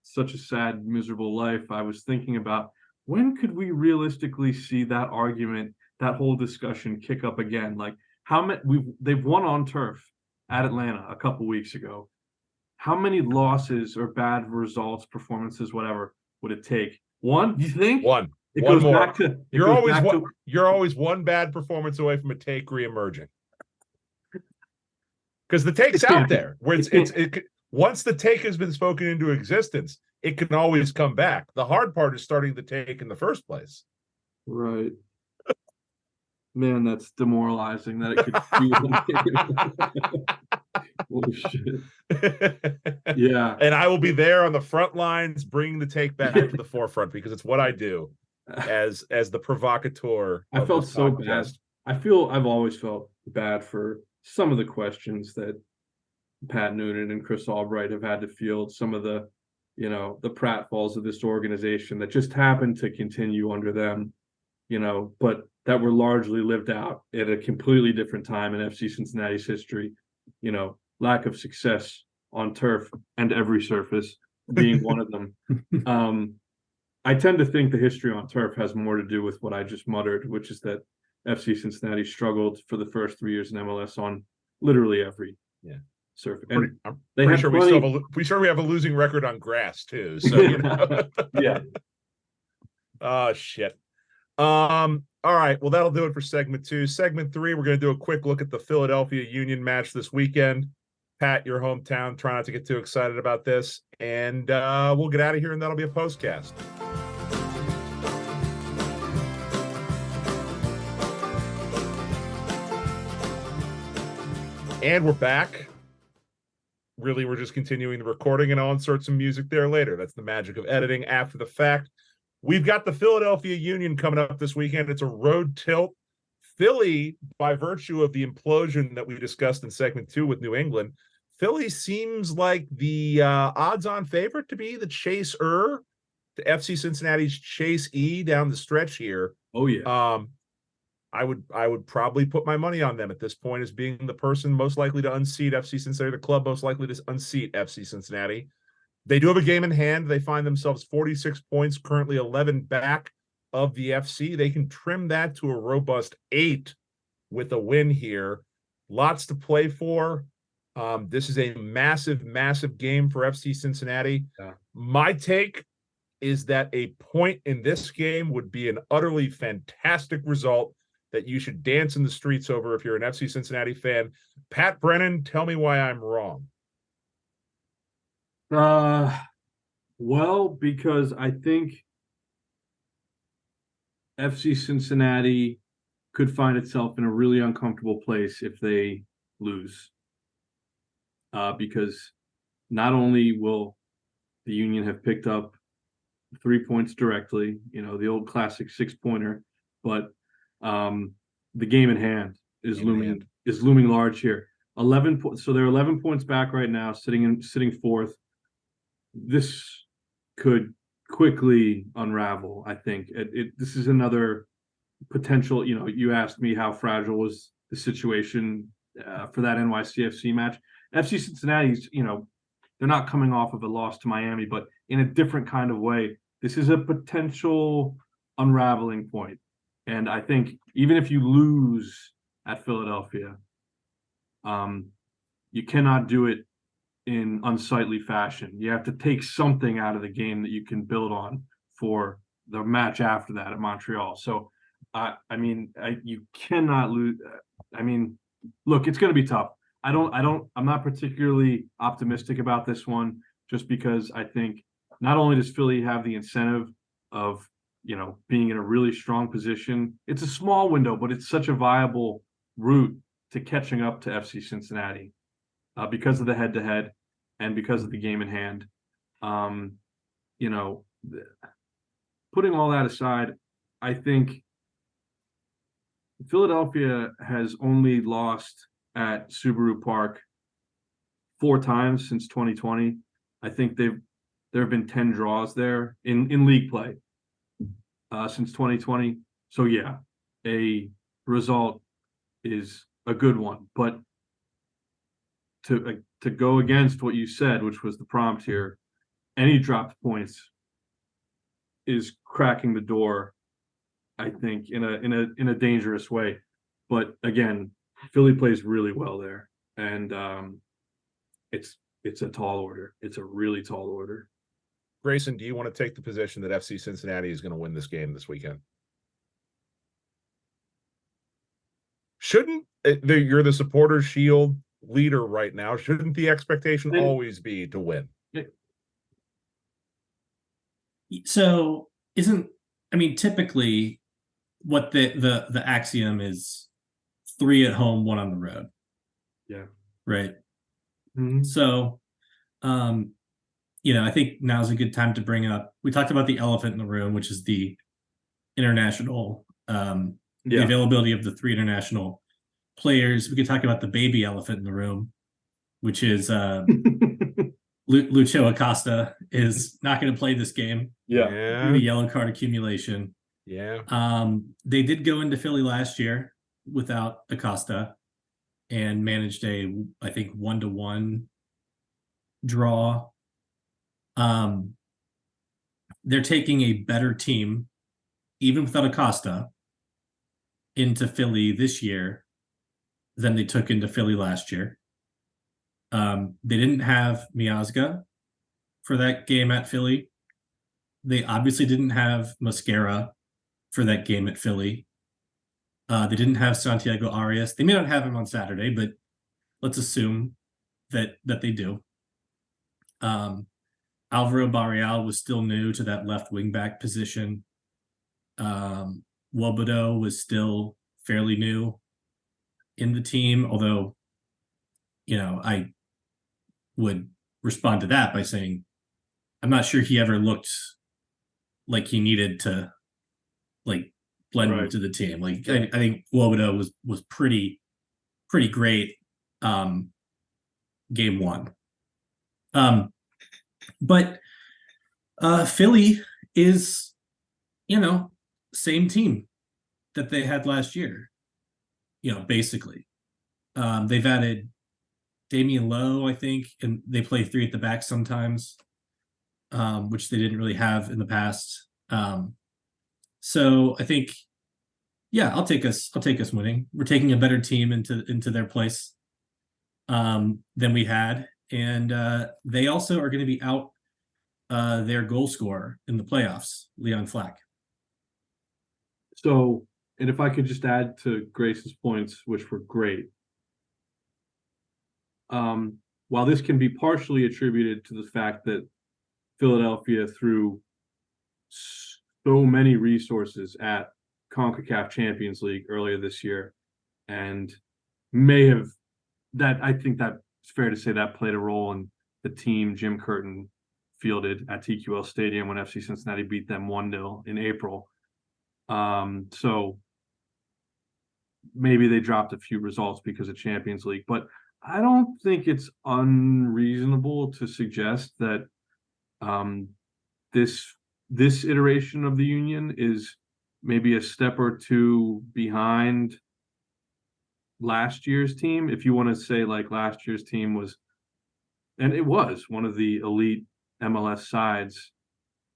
Speaker 5: such a sad, miserable life, I was thinking about, when could we realistically see that argument, that whole discussion kick up again? Like, they've won on turf at Atlanta a couple weeks ago. How many losses or bad results, performances, whatever, would it take? One, you think?
Speaker 3: One.
Speaker 5: It
Speaker 3: one
Speaker 5: goes
Speaker 3: more.
Speaker 5: back to
Speaker 3: You're always one bad performance away from a take reemerging. Because the take's out there. Where once the take has been spoken into existence, it can always come back. The hard part is starting the take in the first place.
Speaker 5: Right. Man, that's demoralizing that it could be. Holy shit. Yeah.
Speaker 3: And I will be there on the front lines bringing the take back to the forefront, because it's what I do as the provocateur.
Speaker 5: I felt so bad. I've always felt bad for some of the questions that Pat Noonan and Chris Albright have had to field, some of the pratfalls of this organization that just happened to continue under them, but that were largely lived out at a completely different time in FC Cincinnati's history. Lack of success on turf and every surface being one of them. I tend to think the history on turf has more to do with what I just muttered, which is that FC Cincinnati struggled for the first 3 years in MLS on literally every surface.
Speaker 3: I'm pretty sure we have a losing record on grass too. So
Speaker 5: yeah.
Speaker 3: Oh shit. All right. Well, that'll do it for segment 2. Segment 3, we're going to do a quick look at the Philadelphia Union match this weekend. Pat, your hometown. Try not to get too excited about this, and we'll get out of here, and that'll be a postcast. And we're back. Really, we're just continuing the recording, and I'll insert some music there later. That's the magic of editing after the fact. We've got the Philadelphia Union coming up this weekend. It's a road tilt. Philly, by virtue of the implosion that we discussed in segment 2 with New England, Philly seems like the odds-on favorite to be the chaser, the FC Cincinnati's Chase E down the stretch here.
Speaker 5: Oh, yeah.
Speaker 3: I would probably put my money on them at this point as being the person most likely to unseat FC Cincinnati, the club most likely to unseat FC Cincinnati. They do have a game in hand. They find themselves 46 points, currently 11 back of the FC. They can trim that to a robust 8 with a win here. Lots to play for. This is a massive, massive game for FC Cincinnati.
Speaker 5: Yeah.
Speaker 3: My take is that a point in this game would be an utterly fantastic result that you should dance in the streets over if you're an FC Cincinnati fan. Pat Brennan, tell me why I'm wrong.
Speaker 5: Well, because I think FC Cincinnati could find itself in a really uncomfortable place if they lose. Because not only will the Union have picked up 3 points directly, the old classic 6-pointer, but the game in hand is looming large here. 11 points, so they're 11 points back right now, sitting fourth. This could quickly unravel, I think. This is another potential, you asked me how fragile was the situation for that NYCFC match. FC Cincinnati's, they're not coming off of a loss to Miami, but in a different kind of way. This is a potential unraveling point. And I think even if you lose at Philadelphia, you cannot do it in unsightly fashion. You have to take something out of the game that you can build on for the match after that at Montreal. So, you cannot lose. Look, it's going to be tough. I'm not particularly optimistic about this one, just because I think not only does Philly have the incentive of, being in a really strong position, it's a small window, but it's such a viable route to catching up to FC Cincinnati because of the head-to-head and because of the game in hand. Putting all that aside, I think Philadelphia has only lost at Subaru Park 4 times since 2020. I think there have been 10 draws there in league play since 2020. So yeah, a result is a good one. But to go against what you said, which was the prompt here, any dropped points is cracking the door, I think, in a dangerous way. But again, Philly plays really well there, and it's a tall order. It's a really tall order.
Speaker 3: Grayson, do you want to take the position that FC Cincinnati is going to win this game this weekend? You're the supporters' shield leader right now. Shouldn't the expectation always be to win?
Speaker 4: So typically what the axiom is 3 at home, 1 on the road.
Speaker 5: Yeah.
Speaker 4: Right.
Speaker 5: Mm-hmm.
Speaker 4: So, I think now's a good time to bring up, we talked about the elephant in the room, which is the international, the availability of the 3 international players. We could talk about the baby elephant in the room, which is Lucho Acosta is not going to play this game.
Speaker 5: Yeah.
Speaker 4: The yellow card accumulation.
Speaker 3: Yeah.
Speaker 4: They did go into Philly last year without Acosta and managed a, I think, 1-1 draw. They're taking a better team, even without Acosta, into Philly this year than they took into Philly last year. They didn't have Miazga for that game at Philly. They obviously didn't have Mosquera for that game at Philly. They didn't have Santiago Arias. They may not have him on Saturday, but let's assume that they do. Alvaro Barreal was still new to that left wing-back position. Wobodo was still fairly new in the team, although, I would respond to that by saying I'm not sure he ever looked like he needed to blend into the team. I think Wobodo was pretty great game 1. But Philly is, same team that they had last year, basically. They've added Damian Lowe, I think, and they play 3 at the back sometimes, which they didn't really have in the past. So I think, I'll take us winning. We're taking a better team into their place than we had. And they also are going to be out their goal scorer in the playoffs, Leon Flack.
Speaker 5: So, and if I could just add to Grace's points, which were great. While this can be partially attributed to the fact that Philadelphia threw so many resources at CONCACAF Champions League earlier this year, and I think that it's fair to say that played a role in the team Jim Curtin fielded at TQL Stadium when FC Cincinnati beat them 1-0 in April. So maybe they dropped a few results because of Champions League, but I don't think it's unreasonable to suggest that this iteration of the Union is maybe a step or 2 behind last year's team. If you want to say last year's team was, and it was one of the elite MLS sides,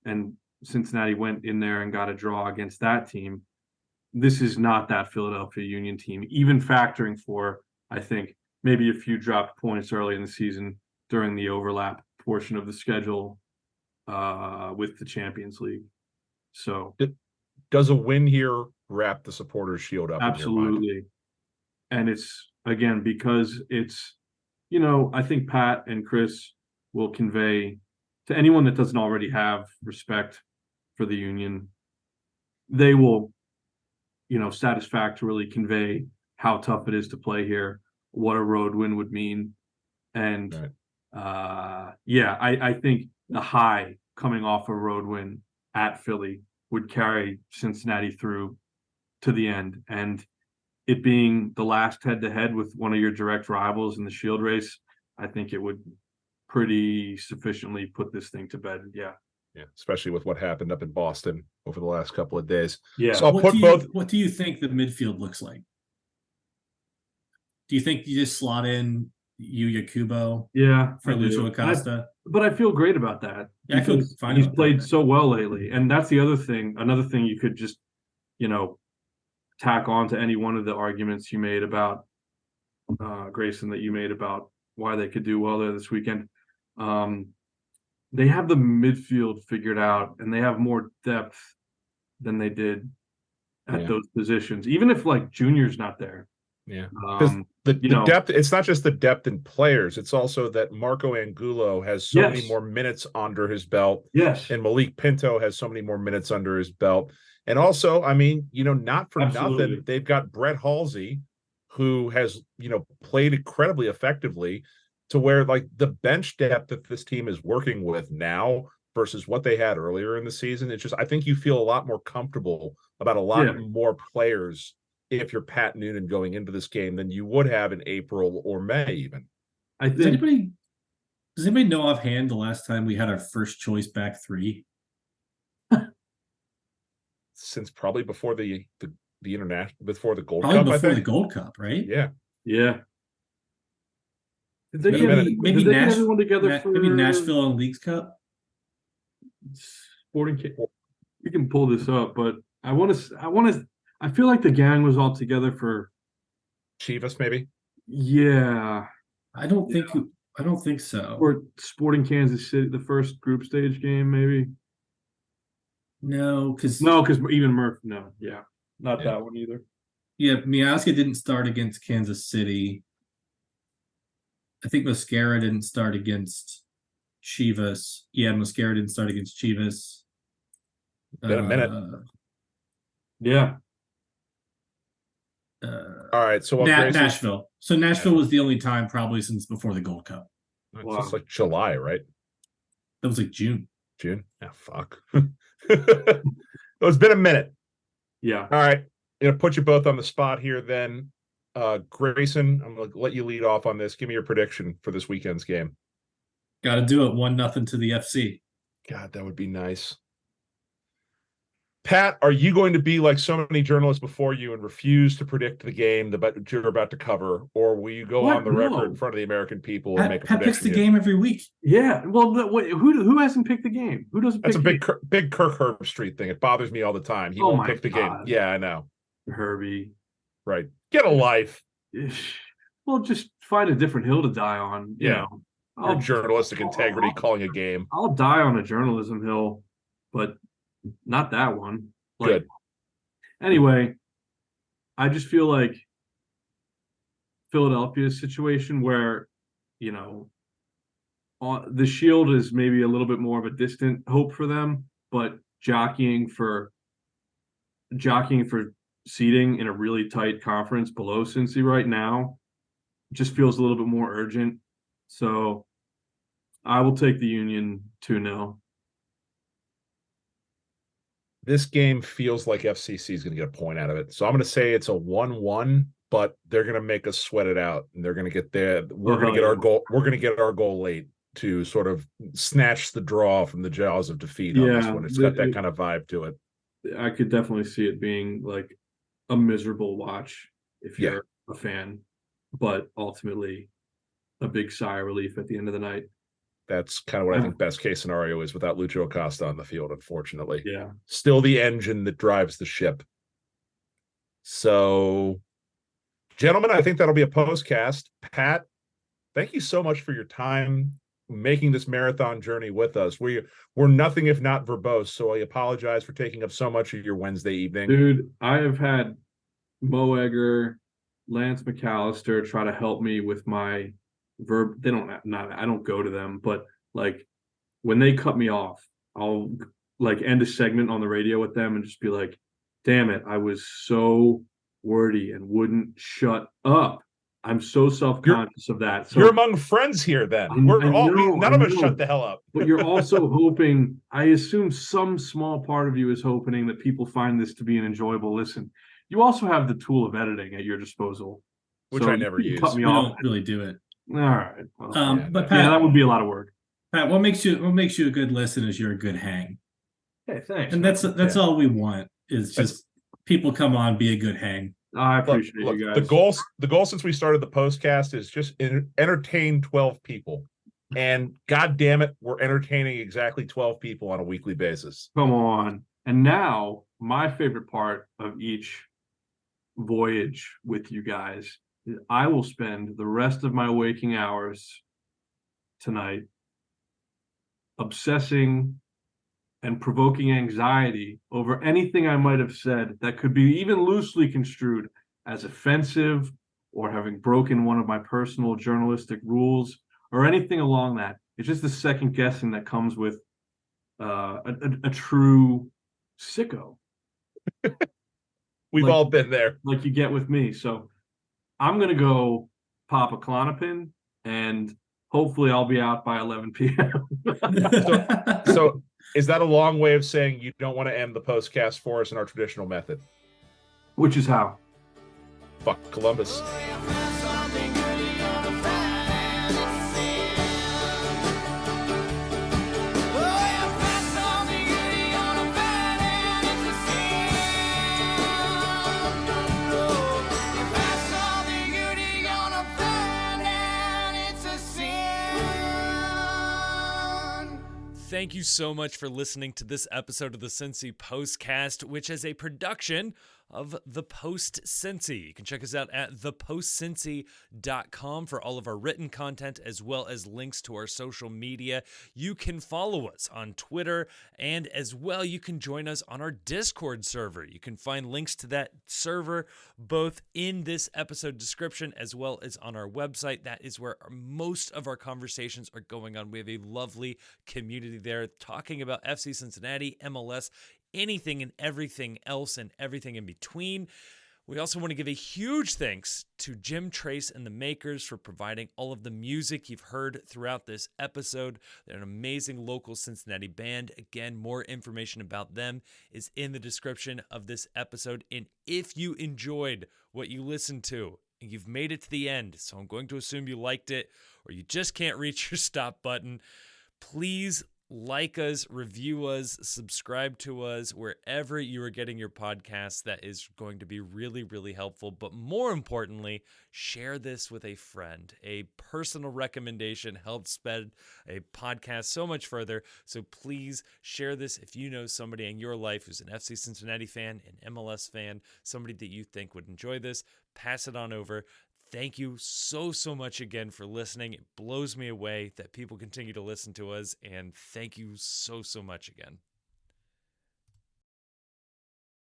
Speaker 5: and Cincinnati went in there and got a draw against that team. This is not that Philadelphia Union team, even factoring for, I think, maybe a few dropped points early in the season during the overlap portion of the schedule with the Champions League. So
Speaker 3: does a win here wrap the Supporters Shield up?
Speaker 5: Absolutely. And it's, again, because it's, I think Pat and Chris will convey to anyone that doesn't already have respect for the Union, they will, satisfactorily convey how tough it is to play here, what a road win would mean. And I think the high coming off a road win at Philly would carry Cincinnati through to the end. And it being the last head-to-head with one of your direct rivals in the Shield race, I think it would pretty sufficiently put this thing to bed. Yeah,
Speaker 3: especially with what happened up in Boston over the last couple of days.
Speaker 5: Yeah.
Speaker 3: So
Speaker 4: what do you think the midfield looks like? Do you think you just slot in Yuya Kubo?
Speaker 5: Yeah,
Speaker 4: for Lucho Acosta.
Speaker 5: But I feel great about that.
Speaker 4: Yeah, I feel fine.
Speaker 5: He's played so well lately, and that's the other thing. Another thing you could just, tack on to any one of the arguments you made about Grayson, that you made about why they could do well there this weekend. They have the midfield figured out, and they have more depth than they did at those positions. Even if Junior's not there.
Speaker 3: Yeah. The depth, it's not just the depth in players, it's also that Marco Angulo has so many more minutes under his belt.
Speaker 5: Yes.
Speaker 3: And Malik Pinto has so many more minutes under his belt. And also, not for nothing, they've got Brett Halsey, who has, played incredibly effectively, to where the bench depth that this team is working with now versus what they had earlier in the season. It's just, I think you feel a lot more comfortable about a lot more players if you're Pat Noonan going into this game than you would have in April or May even.
Speaker 4: Does anybody know offhand the last time we had our first choice back three?
Speaker 3: Since probably before the international, before the Gold
Speaker 4: Cup.
Speaker 3: Probably
Speaker 4: before the Gold Cup, right?
Speaker 3: Yeah.
Speaker 5: Yeah.
Speaker 4: Did they get everyone together for maybe Nashville and Leagues Cup?
Speaker 5: Sporting. We can pull this up, but I feel like the gang was all together for
Speaker 3: Chivas, maybe.
Speaker 5: Yeah,
Speaker 4: I don't think so.
Speaker 5: Or Sporting Kansas City, the first group stage game, maybe.
Speaker 4: No, because
Speaker 5: even Murph. No, not that one either.
Speaker 4: Yeah, Miazga didn't start against Kansas City. I think Mosquera didn't start against Chivas. Yeah, Mosquera didn't start against Chivas.
Speaker 3: Been a minute.
Speaker 5: Yeah.
Speaker 3: All right, so
Speaker 4: Nashville. So Nashville was the only time probably since before the Gold Cup.
Speaker 3: It's just July, right?
Speaker 4: That was June.
Speaker 3: June? Yeah, fuck. It's been a minute.
Speaker 5: Yeah.
Speaker 3: All right. I'm going to put you both on the spot here then. Grayson, I'm going to let you lead off on this. Give me your prediction for this weekend's game.
Speaker 4: Got to do it. 1-0 to the FC.
Speaker 3: God, that would be nice. Pat, are you going to be like so many journalists before you and refuse to predict the game that you're about to cover, or will you go on the record in front of the American people and make a prediction?
Speaker 4: Pat picks the game every week.
Speaker 5: Yeah. Well, who hasn't picked the game? Who doesn't?
Speaker 3: That's a big Kirk Herbstreit thing. It bothers me all the time. He won't pick the game. Yeah, I know.
Speaker 5: Herbie.
Speaker 3: Right. Get a life.
Speaker 5: Well, just find a different hill to die on. You know.
Speaker 3: Your journalistic integrity calling a game.
Speaker 5: I'll die on a journalism hill, but not that one.
Speaker 3: Good.
Speaker 5: Anyway, I just feel like Philadelphia's situation where, the Shield is maybe a little bit more of a distant hope for them, but jockeying for seeding in a really tight conference below Cincy right now just feels a little bit more urgent. So I will take the Union 2-0.
Speaker 3: This game feels like FCC is going to get a point out of it. So I'm going to say it's a 1-1, but they're going to make us sweat it out, and they're going to get there. We're going to get our goal. We're going to get our goal late to sort of snatch the draw from the jaws of defeat on this one. It's got that kind of vibe to it.
Speaker 5: I could definitely see it being like a miserable watch if you're a fan, but ultimately a big sigh of relief at the end of the night.
Speaker 3: That's kind of what I think best case scenario is without Lucho Acosta on the field, unfortunately.
Speaker 5: Yeah.
Speaker 3: Still the engine that drives the ship. So, gentlemen, I think that'll be a postcast. Pat, thank you so much for your time making this marathon journey with us. We're nothing if not verbose, so I apologize for taking up so much of your Wednesday evening.
Speaker 5: Dude, I have had Mo Egger, Lance McAllister try to help me with my verb. They don't I don't go to them, but like when they cut me off, I'll like end a segment on the radio with them and just be like, damn it, I was so wordy and wouldn't shut up. I'm so self-conscious of that. So
Speaker 3: you're among friends here then. None of us shut the hell up.
Speaker 5: But you're also hoping, I assume some small part of you is hoping that people find this to be an enjoyable listen. You also have the tool of editing at your disposal.
Speaker 3: Which I never use.
Speaker 5: Cut me
Speaker 4: We
Speaker 5: off.
Speaker 4: don't really do it.
Speaker 5: All right. Well,
Speaker 4: But Pat,
Speaker 5: that would be a lot of work.
Speaker 4: Pat, what makes you a good listen is you're a good hang.
Speaker 5: Hey, thanks.
Speaker 4: And that's all we want is just people come on, be a good hang.
Speaker 5: I appreciate you guys.
Speaker 3: The goal since we started the postcast is just entertain 12 people. And God damn it, we're entertaining exactly 12 people on a weekly basis.
Speaker 5: Come on. And now my favorite part of each voyage with you guys is I will spend the rest of my waking hours tonight obsessing and provoking anxiety over anything I might have said that could be even loosely construed as offensive or having broken one of my personal journalistic rules or anything along that. It's just the second guessing that comes with a true sicko.
Speaker 3: We've all been there.
Speaker 5: Like you get with me. So I'm going to go pop a Klonopin and hopefully I'll be out by 11 p.m.
Speaker 3: So is that a long way of saying you don't want to end the postcast for us in our traditional method?
Speaker 5: Which is how?
Speaker 3: Fuck Columbus.
Speaker 1: Thank you so much for listening to this episode of the Cincy Postcast, which is a production of The Post Cincy. You can check us out at thepostcincy.com for all of our written content as well as links to our social media. You can follow us on Twitter, and as well you can join us on our Discord server. You can find links to that server both in this episode description as well as on our website. That is where most of our conversations are going on. We have a lovely community there talking about FC Cincinnati, MLS, anything and everything else and everything in between. We also want to give a huge thanks to Jim Trace and the Makers for providing all of the music you've heard throughout this episode. They're an amazing local Cincinnati band. Again, more information about them is in the description of this episode. And if you enjoyed what you listened to, and you've made it to the end, so I'm going to assume you liked it, or you just can't reach your stop button, please like us, review us, subscribe to us wherever you are getting your podcasts. That is going to be really, really helpful. But more importantly, share this with a friend. A personal recommendation helps spread a podcast so much further. So please share this if you know somebody in your life who's an FC Cincinnati fan, an MLS fan, somebody that you think would enjoy this. Pass it on over. Thank you so much again for listening. It blows me away that people continue to listen to us, and thank you so much again.